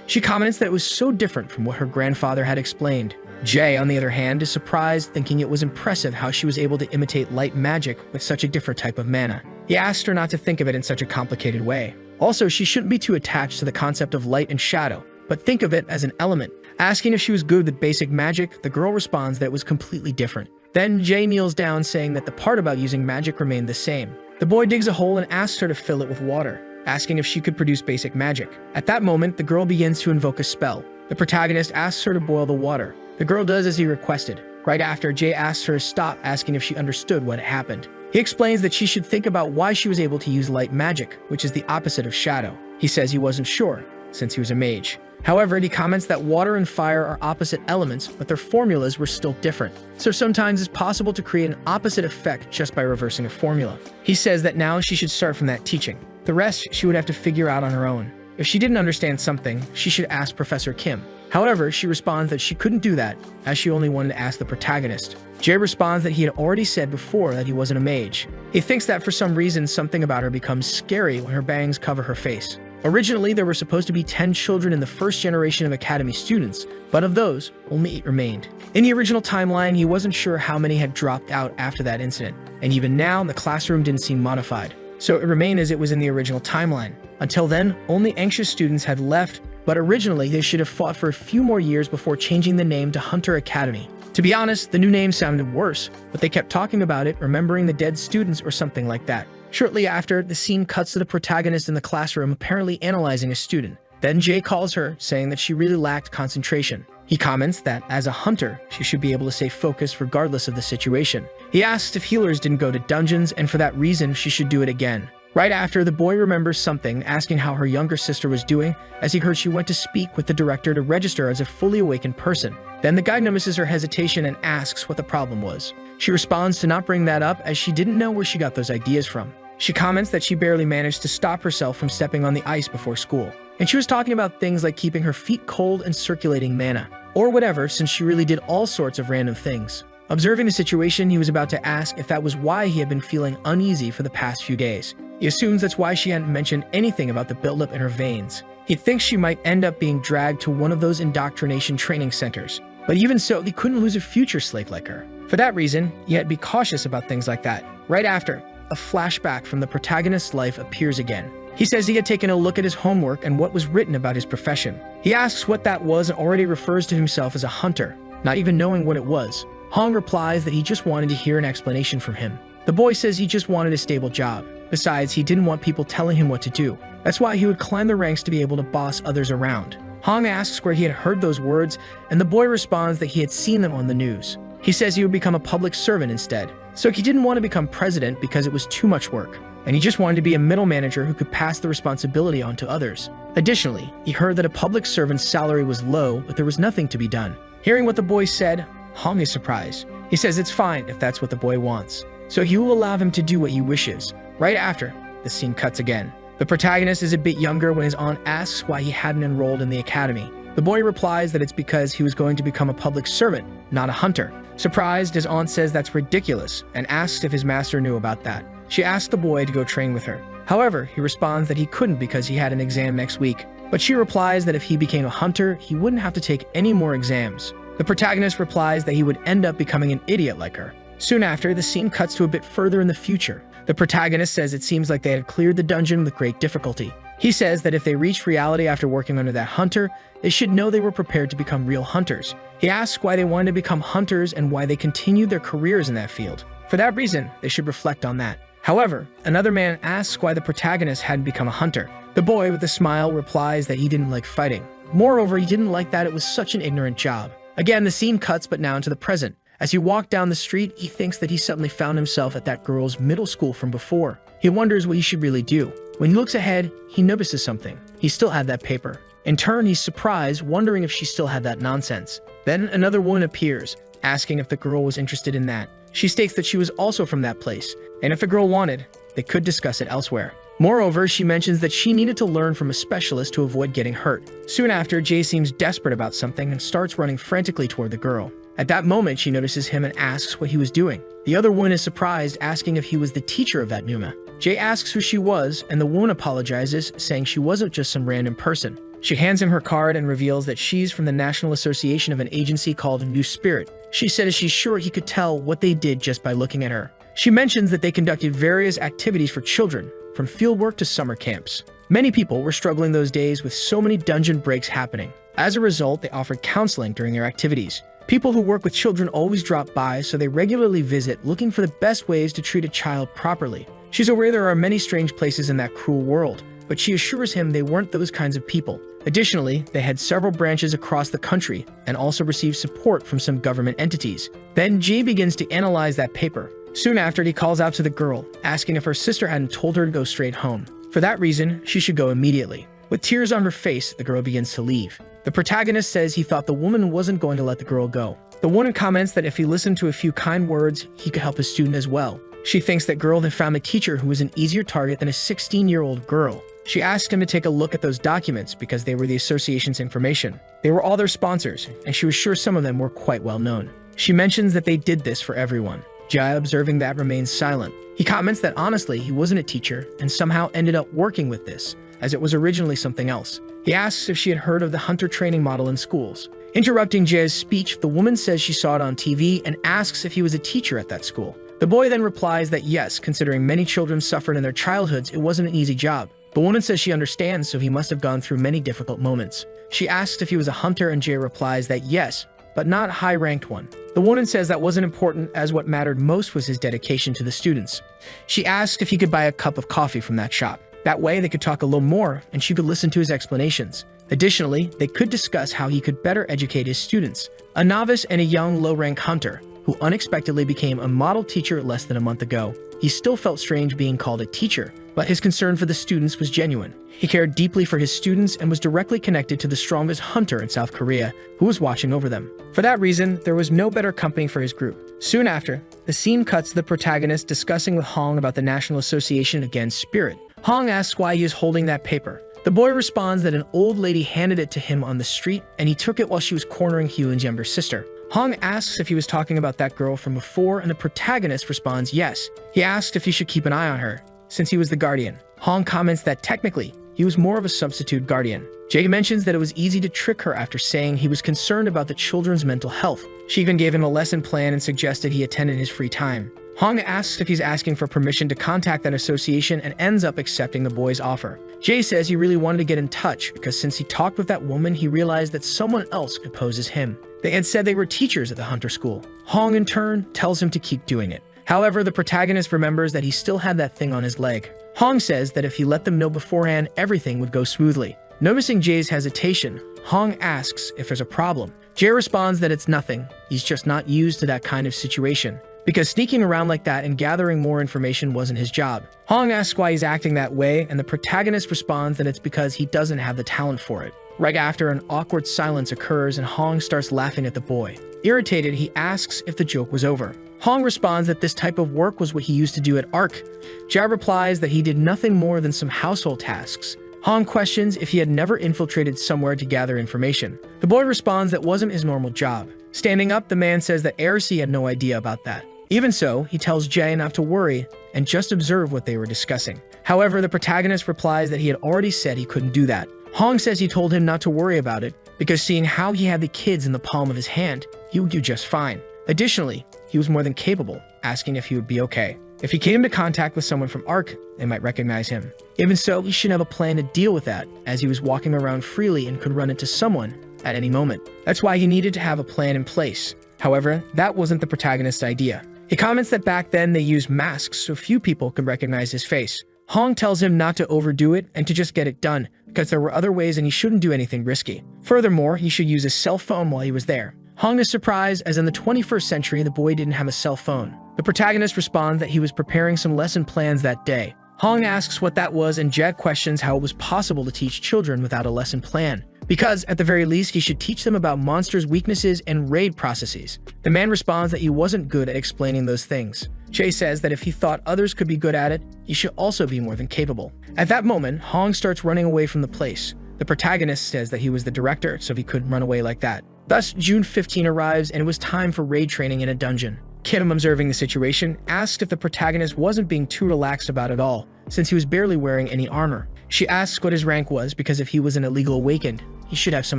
She comments that it was so different from what her grandfather had explained. Jay, on the other hand, is surprised, thinking it was impressive how she was able to imitate light magic with such a different type of mana. He asked her not to think of it in such a complicated way. Also, she shouldn't be too attached to the concept of light and shadow, but think of it as an element. Asking if she was good with basic magic, the girl responds that it was completely different. Then Jay kneels down, saying that the part about using magic remained the same. The boy digs a hole and asks her to fill it with water, asking if she could produce basic magic. At that moment, the girl begins to invoke a spell. The protagonist asks her to boil the water. The girl does as he requested. Right after, Jay asks her to stop, asking if she understood what had happened. He explains that she should think about why she was able to use light magic, which is the opposite of shadow. He says he wasn't sure, since he was a mage. However, he comments that water and fire are opposite elements, but their formulas were still different. So sometimes it's possible to create an opposite effect just by reversing a formula. He says that now she should start from that teaching. The rest she would have to figure out on her own. If she didn't understand something, she should ask Professor Kim. However, she responds that she couldn't do that, as she only wanted to ask the protagonist. Jay responds that he had already said before that he wasn't a mage. He thinks that for some reason something about her becomes scary when her bangs cover her face. Originally, there were supposed to be 10 children in the first generation of Academy students, but of those, only 8 remained. In the original timeline, he wasn't sure how many had dropped out after that incident, and even now, the classroom didn't seem modified. So it remained as it was in the original timeline. Until then, only anxious students had left, but originally they should have fought for a few more years before changing the name to Hunter Academy. To be honest, the new name sounded worse, but they kept talking about it, remembering the dead students or something like that. Shortly after, the scene cuts to the protagonist in the classroom apparently analyzing a student. Then Jay calls her, saying that she really lacked concentration. He comments that, as a hunter, she should be able to stay focused regardless of the situation. He asks if healers didn't go to dungeons, and for that reason, she should do it again. Right after, the boy remembers something, asking how her younger sister was doing, as he heard she went to speak with the director to register as a fully awakened person. Then the guy notices her hesitation and asks what the problem was. She responds to not bring that up, as she didn't know where she got those ideas from. She comments that she barely managed to stop herself from stepping on the ice before school. And she was talking about things like keeping her feet cold and circulating mana, or whatever, since she really did all sorts of random things. Observing the situation, he was about to ask if that was why he had been feeling uneasy for the past few days. He assumes that's why she hadn't mentioned anything about the buildup in her veins. He thinks she might end up being dragged to one of those indoctrination training centers. But even so, he couldn't lose a future slave like her. For that reason, he had to be cautious about things like that. Right after, a flashback from the protagonist's life appears again. He says he had taken a look at his homework and what was written about his profession. He asks what that was and already refers to himself as a hunter, not even knowing what it was. Hong replies that he just wanted to hear an explanation from him. The boy says he just wanted a stable job. Besides, he didn't want people telling him what to do. That's why he would climb the ranks to be able to boss others around. Hong asks where he had heard those words, and the boy responds that he had seen them on the news. He says he would become a public servant instead. So he didn't want to become president because it was too much work, and he just wanted to be a middle manager who could pass the responsibility on to others. Additionally, he heard that a public servant's salary was low, but there was nothing to be done. Hearing what the boy said, Hong is surprised. He says it's fine if that's what the boy wants, so he will allow him to do what he wishes. Right after, the scene cuts again. The protagonist is a bit younger when his aunt asks why he hadn't enrolled in the academy. The boy replies that it's because he was going to become a public servant, not a hunter. Surprised, his aunt says that's ridiculous and asks if his master knew about that. She asks the boy to go train with her. However, he responds that he couldn't because he had an exam next week. But she replies that if he became a hunter, he wouldn't have to take any more exams. The protagonist replies that he would end up becoming an idiot like her. Soon after, the scene cuts to a bit further in the future. The protagonist says it seems like they had cleared the dungeon with great difficulty. He says that if they reached reality after working under that hunter, they should know they were prepared to become real hunters. He asks why they wanted to become hunters and why they continued their careers in that field. For that reason, they should reflect on that. However, another man asks why the protagonist hadn't become a hunter. The boy, with a smile, replies that he didn't like fighting. Moreover, he didn't like that it was such an ignorant job. Again, the scene cuts but now into the present. As he walked down the street, he thinks that he suddenly found himself at that girl's middle school from before. He wonders what he should really do. When he looks ahead, he notices something. He still had that paper. In turn, he's surprised, wondering if she still had that nonsense. Then another woman appears, asking if the girl was interested in that. She states that she was also from that place, and if the girl wanted, they could discuss it elsewhere. Moreover, she mentions that she needed to learn from a specialist to avoid getting hurt. Soon after, Jay seems desperate about something and starts running frantically toward the girl. At that moment, she notices him and asks what he was doing. The other woman is surprised, asking if he was the teacher of that Numa. Jay asks who she was, and the woman apologizes, saying she wasn't just some random person. She hands him her card and reveals that she's from the National Association of an agency called New Spirit. She says she's sure he could tell what they did just by looking at her. She mentions that they conducted various activities for children, from fieldwork to summer camps. Many people were struggling those days with so many dungeon breaks happening. As a result, they offered counseling during their activities. People who work with children always drop by, so they regularly visit looking for the best ways to treat a child properly. She's aware there are many strange places in that cruel world, but she assures him they weren't those kinds of people. Additionally, they had several branches across the country and also received support from some government entities. Then Jay begins to analyze that paper. Soon after, he calls out to the girl, asking if her sister hadn't told her to go straight home. For that reason, she should go immediately. With tears on her face, the girl begins to leave. The protagonist says he thought the woman wasn't going to let the girl go. The woman comments that if he listened to a few kind words, he could help his student as well. She thinks that girl had found a teacher who was an easier target than a 16-year-old girl. She asks him to take a look at those documents because they were the association's information. They were all their sponsors, and she was sure some of them were quite well known. She mentions that they did this for everyone. Jai, observing that, remains silent. He comments that honestly, he wasn't a teacher and somehow ended up working with this, as it was originally something else. He asks if she had heard of the hunter training model in schools. Interrupting Jai's speech, the woman says she saw it on TV and asks if he was a teacher at that school. The boy then replies that yes, considering many children suffered in their childhoods, it wasn't an easy job. The woman says she understands, so he must have gone through many difficult moments. She asks if he was a hunter, and Jay replies that yes, but not a high-ranked one. The woman says that wasn't important, as what mattered most was his dedication to the students. She asks if he could buy a cup of coffee from that shop. That way, they could talk a little more, and she could listen to his explanations. Additionally, they could discuss how he could better educate his students. A novice and a young low-rank hunter, who unexpectedly became a model teacher less than a month ago. He still felt strange being called a teacher, but his concern for the students was genuine. He cared deeply for his students and was directly connected to the strongest hunter in South Korea, who was watching over them. For that reason, there was no better company for his group. Soon after, the scene cuts to the protagonist discussing with Hong about the National Association Against Spirit. Hong asks why he is holding that paper. The boy responds that an old lady handed it to him on the street, and he took it while she was cornering Hyun's younger sister. Hong asks if he was talking about that girl from before, and the protagonist responds yes. He asked if he should keep an eye on her, since he was the guardian. Hong comments that technically, he was more of a substitute guardian. Jay mentions that it was easy to trick her after saying he was concerned about the children's mental health. She even gave him a lesson plan and suggested he attend in his free time. Hong asks if he's asking for permission to contact that association and ends up accepting the boy's offer. Jay says he really wanted to get in touch because since he talked with that woman, he realized that someone else could pose as him. They had said they were teachers at the hunter school. Hong, in turn, tells him to keep doing it. However, the protagonist remembers that he still had that thing on his leg. Hong says that if he let them know beforehand, everything would go smoothly. Noticing Jay's hesitation, Hong asks if there's a problem. Jay responds that it's nothing. He's just not used to that kind of situation, because sneaking around like that and gathering more information wasn't his job. Hong asks why he's acting that way, and the protagonist responds that it's because he doesn't have the talent for it. Right after, an awkward silence occurs and Hong starts laughing at the boy. Irritated, he asks if the joke was over. Hong responds that this type of work was what he used to do at ARC. Jia replies that he did nothing more than some household tasks. Hong questions if he had never infiltrated somewhere to gather information. The boy responds that wasn't his normal job. Standing up, the man says that Ersi had no idea about that. Even so, he tells Jay not to worry and just observe what they were discussing. However, the protagonist replies that he had already said he couldn't do that. Hong says he told him not to worry about it because seeing how he had the kids in the palm of his hand, he would do just fine. Additionally, he was more than capable, asking if he would be okay. If he came into contact with someone from ARC, they might recognize him. Even so, he should have a plan to deal with that, as he was walking around freely and could run into someone at any moment. That's why he needed to have a plan in place. However, that wasn't the protagonist's idea. He comments that back then they used masks so few people could recognize his face. Hong tells him not to overdo it and to just get it done, because there were other ways and he shouldn't do anything risky. Furthermore, he should use his cell phone while he was there. Hong is surprised, as in the 21st century, the boy didn't have a cell phone. The protagonist responds that he was preparing some lesson plans that day. Hong asks what that was, and Jed questions how it was possible to teach children without a lesson plan, because at the very least he should teach them about monsters' weaknesses and raid processes. The man responds that he wasn't good at explaining those things. Che says that if he thought others could be good at it, he should also be more than capable. At that moment, Hong starts running away from the place. The protagonist says that he was the director, so he couldn't run away like that. Thus, June 15 arrives and it was time for raid training in a dungeon. Kidam, observing the situation, asked if the protagonist wasn't being too relaxed about it all, since he was barely wearing any armor. She asks what his rank was because if he was an illegal awakened, he should have some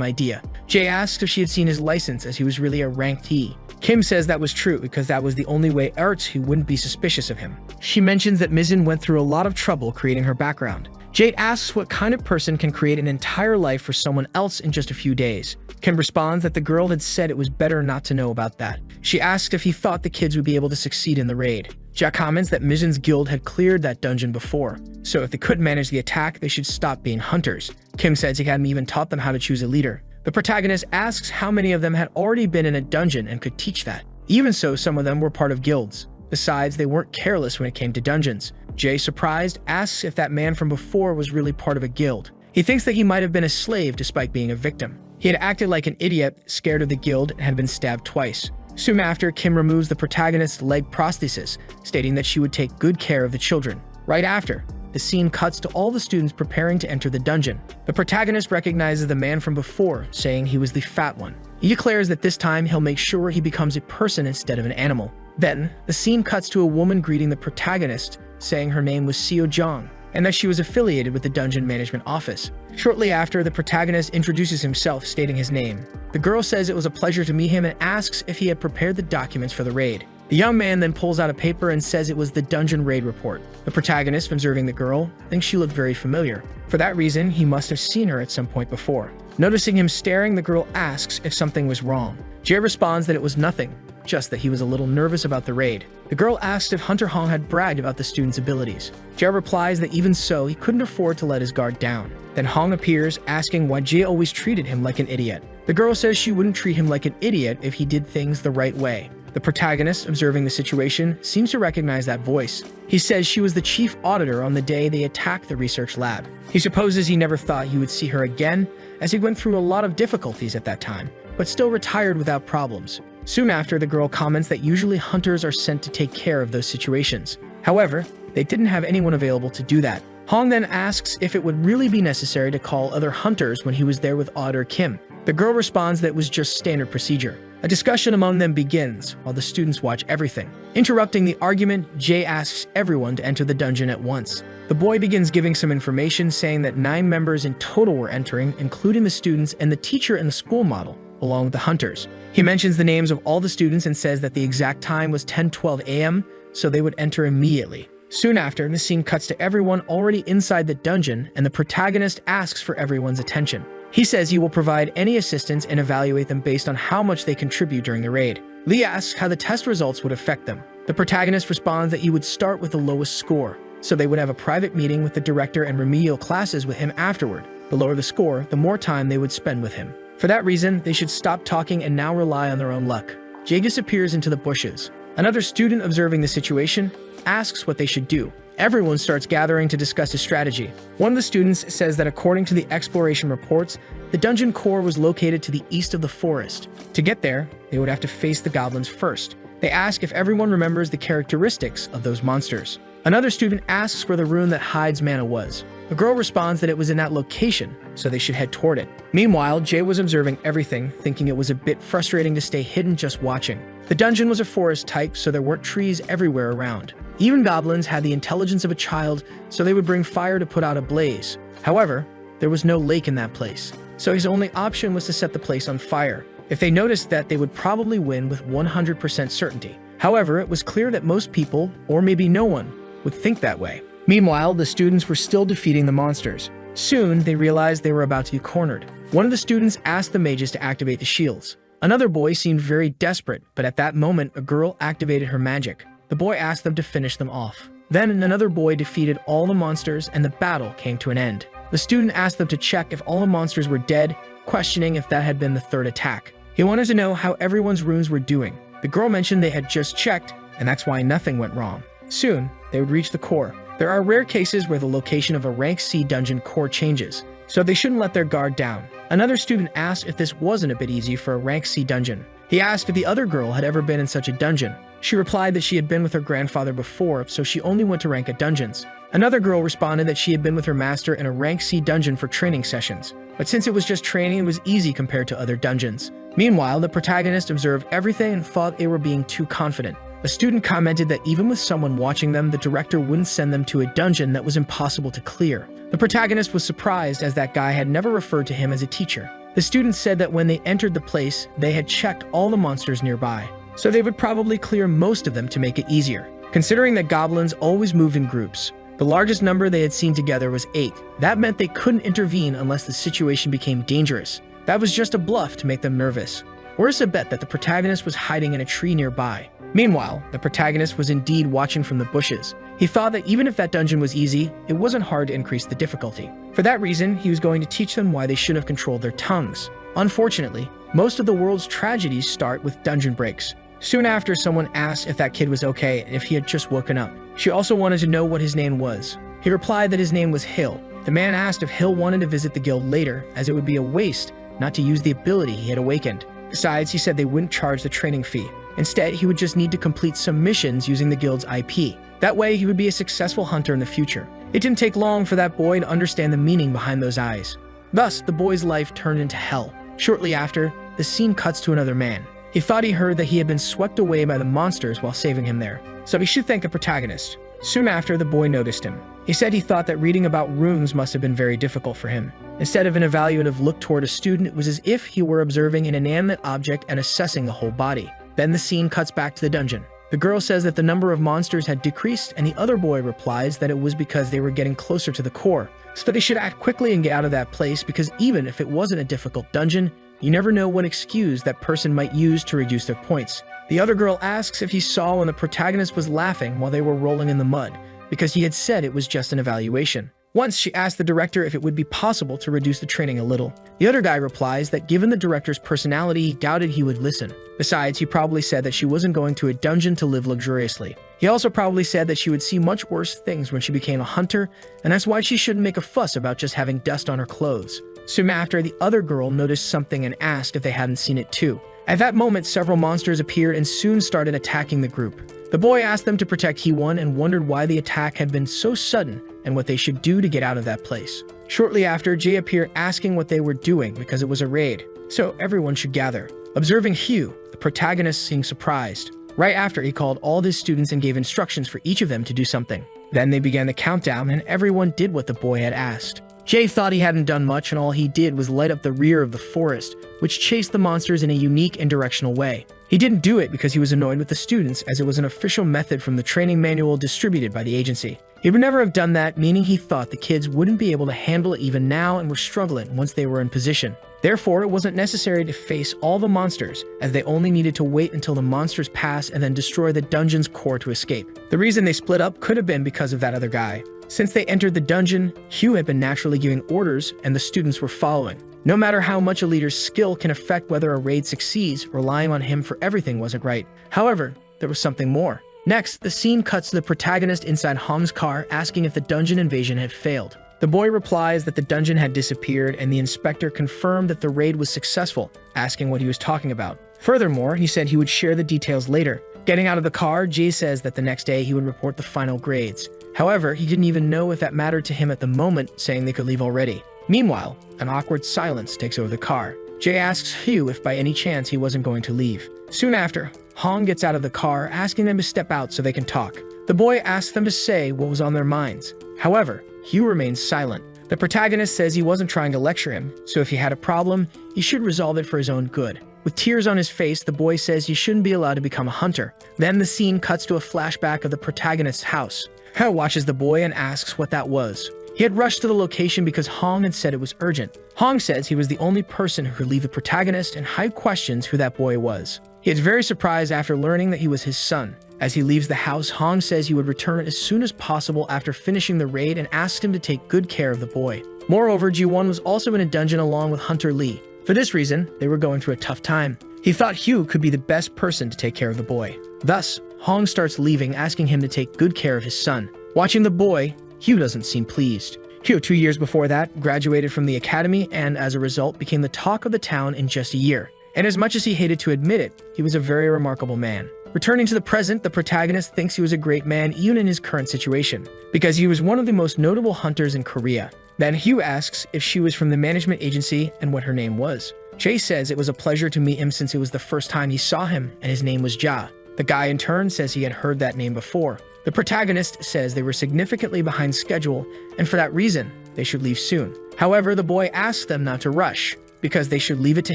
idea. Jae asks if she had seen his license as he was really a ranked E. Kim says that was true because that was the only way who wouldn't be suspicious of him. She mentions that Mizin went through a lot of trouble creating her background. Jade asks what kind of person can create an entire life for someone else in just a few days. Kim responds that the girl had said it was better not to know about that. She asks if he thought the kids would be able to succeed in the raid. Jack comments that Mizin's guild had cleared that dungeon before, so if they couldn't manage the attack, they should stop being hunters. Kim says he hadn't even taught them how to choose a leader. The protagonist asks how many of them had already been in a dungeon and could teach that. Even so, some of them were part of guilds. Besides, they weren't careless when it came to dungeons. Jay, surprised, asks if that man from before was really part of a guild. He thinks that he might have been a slave despite being a victim. He had acted like an idiot, scared of the guild, and had been stabbed twice. Soon after, Kim removes the protagonist's leg prosthesis, stating that she would take good care of the children. Right after, the scene cuts to all the students preparing to enter the dungeon. The protagonist recognizes the man from before, saying he was the fat one. He declares that this time he'll make sure he becomes a person instead of an animal. Then, the scene cuts to a woman greeting the protagonist, saying her name was Seo Jong, and that she was affiliated with the dungeon management office. Shortly after, the protagonist introduces himself, stating his name. The girl says it was a pleasure to meet him and asks if he had prepared the documents for the raid. The young man then pulls out a paper and says it was the dungeon raid report. The protagonist, observing the girl, thinks she looked very familiar. For that reason, he must have seen her at some point before. Noticing him staring, the girl asks if something was wrong. Jay responds that it was nothing, just that he was a little nervous about the raid. The girl asks if Hunter Hong had bragged about the student's abilities. Jay replies that even so, he couldn't afford to let his guard down. Then Hong appears, asking why Jay always treated him like an idiot. The girl says she wouldn't treat him like an idiot if he did things the right way. The protagonist, observing the situation, seems to recognize that voice. He says she was the chief auditor on the day they attacked the research lab. He supposes he never thought he would see her again, as he went through a lot of difficulties at that time, but still retired without problems. Soon after, the girl comments that usually hunters are sent to take care of those situations. However, they didn't have anyone available to do that. Hong then asks if it would really be necessary to call other hunters when he was there with Auditor Kim. The girl responds that it was just standard procedure. A discussion among them begins, while the students watch everything. Interrupting the argument, Jay asks everyone to enter the dungeon at once. The boy begins giving some information, saying that 9 members in total were entering, including the students and the teacher and the school model, along with the hunters. He mentions the names of all the students and says that the exact time was 10:12 a.m., so they would enter immediately. Soon after, the scene cuts to everyone already inside the dungeon, and the protagonist asks for everyone's attention. He says he will provide any assistance and evaluate them based on how much they contribute during the raid. Lee asks how the test results would affect them. The protagonist responds that he would start with the lowest score, so they would have a private meeting with the director and remedial classes with him afterward. The lower the score, the more time they would spend with him. For that reason, they should stop talking and now rely on their own luck. Jay disappears into the bushes. Another student, observing the situation, asks what they should do. Everyone starts gathering to discuss a strategy. One of the students says that according to the exploration reports, the dungeon core was located to the east of the forest. To get there, they would have to face the goblins first. They ask if everyone remembers the characteristics of those monsters. Another student asks where the rune that hides mana was. The girl responds that it was in that location, so they should head toward it. Meanwhile, Jay was observing everything, thinking it was a bit frustrating to stay hidden just watching. The dungeon was a forest type, so there weren't trees everywhere around. Even goblins had the intelligence of a child, so they would bring fire to put out a blaze. However, there was no lake in that place, so his only option was to set the place on fire. If they noticed that, they would probably win with 100% certainty. However, it was clear that most people, or maybe no one, would think that way. Meanwhile, the students were still defeating the monsters. Soon, they realized they were about to be cornered. One of the students asked the mages to activate the shields. Another boy seemed very desperate, but at that moment, a girl activated her magic. The boy asked them to finish them off. Then another boy defeated all the monsters and the battle came to an end. The student asked them to check if all the monsters were dead, questioning if that had been the third attack. He wanted to know how everyone's runes were doing. The girl mentioned they had just checked, and that's why nothing went wrong. Soon, they would reach the core. There are rare cases where the location of a rank C dungeon core changes, so they shouldn't let their guard down. Another student asked if this wasn't a bit easy for a rank C dungeon. He asked if the other girl had ever been in such a dungeon. She replied that she had been with her grandfather before, so she only went to rank at dungeons. Another girl responded that she had been with her master in a rank C dungeon for training sessions, but since it was just training, it was easy compared to other dungeons. Meanwhile, the protagonist observed everything and thought they were being too confident. A student commented that even with someone watching them, the director wouldn't send them to a dungeon that was impossible to clear. The protagonist was surprised as that guy had never referred to him as a teacher. The student said that when they entered the place, they had checked all the monsters nearby, so they would probably clear most of them to make it easier. Considering that goblins always moved in groups, the largest number they had seen together was 8. That meant they couldn't intervene unless the situation became dangerous. That was just a bluff to make them nervous. Worse a bet that the protagonist was hiding in a tree nearby. Meanwhile, the protagonist was indeed watching from the bushes. He thought that even if that dungeon was easy, it wasn't hard to increase the difficulty. For that reason, he was going to teach them why they should have controlled their tongues. Unfortunately, most of the world's tragedies start with dungeon breaks. Soon after, someone asked if that kid was okay and if he had just woken up. She also wanted to know what his name was. He replied that his name was Hill. The man asked if Hill wanted to visit the guild later, as it would be a waste not to use the ability he had awakened. Besides, he said they wouldn't charge the training fee. Instead, he would just need to complete some missions using the guild's IP. That way, he would be a successful hunter in the future. It didn't take long for that boy to understand the meaning behind those eyes. Thus, the boy's life turned into hell. Shortly after, the scene cuts to another man. He thought he heard that he had been swept away by the monsters while saving him there, so he should thank the protagonist. Soon after, the boy noticed him. He said he thought that reading about runes must have been very difficult for him. Instead of an evaluative look toward a student, it was as if he were observing an inanimate object and assessing the whole body. Then the scene cuts back to the dungeon. The girl says that the number of monsters had decreased, and the other boy replies that it was because they were getting closer to the core, so that they should act quickly and get out of that place, because even if it wasn't a difficult dungeon, you never know what excuse that person might use to reduce their points. The other girl asks if he saw when the protagonist was laughing while they were rolling in the mud, because he had said it was just an evaluation. Once she asked the director if it would be possible to reduce the training a little. The other guy replies that given the director's personality, he doubted he would listen. Besides, he probably said that she wasn't going to a dungeon to live luxuriously. He also probably said that she would see much worse things when she became a hunter, and that's why she shouldn't make a fuss about just having dust on her clothes. Soon after, the other girl noticed something and asked if they hadn't seen it too. At that moment, several monsters appeared and soon started attacking the group. The boy asked them to protect He-Won and wondered why the attack had been so sudden and what they should do to get out of that place. Shortly after, Jay appeared asking what they were doing because it was a raid, so everyone should gather. Observing Hugh, the protagonist seemed surprised. Right after, he called all his students and gave instructions for each of them to do something. Then they began the countdown and everyone did what the boy had asked. Jay thought he hadn't done much and all he did was light up the rear of the forest, which chased the monsters in a unique and directional way. He didn't do it because he was annoyed with the students, as it was an official method from the training manual distributed by the agency. He would never have done that, meaning he thought the kids wouldn't be able to handle it even now and were struggling once they were in position. Therefore, it wasn't necessary to face all the monsters, as they only needed to wait until the monsters pass and then destroy the dungeon's core to escape. The reason they split up could have been because of that other guy. Since they entered the dungeon, Hugh had been naturally giving orders and the students were following. No matter how much a leader's skill can affect whether a raid succeeds, relying on him for everything wasn't right. However, there was something more. Next, the scene cuts to the protagonist inside Hong's car asking if the dungeon invasion had failed. The boy replies that the dungeon had disappeared and the inspector confirmed that the raid was successful, asking what he was talking about. Furthermore, he said he would share the details later. Getting out of the car, Jay says that the next day he would report the final grades. However, he didn't even know if that mattered to him at the moment, saying they could leave already. Meanwhile, an awkward silence takes over the car. Jay asks Hugh if by any chance he wasn't going to leave. Soon after, Hong gets out of the car, asking them to step out so they can talk. The boy asks them to say what was on their minds. However, Hugh remains silent. The protagonist says he wasn't trying to lecture him, so if he had a problem, he should resolve it for his own good. With tears on his face, the boy says he shouldn't be allowed to become a hunter. Then the scene cuts to a flashback of the protagonist's house. Hao watches the boy and asks what that was. He had rushed to the location because Hong had said it was urgent. Hong says he was the only person who could leave the protagonist and Hai questions who that boy was. He is very surprised after learning that he was his son. As he leaves the house, Hong says he would return as soon as possible after finishing the raid and asks him to take good care of the boy. Moreover, Ji-won was also in a dungeon along with Hunter Lee. For this reason, they were going through a tough time. He thought Hugh could be the best person to take care of the boy. Thus, Hong starts leaving, asking him to take good care of his son. Watching the boy, Hugh doesn't seem pleased. Hugh, 2 years before that, graduated from the academy and, as a result, became the talk of the town in just a year. And as much as he hated to admit it, he was a very remarkable man. Returning to the present, the protagonist thinks he was a great man even in his current situation, because he was one of the most notable hunters in Korea. Then Hugh asks if she was from the management agency and what her name was. Jay says it was a pleasure to meet him since it was the first time he saw him and his name was Ja. The guy in turn says he had heard that name before. The protagonist says they were significantly behind schedule, and for that reason, they should leave soon. However, the boy asks them not to rush, because they should leave it to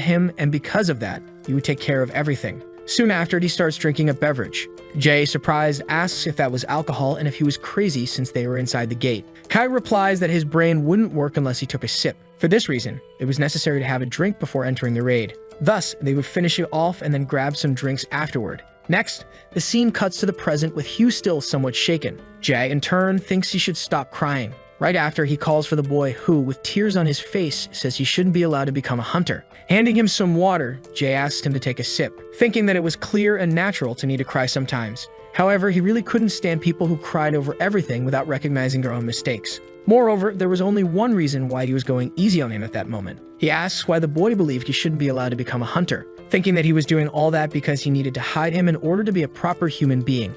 him, and because of that, he would take care of everything. Soon after, he starts drinking a beverage. Jay, surprised, asks if that was alcohol and if he was crazy since they were inside the gate. Kai replies that his brain wouldn't work unless he took a sip. For this reason, it was necessary to have a drink before entering the raid. Thus, they would finish it off and then grab some drinks afterward. Next, the scene cuts to the present with Hugh still somewhat shaken. Jay, in turn, thinks he should stop crying. Right after, he calls for the boy who, with tears on his face, says he shouldn't be allowed to become a hunter. Handing him some water, Jay asks him to take a sip, thinking that it was clear and natural to need to cry sometimes. However, he really couldn't stand people who cried over everything without recognizing their own mistakes. Moreover, there was only one reason why he was going easy on him at that moment. He asks why the boy believed he shouldn't be allowed to become a hunter, thinking that he was doing all that because he needed to hide him in order to be a proper human being.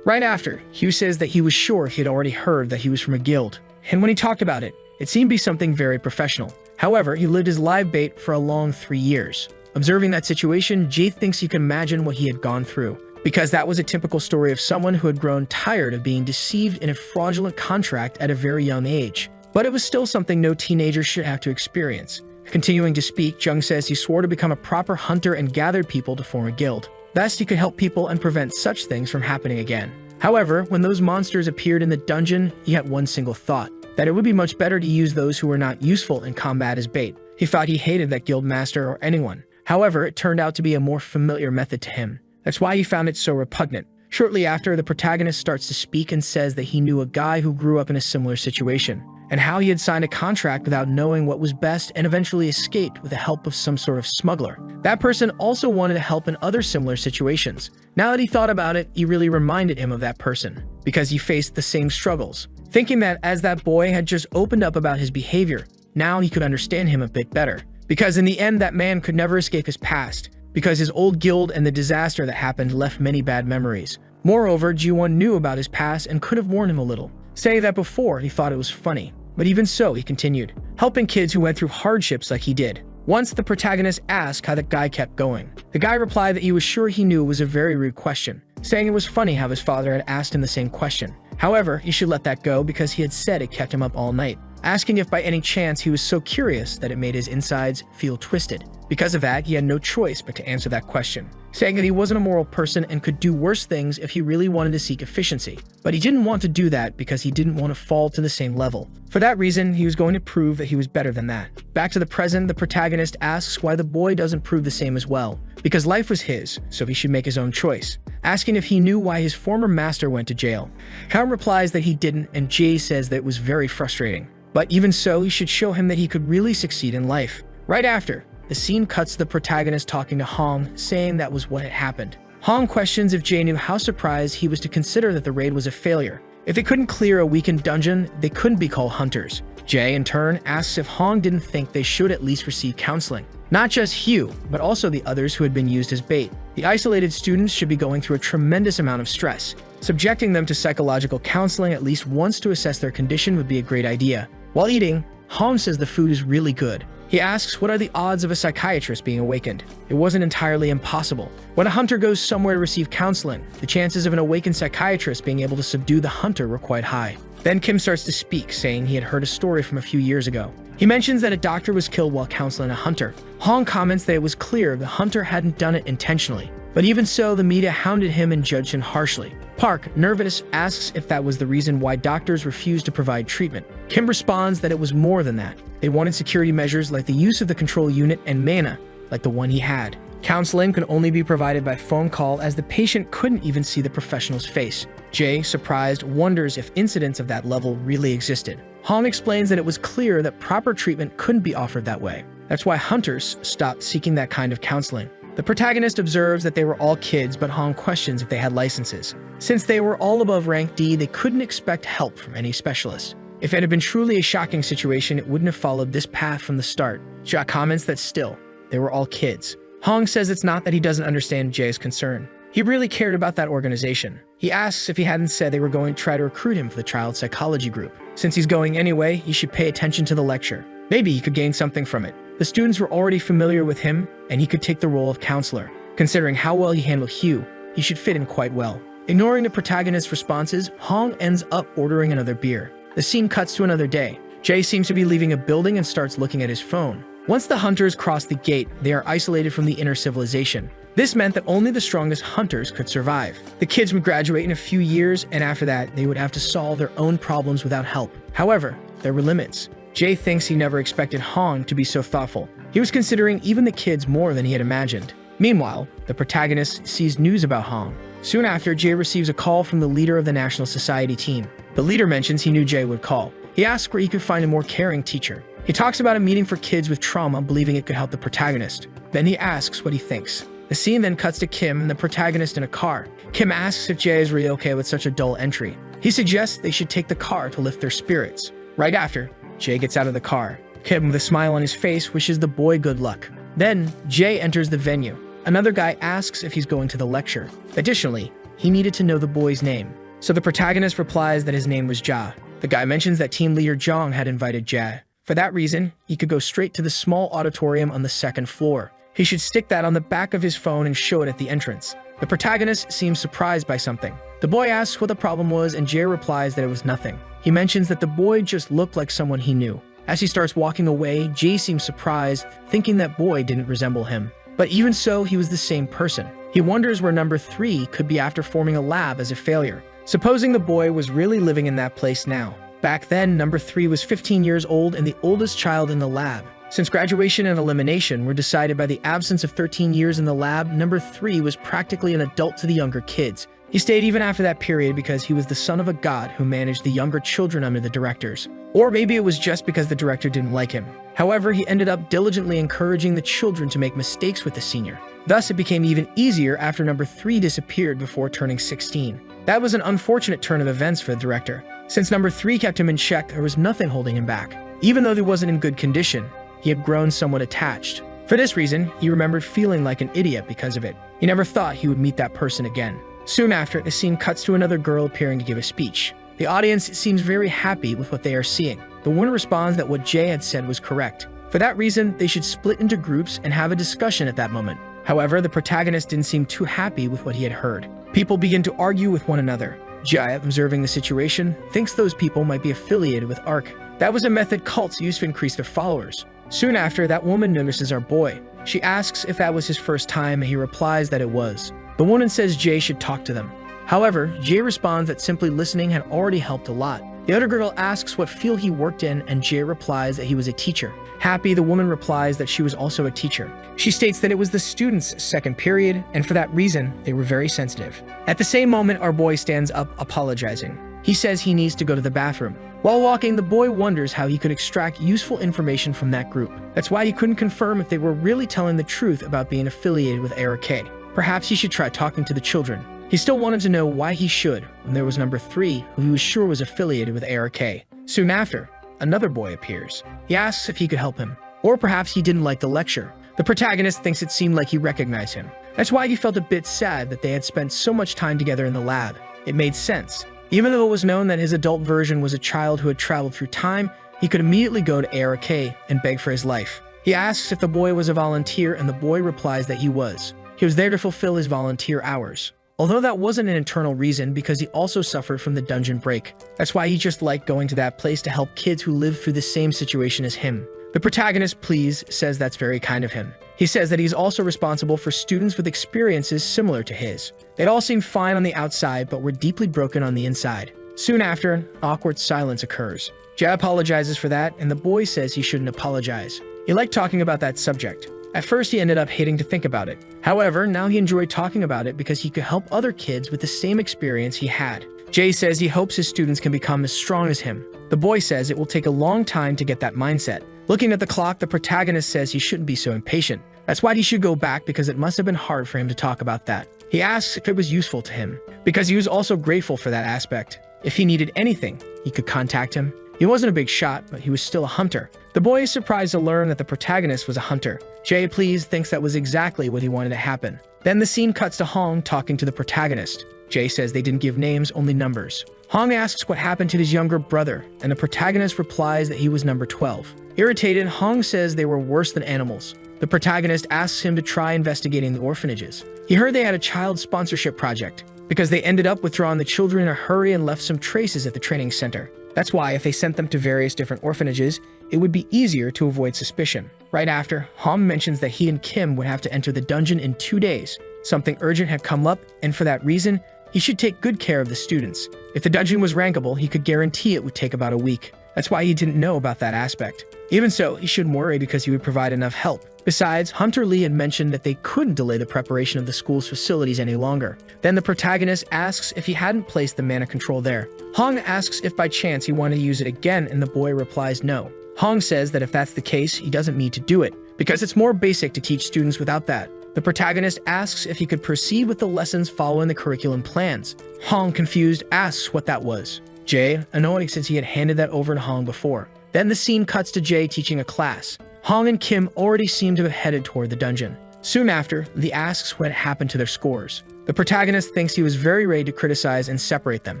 Right after, Hugh says that he was sure he had already heard that he was from a guild, and when he talked about it, it seemed to be something very professional. However, he lived his live bait for a long 3 years. Observing that situation, Jay thinks he can imagine what he had gone through, because that was a typical story of someone who had grown tired of being deceived in a fraudulent contract at a very young age. But it was still something no teenager should have to experience. Continuing to speak, Jung says he swore to become a proper hunter and gathered people to form a guild. Thus, he could help people and prevent such things from happening again. However, when those monsters appeared in the dungeon, he had one single thought, that it would be much better to use those who were not useful in combat as bait. He thought he hated that guild master or anyone. However, it turned out to be a more familiar method to him. That's why he found it so repugnant. Shortly after, the protagonist starts to speak and says that he knew a guy who grew up in a similar situation, and how he had signed a contract without knowing what was best and eventually escaped with the help of some sort of smuggler. That person also wanted to help in other similar situations. Now that he thought about it, he really reminded him of that person, because he faced the same struggles. Thinking that as that boy had just opened up about his behavior, now he could understand him a bit better. Because in the end, that man could never escape his past, because his old guild and the disaster that happened left many bad memories. Moreover, Ji-won knew about his past and could have warned him a little, saying that before he thought it was funny. But even so, he continued, helping kids who went through hardships like he did. Once the protagonist asked how the guy kept going. The guy replied that he was sure he knew it was a very rude question, saying it was funny how his father had asked him the same question. However, he should let that go because he had said it kept him up all night, asking if by any chance he was so curious that it made his insides feel twisted. Because of that, he had no choice but to answer that question, saying that he wasn't a moral person and could do worse things if he really wanted to seek efficiency. But he didn't want to do that because he didn't want to fall to the same level. For that reason, he was going to prove that he was better than that. Back to the present, the protagonist asks why the boy doesn't prove the same as well, because life was his, so he should make his own choice, asking if he knew why his former master went to jail. Kyle replies that he didn't, and Jay says that it was very frustrating. But even so, he should show him that he could really succeed in life. Right after, the scene cuts to the protagonist talking to Hong, saying that was what had happened. Hong questions if Jay knew how surprised he was to consider that the raid was a failure. If they couldn't clear a weakened dungeon, they couldn't be called hunters. Jay, in turn, asks if Hong didn't think they should at least receive counseling. Not just Hugh, but also the others who had been used as bait. The isolated students should be going through a tremendous amount of stress. Subjecting them to psychological counseling at least once to assess their condition would be a great idea. While eating, Hong says the food is really good. He asks what are the odds of a psychiatrist being awakened. It wasn't entirely impossible. When a hunter goes somewhere to receive counseling, the chances of an awakened psychiatrist being able to subdue the hunter were quite high. Then Kim starts to speak, saying he had heard a story from a few years ago. He mentions that a doctor was killed while counseling a hunter. Hong comments that it was clear the hunter hadn't done it intentionally. But even so, the media hounded him and judged him harshly. Park, nervous, asks if that was the reason why doctors refused to provide treatment. Kim responds that it was more than that. They wanted security measures like the use of the control unit and mana, like the one he had. Counseling could only be provided by phone call as the patient couldn't even see the professional's face. Jay, surprised, wonders if incidents of that level really existed. Hong explains that it was clear that proper treatment couldn't be offered that way. That's why hunters stopped seeking that kind of counseling. The protagonist observes that they were all kids, but Hong questions if they had licenses. Since they were all above rank D, they couldn't expect help from any specialist. If it had been truly a shocking situation, it wouldn't have followed this path from the start. Ja comments that still, they were all kids. Hong says it's not that he doesn't understand Jay's concern. He really cared about that organization. He asks if he hadn't said they were going to try to recruit him for the child psychology group. Since he's going anyway, he should pay attention to the lecture. Maybe he could gain something from it. The students were already familiar with him, and he could take the role of counselor. Considering how well he handled Hugh, he should fit in quite well. Ignoring the protagonist's responses, Hong ends up ordering another beer. The scene cuts to another day. Jay seems to be leaving a building and starts looking at his phone. Once the hunters cross the gate, they are isolated from the inner civilization. This meant that only the strongest hunters could survive. The kids would graduate in a few years, and after that, they would have to solve their own problems without help. However, there were limits. Jay thinks he never expected Hong to be so thoughtful. He was considering even the kids more than he had imagined. Meanwhile, the protagonist sees news about Hong. Soon after, Jay receives a call from the leader of the National Society team. The leader mentions he knew Jay would call. He asks where he could find a more caring teacher. He talks about a meeting for kids with trauma, believing it could help the protagonist. Then he asks what he thinks. The scene then cuts to Kim and the protagonist in a car. Kim asks if Jay is really okay with such a dull entry. He suggests they should take the car to lift their spirits. Right after, Jay gets out of the car. Kim, with a smile on his face, wishes the boy good luck. Then, Jay enters the venue. Another guy asks if he's going to the lecture. Additionally, he needed to know the boy's name. So the protagonist replies that his name was Ja. The guy mentions that team leader Jong had invited Ja. For that reason, he could go straight to the small auditorium on the second floor. He should stick that on the back of his phone and show it at the entrance. The protagonist seems surprised by something. The boy asks what the problem was, and Jay replies that it was nothing. He mentions that the boy just looked like someone he knew. As he starts walking away, Jay seems surprised, thinking that boy didn't resemble him. But even so, he was the same person. He wonders where number 3 could be after forming a lab as a failure. Supposing the boy was really living in that place now. Back then, number 3 was 15 years old and the oldest child in the lab. Since graduation and elimination were decided by the absence of 13 years in the lab, number 3 was practically an adult to the younger kids. He stayed even after that period because he was the son of a god who managed the younger children under the directors. Or maybe it was just because the director didn't like him. However, he ended up diligently encouraging the children to make mistakes with the senior. Thus, it became even easier after number 3 disappeared before turning 16. That was an unfortunate turn of events for the director. Since number 3 kept him in check, there was nothing holding him back. Even though he wasn't in good condition, he had grown somewhat attached. For this reason, he remembered feeling like an idiot because of it. He never thought he would meet that person again. Soon after, the scene cuts to another girl appearing to give a speech. The audience seems very happy with what they are seeing. The one responds that what Jay had said was correct. For that reason, they should split into groups and have a discussion at that moment. However, the protagonist didn't seem too happy with what he had heard. People begin to argue with one another. Jay, observing the situation, thinks those people might be affiliated with ARC. That was a method cults used to increase their followers. Soon after, that woman notices our boy. She asks if that was his first time, and he replies that it was. The woman says Jay should talk to them. However, Jay responds that simply listening had already helped a lot. The other girl asks what field he worked in, and Jay replies that he was a teacher. Happy, the woman replies that she was also a teacher. She states that it was the students' second period, and for that reason, they were very sensitive. At the same moment, our boy stands up apologizing. He says he needs to go to the bathroom. While walking, the boy wonders how he could extract useful information from that group. That's why he couldn't confirm if they were really telling the truth about being affiliated with ARK. Perhaps he should try talking to the children. He still wanted to know why he should, when there was number 3, who he was sure was affiliated with ARK. Soon after, another boy appears. He asks if he could help him, or perhaps he didn't like the lecture. The protagonist thinks it seemed like he recognized him. That's why he felt a bit sad that they had spent so much time together in the lab. It made sense. Even though it was known that his adult version was a child who had traveled through time, he could immediately go to ARK and beg for his life. He asks if the boy was a volunteer, and the boy replies that he was. He was there to fulfill his volunteer hours. Although that wasn't an internal reason, because he also suffered from the dungeon break. That's why he just liked going to that place to help kids who lived through the same situation as him. The protagonist, please, says that's very kind of him. He says that he's also responsible for students with experiences similar to his. They'd all seemed fine on the outside, but were deeply broken on the inside. Soon after, an awkward silence occurs. Jay apologizes for that, and the boy says he shouldn't apologize. He liked talking about that subject. At first, he ended up hating to think about it. However, now he enjoyed talking about it because he could help other kids with the same experience he had. Jay says he hopes his students can become as strong as him. The boy says it will take a long time to get that mindset. Looking at the clock, the protagonist says he shouldn't be so impatient. That's why he should go back, because it must have been hard for him to talk about that. He asks if it was useful to him, because he was also grateful for that aspect. If he needed anything, he could contact him. He wasn't a big shot, but he was still a hunter. The boy is surprised to learn that the protagonist was a hunter. Jay, please, thinks that was exactly what he wanted to happen. Then the scene cuts to Hong talking to the protagonist. Jay says they didn't give names, only numbers. Hong asks what happened to his younger brother, and the protagonist replies that he was number 12. Irritated, Hong says they were worse than animals. The protagonist asks him to try investigating the orphanages. He heard they had a child sponsorship project, because they ended up withdrawing the children in a hurry and left some traces at the training center. That's why if they sent them to various different orphanages, it would be easier to avoid suspicion. Right after, Ham mentions that he and Kim would have to enter the dungeon in 2 days. Something urgent had come up, and for that reason, he should take good care of the students. If the dungeon was rankable, he could guarantee it would take about a week. That's why he didn't know about that aspect. Even so, he shouldn't worry because he would provide enough help. Besides, Hunter Lee had mentioned that they couldn't delay the preparation of the school's facilities any longer. Then the protagonist asks if he hadn't placed the mana control there. Hong asks if by chance he wanted to use it again, and the boy replies no. Hong says that if that's the case, he doesn't need to do it, because it's more basic to teach students without that. The protagonist asks if he could proceed with the lessons following the curriculum plans. Hong, confused, asks what that was. Jay, annoying since he had handed that over to Hong before. Then the scene cuts to Jay teaching a class. Hong and Kim already seem to have headed toward the dungeon. Soon after, Lee asks what happened to their scores. The protagonist thinks he was very ready to criticize and separate them.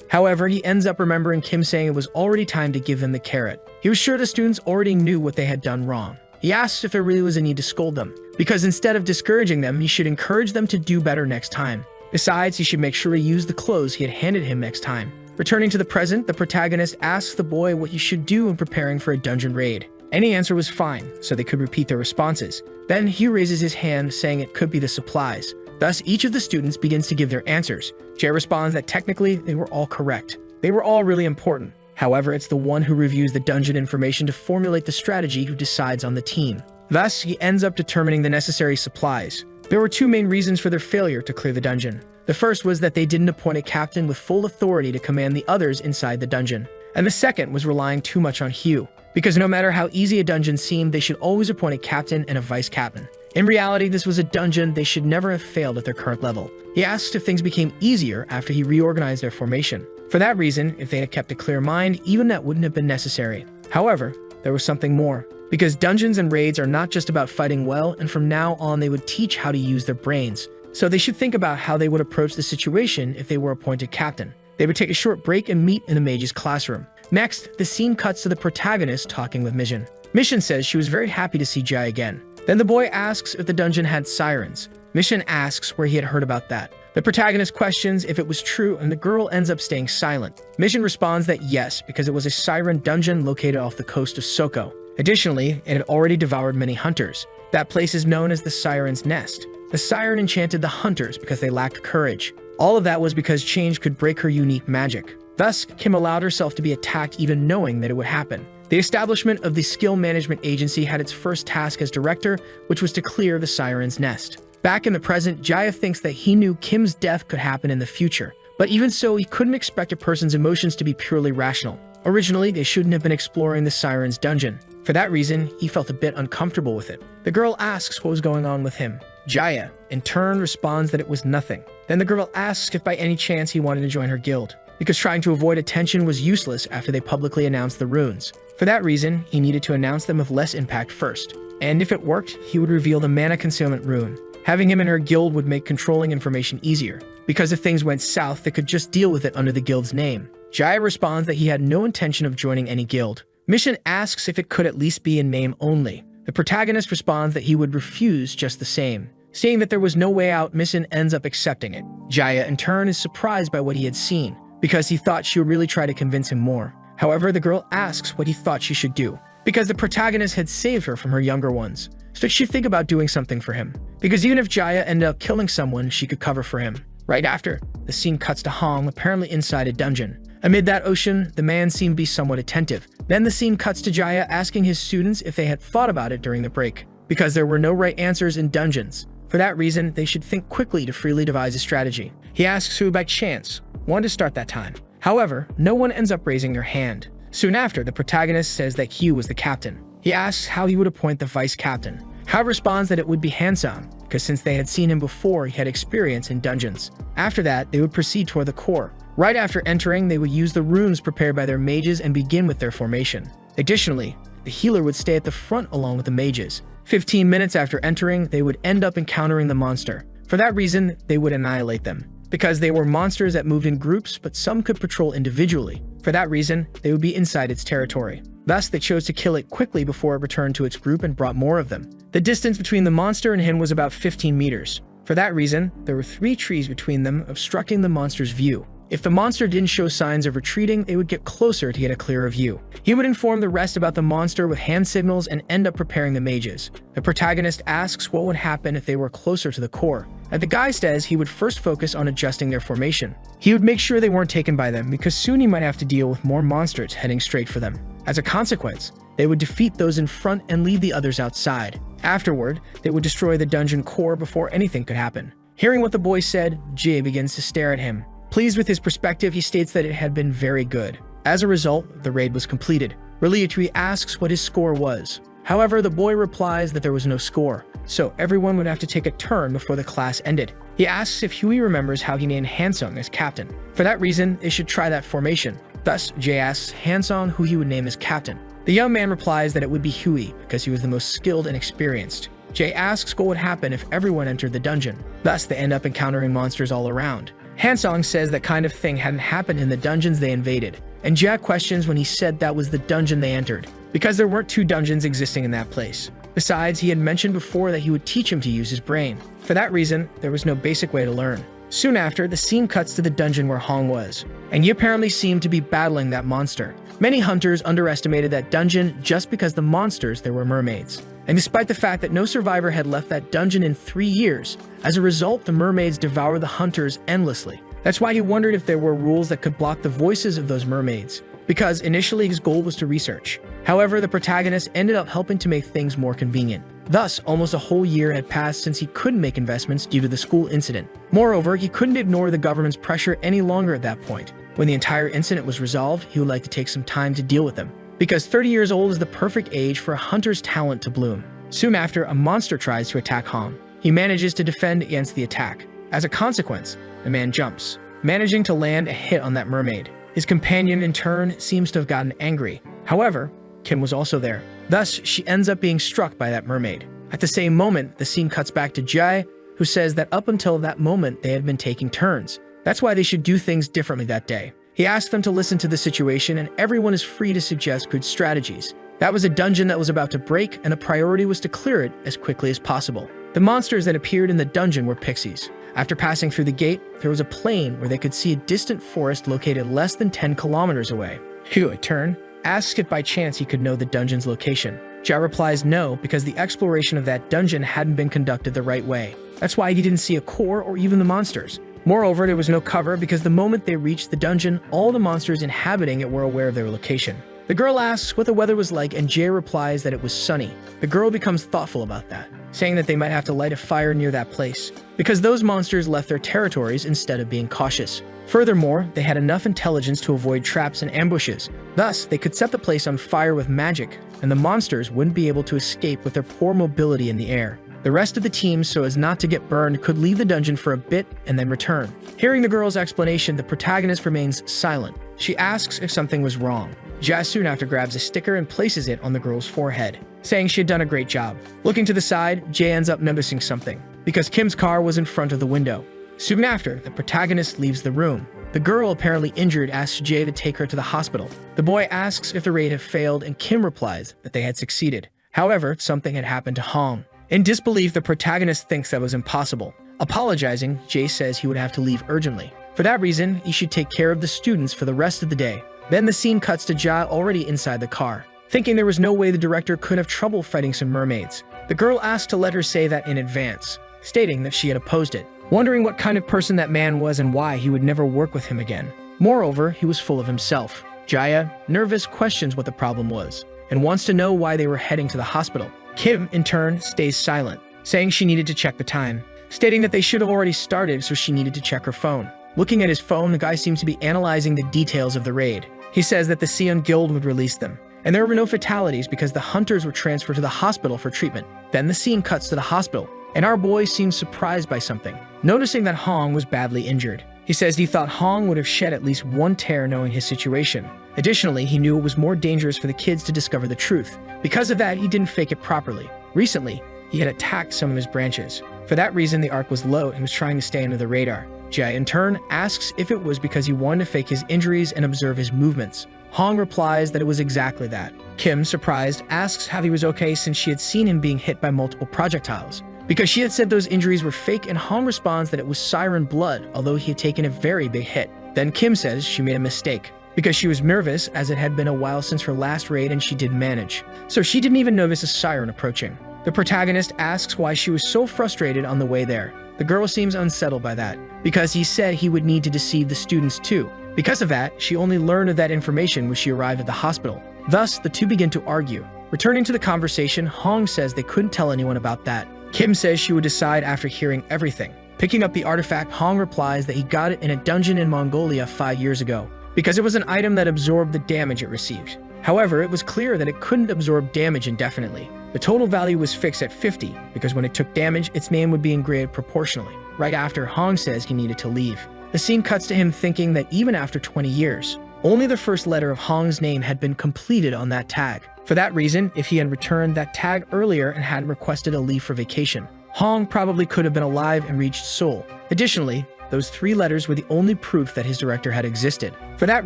However, he ends up remembering Kim saying it was already time to give them the carrot. He was sure the students already knew what they had done wrong. He asks if there really was a need to scold them, because instead of discouraging them, he should encourage them to do better next time. Besides, he should make sure to use the clothes he had handed him next time. Returning to the present, the protagonist asks the boy what he should do in preparing for a dungeon raid. Any answer was fine, so they could repeat their responses. Then he raises his hand, saying it could be the supplies. Thus, each of the students begins to give their answers. Jay responds that technically they were all correct. They were all really important. However, it's the one who reviews the dungeon information to formulate the strategy who decides on the team. Thus, he ends up determining the necessary supplies. There were 2 main reasons for their failure to clear the dungeon. The first was that they didn't appoint a captain with full authority to command the others inside the dungeon. And the second was relying too much on Hugh, because no matter how easy a dungeon seemed, they should always appoint a captain and a vice captain. In reality, this was a dungeon they should never have failed at their current level. He asks if things became easier after he reorganized their formation. For that reason, if they had kept a clear mind, even that wouldn't have been necessary. However, there was something more, because dungeons and raids are not just about fighting well, and from now on they would teach how to use their brains. So they should think about how they would approach the situation if they were appointed captain. They would take a short break and meet in the mage's classroom. Next, the scene cuts to the protagonist talking with Mission. Mission says she was very happy to see Jai again. Then the boy asks if the dungeon had sirens. Mission asks where he had heard about that. The protagonist questions if it was true, and the girl ends up staying silent. Mission responds that yes, because it was a siren dungeon located off the coast of Soko. Additionally, it had already devoured many hunters. That place is known as the Siren's Nest. The siren enchanted the hunters because they lacked courage. All of that was because change could break her unique magic. Thus, Kim allowed herself to be attacked even knowing that it would happen. The establishment of the Skill Management Agency had its first task as director, which was to clear the Siren's Nest. Back in the present, Jaya thinks that he knew Kim's death could happen in the future. But even so, he couldn't expect a person's emotions to be purely rational. Originally, they shouldn't have been exploring the Siren's dungeon. For that reason, he felt a bit uncomfortable with it. The girl asks what was going on with him. Jaya, in turn, responds that it was nothing. Then the girl asks if by any chance he wanted to join her guild, because trying to avoid attention was useless after they publicly announced the runes. For that reason, he needed to announce them with less impact first. And if it worked, he would reveal the mana concealment rune. Having him in her guild would make controlling information easier, because if things went south, they could just deal with it under the guild's name. Jaya responds that he had no intention of joining any guild. Mission asks if it could at least be in name only. The protagonist responds that he would refuse just the same. Seeing that there was no way out, Mission ends up accepting it. Jaya, in turn, is surprised by what he had seen, because he thought she would really try to convince him more. However, the girl asks what he thought she should do, because the protagonist had saved her from her younger ones. So she'd think about doing something for him, because even if Jaya ended up killing someone, she could cover for him. Right after, the scene cuts to Hong, apparently inside a dungeon. Amid that ocean, the man seemed to be somewhat attentive. Then the scene cuts to Jaya asking his students if they had thought about it during the break, because there were no right answers in dungeons. For that reason, they should think quickly to freely devise a strategy. He asks who by chance wanted to start that time. However, no one ends up raising their hand. Soon after, the protagonist says that Hugh was the captain. He asks how he would appoint the vice captain. Hao responds that it would be Hansam, because since they had seen him before, he had experience in dungeons. After that, they would proceed toward the core. Right after entering, they would use the runes prepared by their mages and begin with their formation. Additionally, the healer would stay at the front along with the mages. 15 minutes after entering, they would end up encountering the monster. For that reason, they would annihilate them, because they were monsters that moved in groups, but some could patrol individually. For that reason, they would be inside its territory. Thus, they chose to kill it quickly before it returned to its group and brought more of them. The distance between the monster and him was about 15 meters. For that reason, there were 3 trees between them, obstructing the monster's view. If the monster didn't show signs of retreating, they would get closer to get a clearer view. He would inform the rest about the monster with hand signals and end up preparing the mages. The protagonist asks what would happen if they were closer to the core. And the guy says he would first focus on adjusting their formation. He would make sure they weren't taken by them because soon he might have to deal with more monsters heading straight for them. As a consequence, they would defeat those in front and leave the others outside. Afterward, they would destroy the dungeon core before anything could happen. Hearing what the boy said, Jay begins to stare at him. Pleased with his perspective, he states that it had been very good. As a result, the raid was completed. Reliatri asks what his score was. However, the boy replies that there was no score, so everyone would have to take a turn before the class ended. He asks if Huey remembers how he named Hansung as captain. For that reason, they should try that formation. Thus, Jay asks Hansung who he would name as captain. The young man replies that it would be Huey because he was the most skilled and experienced. Jay asks what would happen if everyone entered the dungeon. Thus, they end up encountering monsters all around. Hansung says that kind of thing hadn't happened in the dungeons they invaded, and Jack questions when he said that was the dungeon they entered, because there weren't 2 dungeons existing in that place. Besides, he had mentioned before that he would teach him to use his brain. For that reason, there was no basic way to learn. Soon after, the scene cuts to the dungeon where Hong was, and he apparently seemed to be battling that monster. Many hunters underestimated that dungeon just because the monsters there were mermaids. And despite the fact that no survivor had left that dungeon in 3 years, as a result, the mermaids devoured the hunters endlessly. That's why he wondered if there were rules that could block the voices of those mermaids, because initially his goal was to research. However, the protagonist ended up helping to make things more convenient. Thus, almost a whole year had passed since he couldn't make investments due to the school incident. Moreover, he couldn't ignore the government's pressure any longer at that point. When the entire incident was resolved, he would like to take some time to deal with them, because 30 years old is the perfect age for a hunter's talent to bloom. Soon after, a monster tries to attack Hong. He manages to defend against the attack. As a consequence, the man jumps, managing to land a hit on that mermaid. His companion, in turn, seems to have gotten angry. However, Kim was also there. Thus, she ends up being struck by that mermaid. At the same moment, the scene cuts back to Jai, who says that up until that moment, they had been taking turns. That's why they should do things differently that day. He asks them to listen to the situation, and everyone is free to suggest good strategies. That was a dungeon that was about to break, and the priority was to clear it as quickly as possible. The monsters that appeared in the dungeon were pixies. After passing through the gate, there was a plain where they could see a distant forest located less than 10 kilometers away. Hugh, in turn, asks if by chance he could know the dungeon's location. Jia replies no, because the exploration of that dungeon hadn't been conducted the right way. That's why he didn't see a core or even the monsters. Moreover, there was no cover because the moment they reached the dungeon, all the monsters inhabiting it were aware of their location. The girl asks what the weather was like, and Jay replies that it was sunny. The girl becomes thoughtful about that, saying that they might have to light a fire near that place, because those monsters left their territories instead of being cautious. Furthermore, they had enough intelligence to avoid traps and ambushes. Thus, they could set the place on fire with magic, and the monsters wouldn't be able to escape with their poor mobility in the air. The rest of the team, so as not to get burned, could leave the dungeon for a bit and then return. Hearing the girl's explanation, the protagonist remains silent. She asks if something was wrong. Jazz soon after grabs a sticker and places it on the girl's forehead, saying she had done a great job. Looking to the side, Jay ends up noticing something, because Kim's car was in front of the window. Soon after, the protagonist leaves the room. The girl, apparently injured, asks Jay to take her to the hospital. The boy asks if the raid had failed, and Kim replies that they had succeeded. However, something had happened to Hong. In disbelief, the protagonist thinks that was impossible. Apologizing, Jay says he would have to leave urgently. For that reason, he should take care of the students for the rest of the day. Then the scene cuts to Ja already inside the car. Thinking there was no way the director could have trouble fighting some mermaids, the girl asked to let her say that in advance, stating that she had opposed it, wondering what kind of person that man was and why he would never work with him again. Moreover, he was full of himself. Jaya, nervous, questions what the problem was, and wants to know why they were heading to the hospital. Kim, in turn, stays silent, saying she needed to check the time, stating that they should have already started, so she needed to check her phone. Looking at his phone, the guy seems to be analyzing the details of the raid. He says that the Sion Guild would release them, and there were no fatalities because the hunters were transferred to the hospital for treatment. Then the scene cuts to the hospital, and our boy seems surprised by something, noticing that Hong was badly injured. He says he thought Hong would have shed at least one tear knowing his situation. Additionally, he knew it was more dangerous for the kids to discover the truth. Because of that, he didn't fake it properly. Recently, he had attacked some of his branches. For that reason, the arc was low and was trying to stay under the radar. Jae in turn asks if it was because he wanted to fake his injuries and observe his movements. Hong replies that it was exactly that. Kim, surprised, asks how he was okay since she had seen him being hit by multiple projectiles, because she had said those injuries were fake, and Hong responds that it was siren blood, although he had taken a very big hit. Then Kim says she made a mistake, because she was nervous as it had been a while since her last raid and she did manage, so she didn't even notice a siren approaching. The protagonist asks why she was so frustrated on the way there. The girl seems unsettled by that, because he said he would need to deceive the students too. Because of that, she only learned of that information when she arrived at the hospital. Thus, the two begin to argue. Returning to the conversation, Hong says they couldn't tell anyone about that. Kim says she would decide after hearing everything. Picking up the artifact, Hong replies that he got it in a dungeon in Mongolia 5 years ago, because it was an item that absorbed the damage it received. However, it was clear that it couldn't absorb damage indefinitely. The total value was fixed at 50, because when it took damage, its name would be engraved proportionally. Right after, Hong says he needed to leave. The scene cuts to him thinking that even after 20 years, only the first letter of Hong's name had been completed on that tag. For that reason, if he had returned that tag earlier and hadn't requested a leave for vacation, Hong probably could have been alive and reached Seoul. Additionally, those 3 letters were the only proof that his director had existed. For that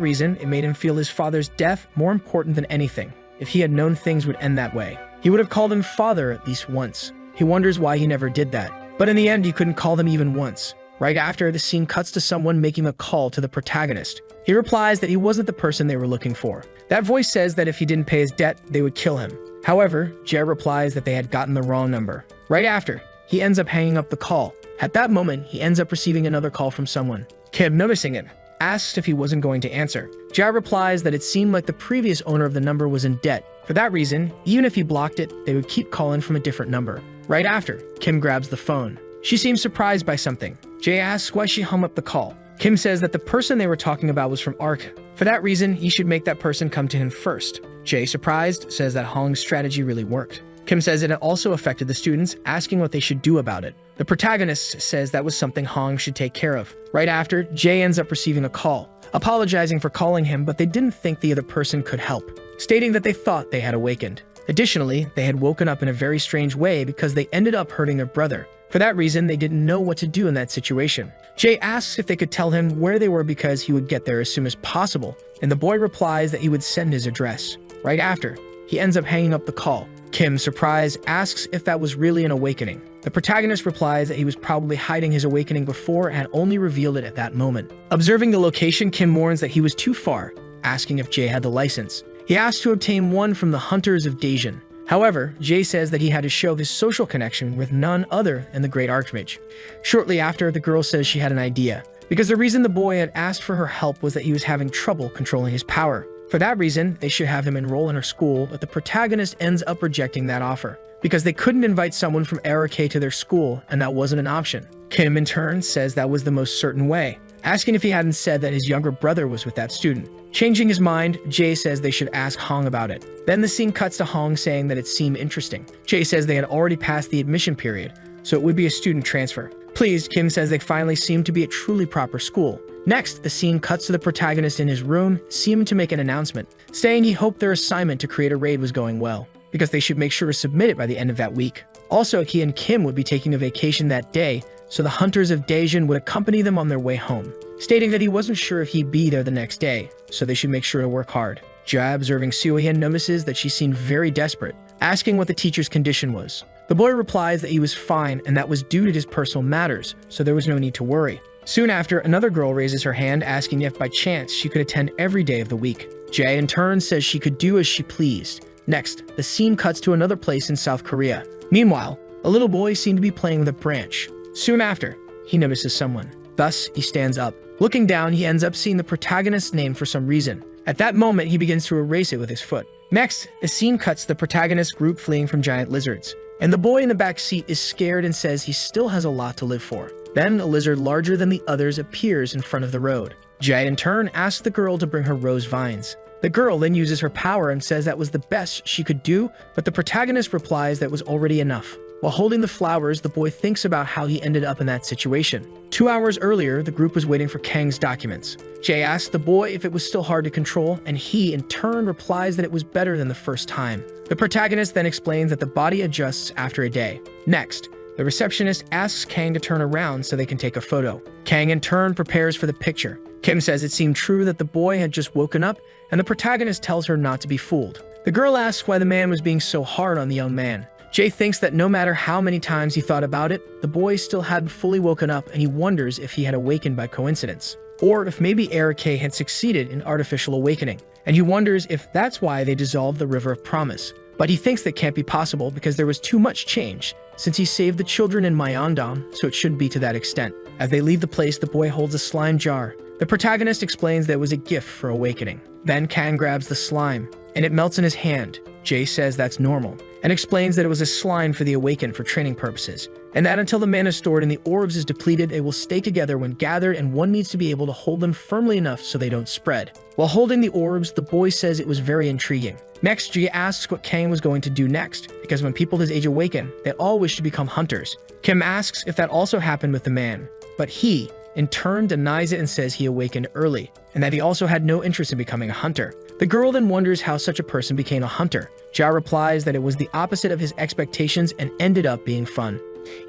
reason, it made him feel his father's death more important than anything. If he had known things would end that way, he would have called him father at least once. He wonders why he never did that. But in the end, he couldn't call them even once. Right after, the scene cuts to someone making a call to the protagonist. He replies that he wasn't the person they were looking for. That voice says that if he didn't pay his debt, they would kill him. However, Jae replies that they had gotten the wrong number. Right after, he ends up hanging up the call. At that moment, he ends up receiving another call from someone. Kim, noticing it, asks if he wasn't going to answer. Jae replies that it seemed like the previous owner of the number was in debt. For that reason, even if he blocked it, they would keep calling from a different number. Right after, Kim grabs the phone. She seems surprised by something. Jae asks why she hung up the call. Kim says that the person they were talking about was from Ark. For that reason, he should make that person come to him first. Jae, surprised, says that Hong's strategy really worked. Kim says it also affected the students, asking what they should do about it. The protagonist says that was something Hong should take care of. Right after, Jae ends up receiving a call, apologizing for calling him, but they didn't think the other person could help, stating that they thought they had awakened. Additionally, they had woken up in a very strange way because they ended up hurting their brother. For that reason, they didn't know what to do in that situation. Jae asks if they could tell him where they were because he would get there as soon as possible, and the boy replies that he would send his address. Right after, he ends up hanging up the call. Kim, surprised, asks if that was really an awakening. The protagonist replies that he was probably hiding his awakening before and had only revealed it at that moment. Observing the location, Kim warns that he was too far, asking if Jae had the license. He asks to obtain one from the Hunters of Daejeon. However, Jae says that he had to show his social connection with none other than the Great Archmage. Shortly after, the girl says she had an idea, because the reason the boy had asked for her help was that he was having trouble controlling his power. For that reason, they should have him enroll in her school, but the protagonist ends up rejecting that offer, because they couldn't invite someone from Erike to their school, and that wasn't an option. Kim, in turn, says that was the most certain way, asking if he hadn't said that his younger brother was with that student. Changing his mind, Jae says they should ask Hong about it. Then the scene cuts to Hong saying that it seemed interesting. Jae says they had already passed the admission period, so it would be a student transfer. Pleased, Kim says they finally seem to be a truly proper school. Next, the scene cuts to the protagonist in his room, seeming to make an announcement, saying he hoped their assignment to create a raid was going well, because they should make sure to submit it by the end of that week. Also, he and Kim would be taking a vacation that day, so the Hunters of Daejeon would accompany them on their way home, stating that he wasn't sure if he'd be there the next day, so they should make sure to work hard. Jae, observing Seo-hyun, notices that she seemed very desperate, asking what the teacher's condition was. The boy replies that he was fine and that was due to his personal matters, so there was no need to worry. Soon after, another girl raises her hand asking if by chance she could attend every day of the week. Jae in turn says she could do as she pleased. Next, the scene cuts to another place in South Korea. Meanwhile, a little boy seemed to be playing with a branch. Soon after, he notices someone. Thus, he stands up. Looking down, he ends up seeing the protagonist's name for some reason. At that moment, he begins to erase it with his foot. Next, the scene cuts to the protagonist's group fleeing from giant lizards, and the boy in the back seat is scared and says he still has a lot to live for. Then, a lizard larger than the others appears in front of the road. Jae in turn asks the girl to bring her rose vines. The girl then uses her power and says that was the best she could do, but the protagonist replies that was already enough. While holding the flowers, the boy thinks about how he ended up in that situation. 2 hours earlier, the group was waiting for Kang's documents. Jae asks the boy if it was still hard to control, and he, in turn, replies that it was better than the first time. The protagonist then explains that the body adjusts after a day. Next, The receptionist asks Kang to turn around so they can take a photo. Kang in turn prepares for the picture. Kim says it seemed true that the boy had just woken up, and the protagonist tells her not to be fooled. The girl asks why the man was being so hard on the young man. Jay thinks that no matter how many times he thought about it, the boy still hadn't fully woken up, and he wonders if he had awakened by coincidence, or if maybe Enra had succeeded in artificial awakening, and he wonders if that's why they dissolved the River of Promise. But he thinks that can't be possible because there was too much change, since he saved the children in Myeongdong, so it shouldn't be to that extent. As they leave the place, the boy holds a slime jar. The protagonist explains that it was a gift for awakening. Then Kang grabs the slime, and it melts in his hand. Jay says that's normal, and explains that it was a slime for the awakened for training purposes, and that until the mana stored in the orbs is depleted, they will stay together when gathered, and one needs to be able to hold them firmly enough so they don't spread. While holding the orbs, the boy says it was very intriguing. Next, Jay asks what Kang was going to do next, because when people his age awaken, they all wish to become hunters. Kim asks if that also happened with the man, but he, in turn, denies it and says he awakened early, and that he also had no interest in becoming a hunter. The girl then wonders how such a person became a hunter. Ja replies that it was the opposite of his expectations and ended up being fun.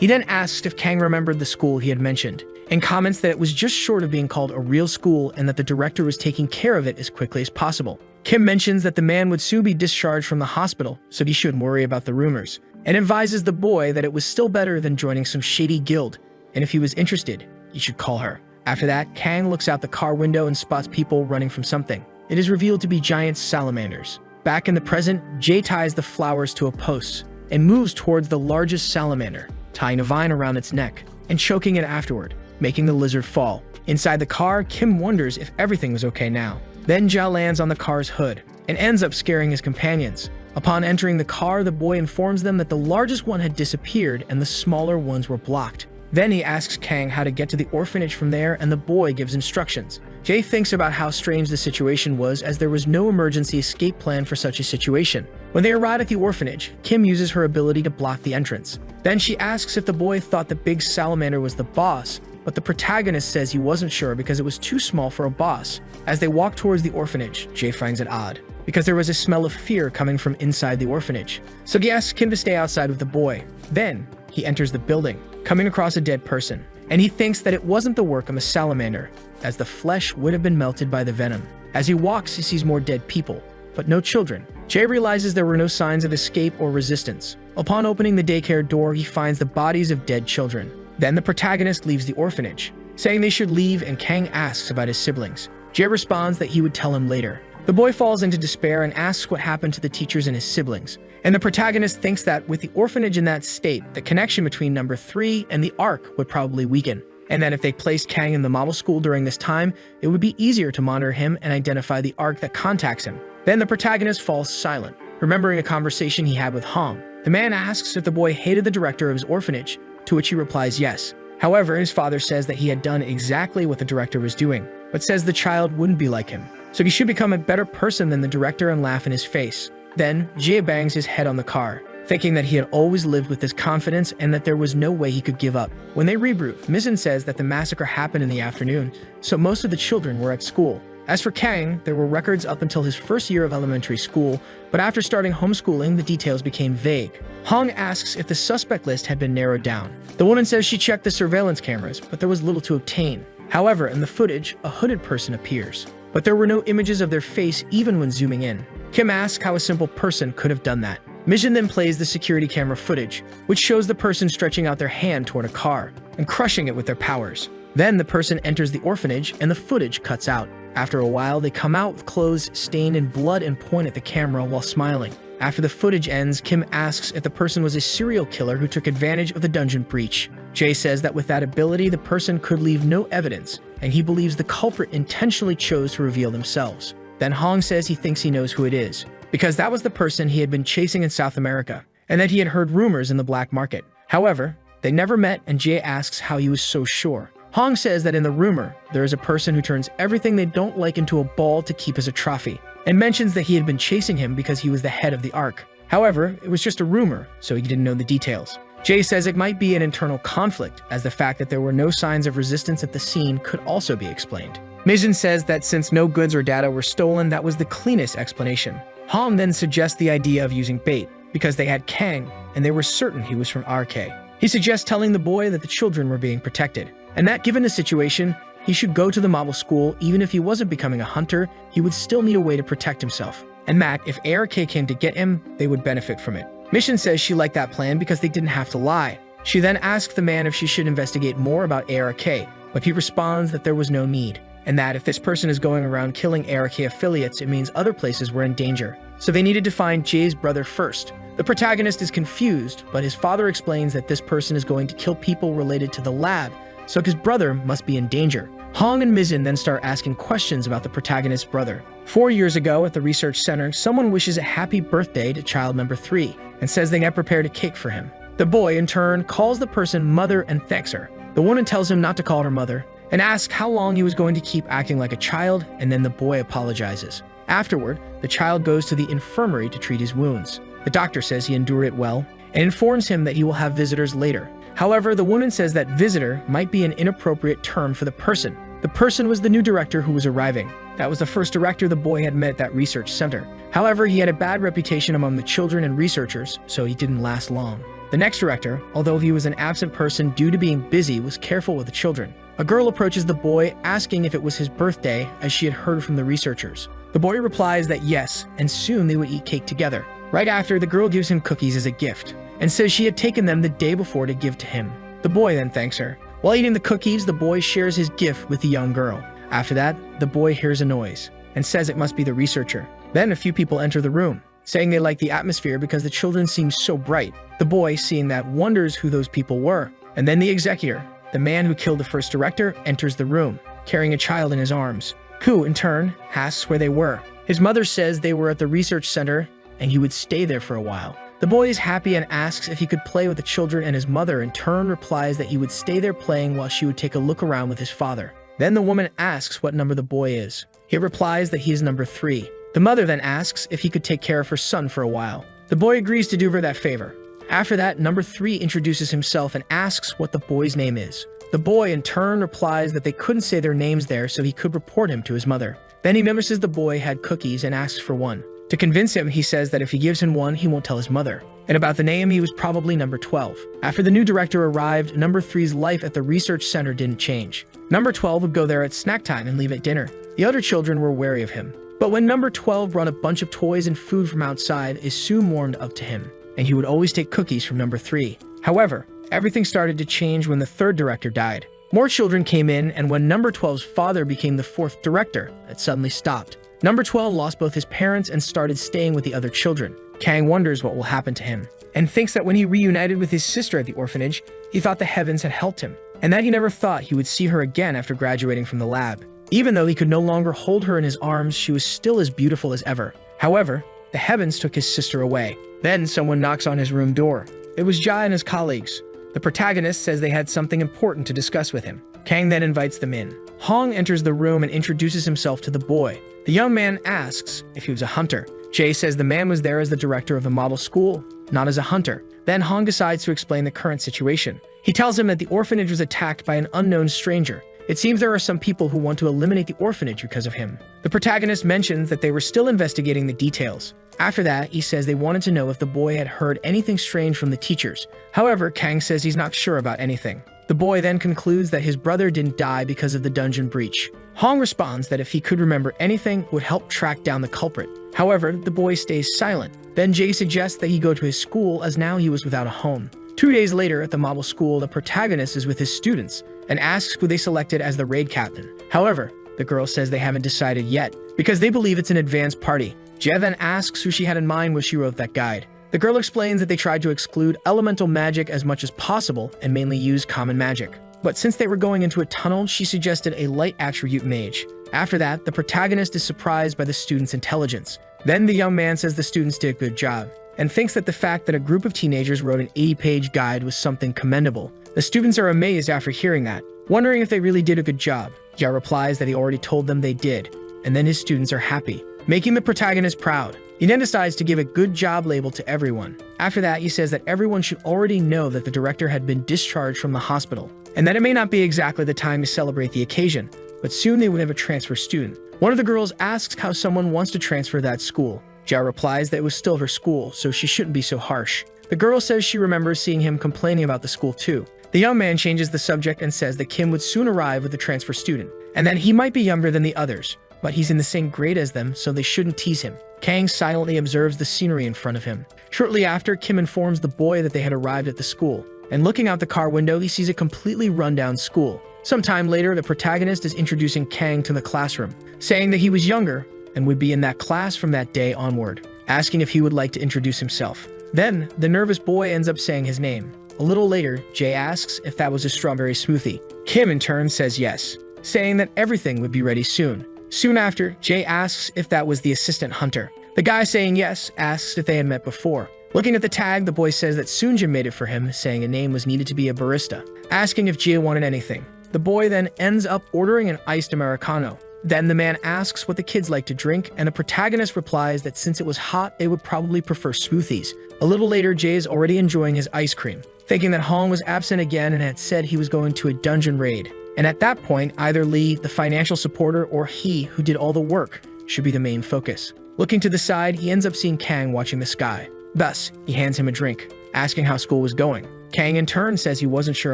He then asks if Kang remembered the school he had mentioned, and comments that it was just short of being called a real school and that the director was taking care of it as quickly as possible. Kim mentions that the man would soon be discharged from the hospital, so he shouldn't worry about the rumors, and advises the boy that it was still better than joining some shady guild, and if he was interested, he should call her. After that, Kang looks out the car window and spots people running from something. It is revealed to be giant salamanders. Back in the present, Jay ties the flowers to a post and moves towards the largest salamander, tying a vine around its neck and choking it afterward, making the lizard fall. Inside the car, Kim wonders if everything was okay now. Then Ja lands on the car's hood and ends up scaring his companions. Upon entering the car, the boy informs them that the largest one had disappeared and the smaller ones were blocked. Then he asks Kang how to get to the orphanage from there, and the boy gives instructions. Jay thinks about how strange the situation was, as there was no emergency escape plan for such a situation. When they arrive at the orphanage, Kim uses her ability to block the entrance. Then she asks if the boy thought the big salamander was the boss, but the protagonist says he wasn't sure because it was too small for a boss. As they walk towards the orphanage, Jay finds it odd, because there was a smell of fear coming from inside the orphanage. So he asks Kim to stay outside with the boy. Then he enters the building, coming across a dead person, and he thinks that it wasn't the work of a salamander, as the flesh would have been melted by the venom. As he walks, he sees more dead people, but no children. Jay realizes there were no signs of escape or resistance. Upon opening the daycare door, he finds the bodies of dead children. Then the protagonist leaves the orphanage, saying they should leave, and Kang asks about his siblings. Jay responds that he would tell him later. The boy falls into despair and asks what happened to the teachers and his siblings. And the protagonist thinks that with the orphanage in that state, the connection between number 3 and the Ark would probably weaken. And that if they placed Kang in the model school during this time, it would be easier to monitor him and identify the Ark that contacts him. Then the protagonist falls silent, remembering a conversation he had with Hong. The man asks if the boy hated the director of his orphanage, to which he replies yes. However, his father says that he had done exactly what the director was doing, but says the child wouldn't be like him, so he should become a better person than the director and laugh in his face. Then, Jie bangs his head on the car, thinking that he had always lived with this confidence and that there was no way he could give up. When they reboot, Mizzen says that the massacre happened in the afternoon, so most of the children were at school. As for Kang, there were records up until his first year of elementary school, but after starting homeschooling, the details became vague. Hong asks if the suspect list had been narrowed down. The woman says she checked the surveillance cameras, but there was little to obtain. However, in the footage, a hooded person appears, but there were no images of their face even when zooming in. Kim asks how a simple person could have done that. Mission then plays the security camera footage, which shows the person stretching out their hand toward a car and crushing it with their powers. Then the person enters the orphanage and the footage cuts out. After a while, they come out with clothes stained in blood and point at the camera while smiling. After the footage ends, Kim asks if the person was a serial killer who took advantage of the dungeon breach. Jay says that with that ability, the person could leave no evidence, and he believes the culprit intentionally chose to reveal themselves. Then Hong says he thinks he knows who it is, because that was the person he had been chasing in South America, and that he had heard rumors in the black market. However, they never met, and Jay asks how he was so sure. Hong says that in the rumor, there is a person who turns everything they don't like into a ball to keep as a trophy, and mentions that he had been chasing him because he was the head of the Ark. However, it was just a rumor, so he didn't know the details. Jay says it might be an internal conflict, as the fact that there were no signs of resistance at the scene could also be explained. Mizzen says that since no goods or data were stolen, that was the cleanest explanation. Hong then suggests the idea of using bait, because they had Kang, and they were certain he was from RK. He suggests telling the boy that the children were being protected, and that given the situation, he should go to the model school. Even if he wasn't becoming a hunter, he would still need a way to protect himself, and that if ARK came to get him, they would benefit from it. Mission says she liked that plan because they didn't have to lie. She then asked the man if she should investigate more about ARK, but he responds that there was no need, and that if this person is going around killing ARK affiliates, it means other places were in danger. So they needed to find Jay's brother first. The protagonist is confused, but his father explains that this person is going to kill people related to the lab, so his brother must be in danger. Hong and Mizin then start asking questions about the protagonist's brother. 4 years ago at the research center, someone wishes a happy birthday to child number 3 and says they have prepared a cake for him. The boy, in turn, calls the person mother and thanks her. The woman tells him not to call her mother and asks how long he was going to keep acting like a child, and then the boy apologizes. Afterward, the child goes to the infirmary to treat his wounds. The doctor says he endured it well and informs him that he will have visitors later. However, the woman says that visitor might be an inappropriate term for the person. The person was the new director who was arriving. That was the first director the boy had met at that research center. However, he had a bad reputation among the children and researchers, so he didn't last long. The next director, although he was an absent person due to being busy, was careful with the children. A girl approaches the boy asking if it was his birthday, as she had heard from the researchers. The boy replies that yes, and soon they would eat cake together. Right after, the girl gives him cookies as a gift and says she had taken them the day before to give to him. The boy then thanks her. While eating the cookies, the boy shares his gift with the young girl. After that, the boy hears a noise and says it must be the researcher. Then a few people enter the room, saying they like the atmosphere because the children seem so bright. The boy, seeing that, wonders who those people were. And then the executor, the man who killed the first director, enters the room, carrying a child in his arms, who, in turn, asks where they were. His mother says they were at the research center and he would stay there for a while. The boy is happy and asks if he could play with the children, and his mother in turn replies that he would stay there playing while she would take a look around with his father. Then the woman asks what number the boy is. He replies that he is number 3. The mother then asks if he could take care of her son for a while. The boy agrees to do her that favor. After that, number 3 introduces himself and asks what the boy's name is. The boy in turn replies that they couldn't say their names there, so he could report him to his mother. Then he notices the boy had cookies and asks for one. To convince him, he says that if he gives him one, he won't tell his mother. And about the name, he was probably number 12. After the new director arrived, number 3's life at the research center didn't change. Number 12 would go there at snack time and leave at dinner. The other children were wary of him. But when number 12 brought a bunch of toys and food from outside, it soon warmed up to him, and he would always take cookies from number 3. However, everything started to change when the third director died. More children came in, and when number 12's father became the 4th director, it suddenly stopped. Number 12 lost both his parents and started staying with the other children. Kang wonders what will happen to him, and thinks that when he reunited with his sister at the orphanage, he thought the heavens had helped him, and that he never thought he would see her again after graduating from the lab. Even though he could no longer hold her in his arms, she was still as beautiful as ever. However, the heavens took his sister away. Then someone knocks on his room door. It was Jai and his colleagues. The protagonist says they had something important to discuss with him. Kang then invites them in. Hong enters the room and introduces himself to the boy. The young man asks if he was a hunter. Jay says the man was there as the director of the model school, not as a hunter. Then Hong decides to explain the current situation. He tells him that the orphanage was attacked by an unknown stranger. It seems there are some people who want to eliminate the orphanage because of him. The protagonist mentions that they were still investigating the details. After that, he says they wanted to know if the boy had heard anything strange from the teachers. However, Kang says he's not sure about anything. The boy then concludes that his brother didn't die because of the dungeon breach. Hong responds that if he could remember anything, would help track down the culprit. However, the boy stays silent. Then Jay suggests that he go to his school, as now he was without a home. 2 days later at the model school, the protagonist is with his students and asks who they selected as the raid captain. However, the girl says they haven't decided yet because they believe it's an advanced party. Jay then asks who she had in mind when she wrote that guide. The girl explains that they tried to exclude elemental magic as much as possible and mainly use common magic. But since they were going into a tunnel, she suggested a light attribute mage. After that, the protagonist is surprised by the students' intelligence. Then the young man says the students did a good job, and thinks that the fact that a group of teenagers wrote an 80-page guide was something commendable. The students are amazed after hearing that, wondering if they really did a good job. Jia replies that he already told them they did, and then his students are happy, making the protagonist proud. He then decides to give a good job label to everyone. After that, he says that everyone should already know that the director had been discharged from the hospital, and that it may not be exactly the time to celebrate the occasion, but soon they would have a transfer student. One of the girls asks how someone wants to transfer that school. Jia replies that it was still her school, so she shouldn't be so harsh. The girl says she remembers seeing him complaining about the school too. The young man changes the subject and says that Kim would soon arrive with the transfer student, and that he might be younger than the others, but he's in the same grade as them, so they shouldn't tease him. Kang silently observes the scenery in front of him. Shortly after, Kim informs the boy that they had arrived at the school, and looking out the car window, he sees a completely run-down school. Sometime later, the protagonist is introducing Kang to the classroom, saying that he was younger and would be in that class from that day onward, asking if he would like to introduce himself. Then, the nervous boy ends up saying his name. A little later, Jay asks if that was a strawberry smoothie. Kim in turn says yes, saying that everything would be ready soon. Soon after, Jay asks if that was the assistant hunter. The guy saying yes asks if they had met before. Looking at the tag, the boy says that Soonjin made it for him, saying a name was needed to be a barista, asking if Jay wanted anything. The boy then ends up ordering an iced Americano. Then the man asks what the kids like to drink, and the protagonist replies that since it was hot, they would probably prefer smoothies. A little later, Jay is already enjoying his ice cream, thinking that Hong was absent again and had said he was going to a dungeon raid. And at that point, either Lee, the financial supporter, or he, who did all the work, should be the main focus. Looking to the side, he ends up seeing Kang watching the sky. Thus, he hands him a drink, asking how school was going. Kang in turn says he wasn't sure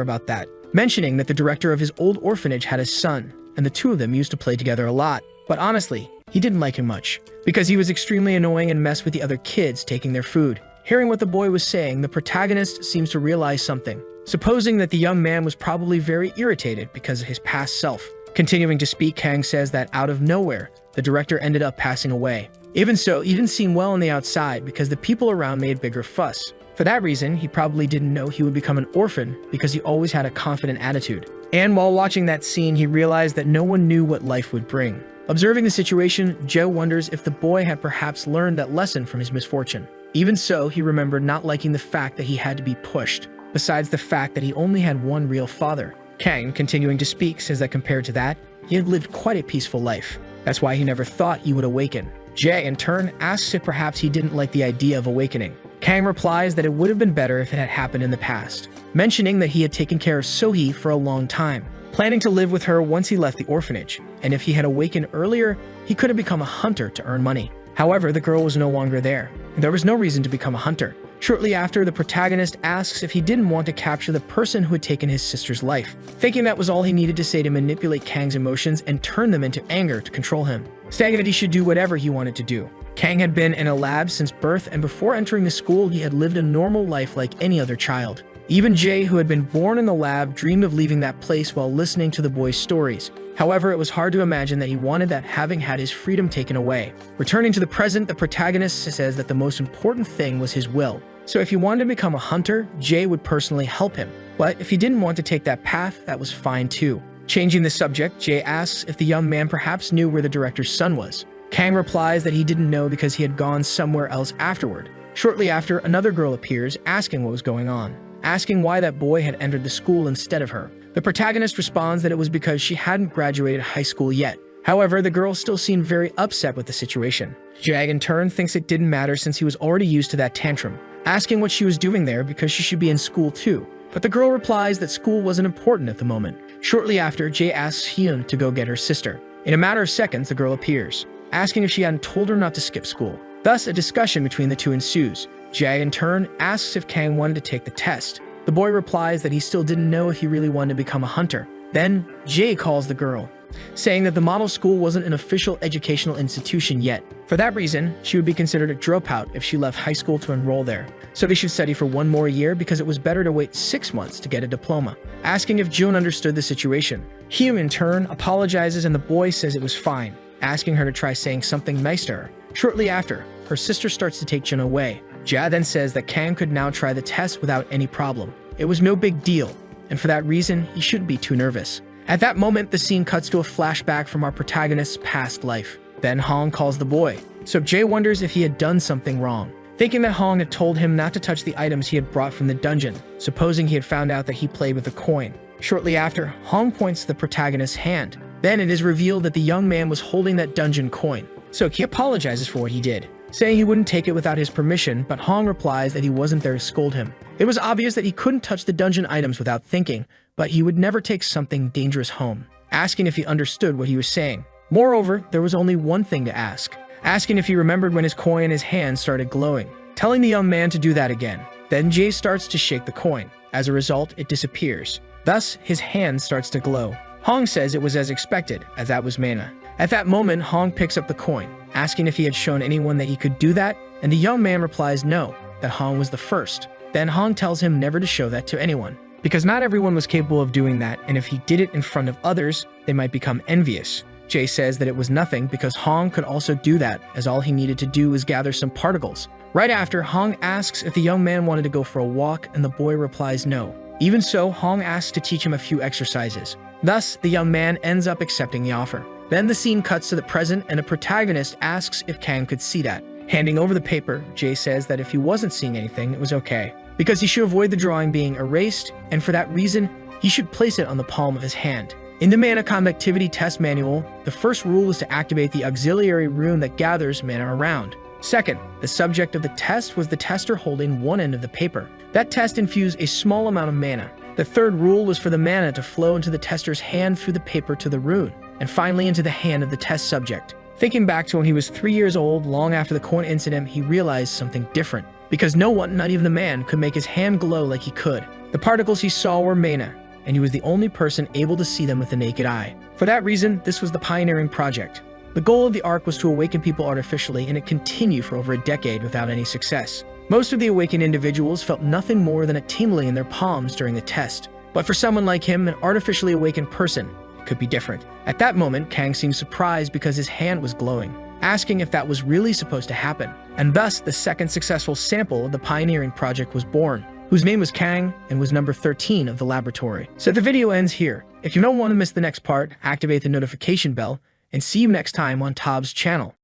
about that, mentioning that the director of his old orphanage had a son, and the two of them used to play together a lot. But honestly, he didn't like him much, because he was extremely annoying and messed with the other kids taking their food. Hearing what the boy was saying, the protagonist seems to realize something, supposing that the young man was probably very irritated because of his past self. Continuing to speak, Kang says that out of nowhere, the director ended up passing away. Even so, he didn't seem well on the outside because the people around made bigger fuss. For that reason, he probably didn't know he would become an orphan because he always had a confident attitude. And while watching that scene, he realized that no one knew what life would bring. Observing the situation, Joe wonders if the boy had perhaps learned that lesson from his misfortune. Even so, he remembered not liking the fact that he had to be pushed, besides the fact that he only had one real father. Kang, continuing to speak, says that compared to that, he had lived quite a peaceful life. That's why he never thought he would awaken. Jay, in turn, asks if perhaps he didn't like the idea of awakening. Kang replies that it would have been better if it had happened in the past, mentioning that he had taken care of Sohee for a long time, planning to live with her once he left the orphanage, and if he had awakened earlier, he could have become a hunter to earn money. However, the girl was no longer there, and there was no reason to become a hunter. Shortly after, the protagonist asks if he didn't want to capture the person who had taken his sister's life, thinking that was all he needed to say to manipulate Kang's emotions and turn them into anger to control him, saying that he should do whatever he wanted to do. Kang had been in a lab since birth, and before entering the school, he had lived a normal life like any other child. Even Jay, who had been born in the lab, dreamed of leaving that place while listening to the boy's stories. However, it was hard to imagine that he wanted that, having had his freedom taken away. Returning to the present, the protagonist says that the most important thing was his will. So if he wanted to become a hunter, Jay would personally help him. But if he didn't want to take that path, that was fine too. Changing the subject, Jay asks if the young man perhaps knew where the director's son was. Kang replies that he didn't know because he had gone somewhere else afterward. Shortly after, another girl appears, asking what was going on, asking why that boy had entered the school instead of her. The protagonist responds that it was because she hadn't graduated high school yet. However, the girl still seemed very upset with the situation. Jag, in turn, thinks it didn't matter since he was already used to that tantrum, asking what she was doing there because she should be in school too. But the girl replies that school wasn't important at the moment. Shortly after, Jay asks Hyun to go get her sister. In a matter of seconds, the girl appears, asking if she hadn't told her not to skip school. Thus, a discussion between the two ensues. Jay, in turn, asks if Kang wanted to take the test. The boy replies that he still didn't know if he really wanted to become a hunter. Then, Jay calls the girl, saying that the model school wasn't an official educational institution yet. For that reason, she would be considered a dropout if she left high school to enroll there. So they should study for one more year because it was better to wait 6 months to get a diploma. Asking if June understood the situation. Hyun, in turn, apologizes and the boy says it was fine, asking her to try saying something nice to her. Shortly after, her sister starts to take Jun away. Ja then says that Kang could now try the test without any problem. It was no big deal, and for that reason, he shouldn't be too nervous. At that moment, the scene cuts to a flashback from our protagonist's past life. Then Hong calls the boy, so Jay wonders if he had done something wrong, thinking that Hong had told him not to touch the items he had brought from the dungeon, supposing he had found out that he played with a coin. Shortly after, Hong points to the protagonist's hand. Then it is revealed that the young man was holding that dungeon coin, so he apologizes for what he did, saying he wouldn't take it without his permission, but Hong replies that he wasn't there to scold him. It was obvious that he couldn't touch the dungeon items without thinking, but he would never take something dangerous home, asking if he understood what he was saying. Moreover, there was only one thing to ask, asking if he remembered when his coin in his hand started glowing, telling the young man to do that again. Then Jay starts to shake the coin. As a result, it disappears. Thus, his hand starts to glow. Hong says it was as expected, as that was mana. At that moment, Hong picks up the coin, asking if he had shown anyone that he could do that, and the young man replies no, that Hong was the first. Then Hong tells him never to show that to anyone, because not everyone was capable of doing that, and if he did it in front of others, they might become envious. Jay says that it was nothing because Hong could also do that, as all he needed to do was gather some particles. Right after, Hong asks if the young man wanted to go for a walk, and the boy replies no. Even so, Hong asks to teach him a few exercises. Thus, the young man ends up accepting the offer. Then the scene cuts to the present, and the protagonist asks if Kang could see that. Handing over the paper, Jay says that if he wasn't seeing anything, it was okay, because he should avoid the drawing being erased, and for that reason, he should place it on the palm of his hand. In the Mana Conductivity Test Manual, the first rule is to activate the auxiliary rune that gathers mana around. Second, the subject of the test was the tester holding one end of the paper. That test infused a small amount of mana. The third rule was for the mana to flow into the tester's hand through the paper to the rune, and finally into the hand of the test subject. Thinking back to when he was 3 years old, long after the coin incident, he realized something different. Because no one, not even the man, could make his hand glow like he could. The particles he saw were mana, and he was the only person able to see them with the naked eye. For that reason, this was the pioneering project. The goal of the arc was to awaken people artificially, and it continued for over a decade without any success. Most of the awakened individuals felt nothing more than a tingling in their palms during the test. But for someone like him, an artificially awakened person, it could be different. At that moment, Kang seemed surprised because his hand was glowing, asking if that was really supposed to happen. And thus, the second successful sample of the pioneering project was born, whose name was Kang and was number 13 of the laboratory. So the video ends here. If you don't want to miss the next part, activate the notification bell, and see you next time on Tob's channel.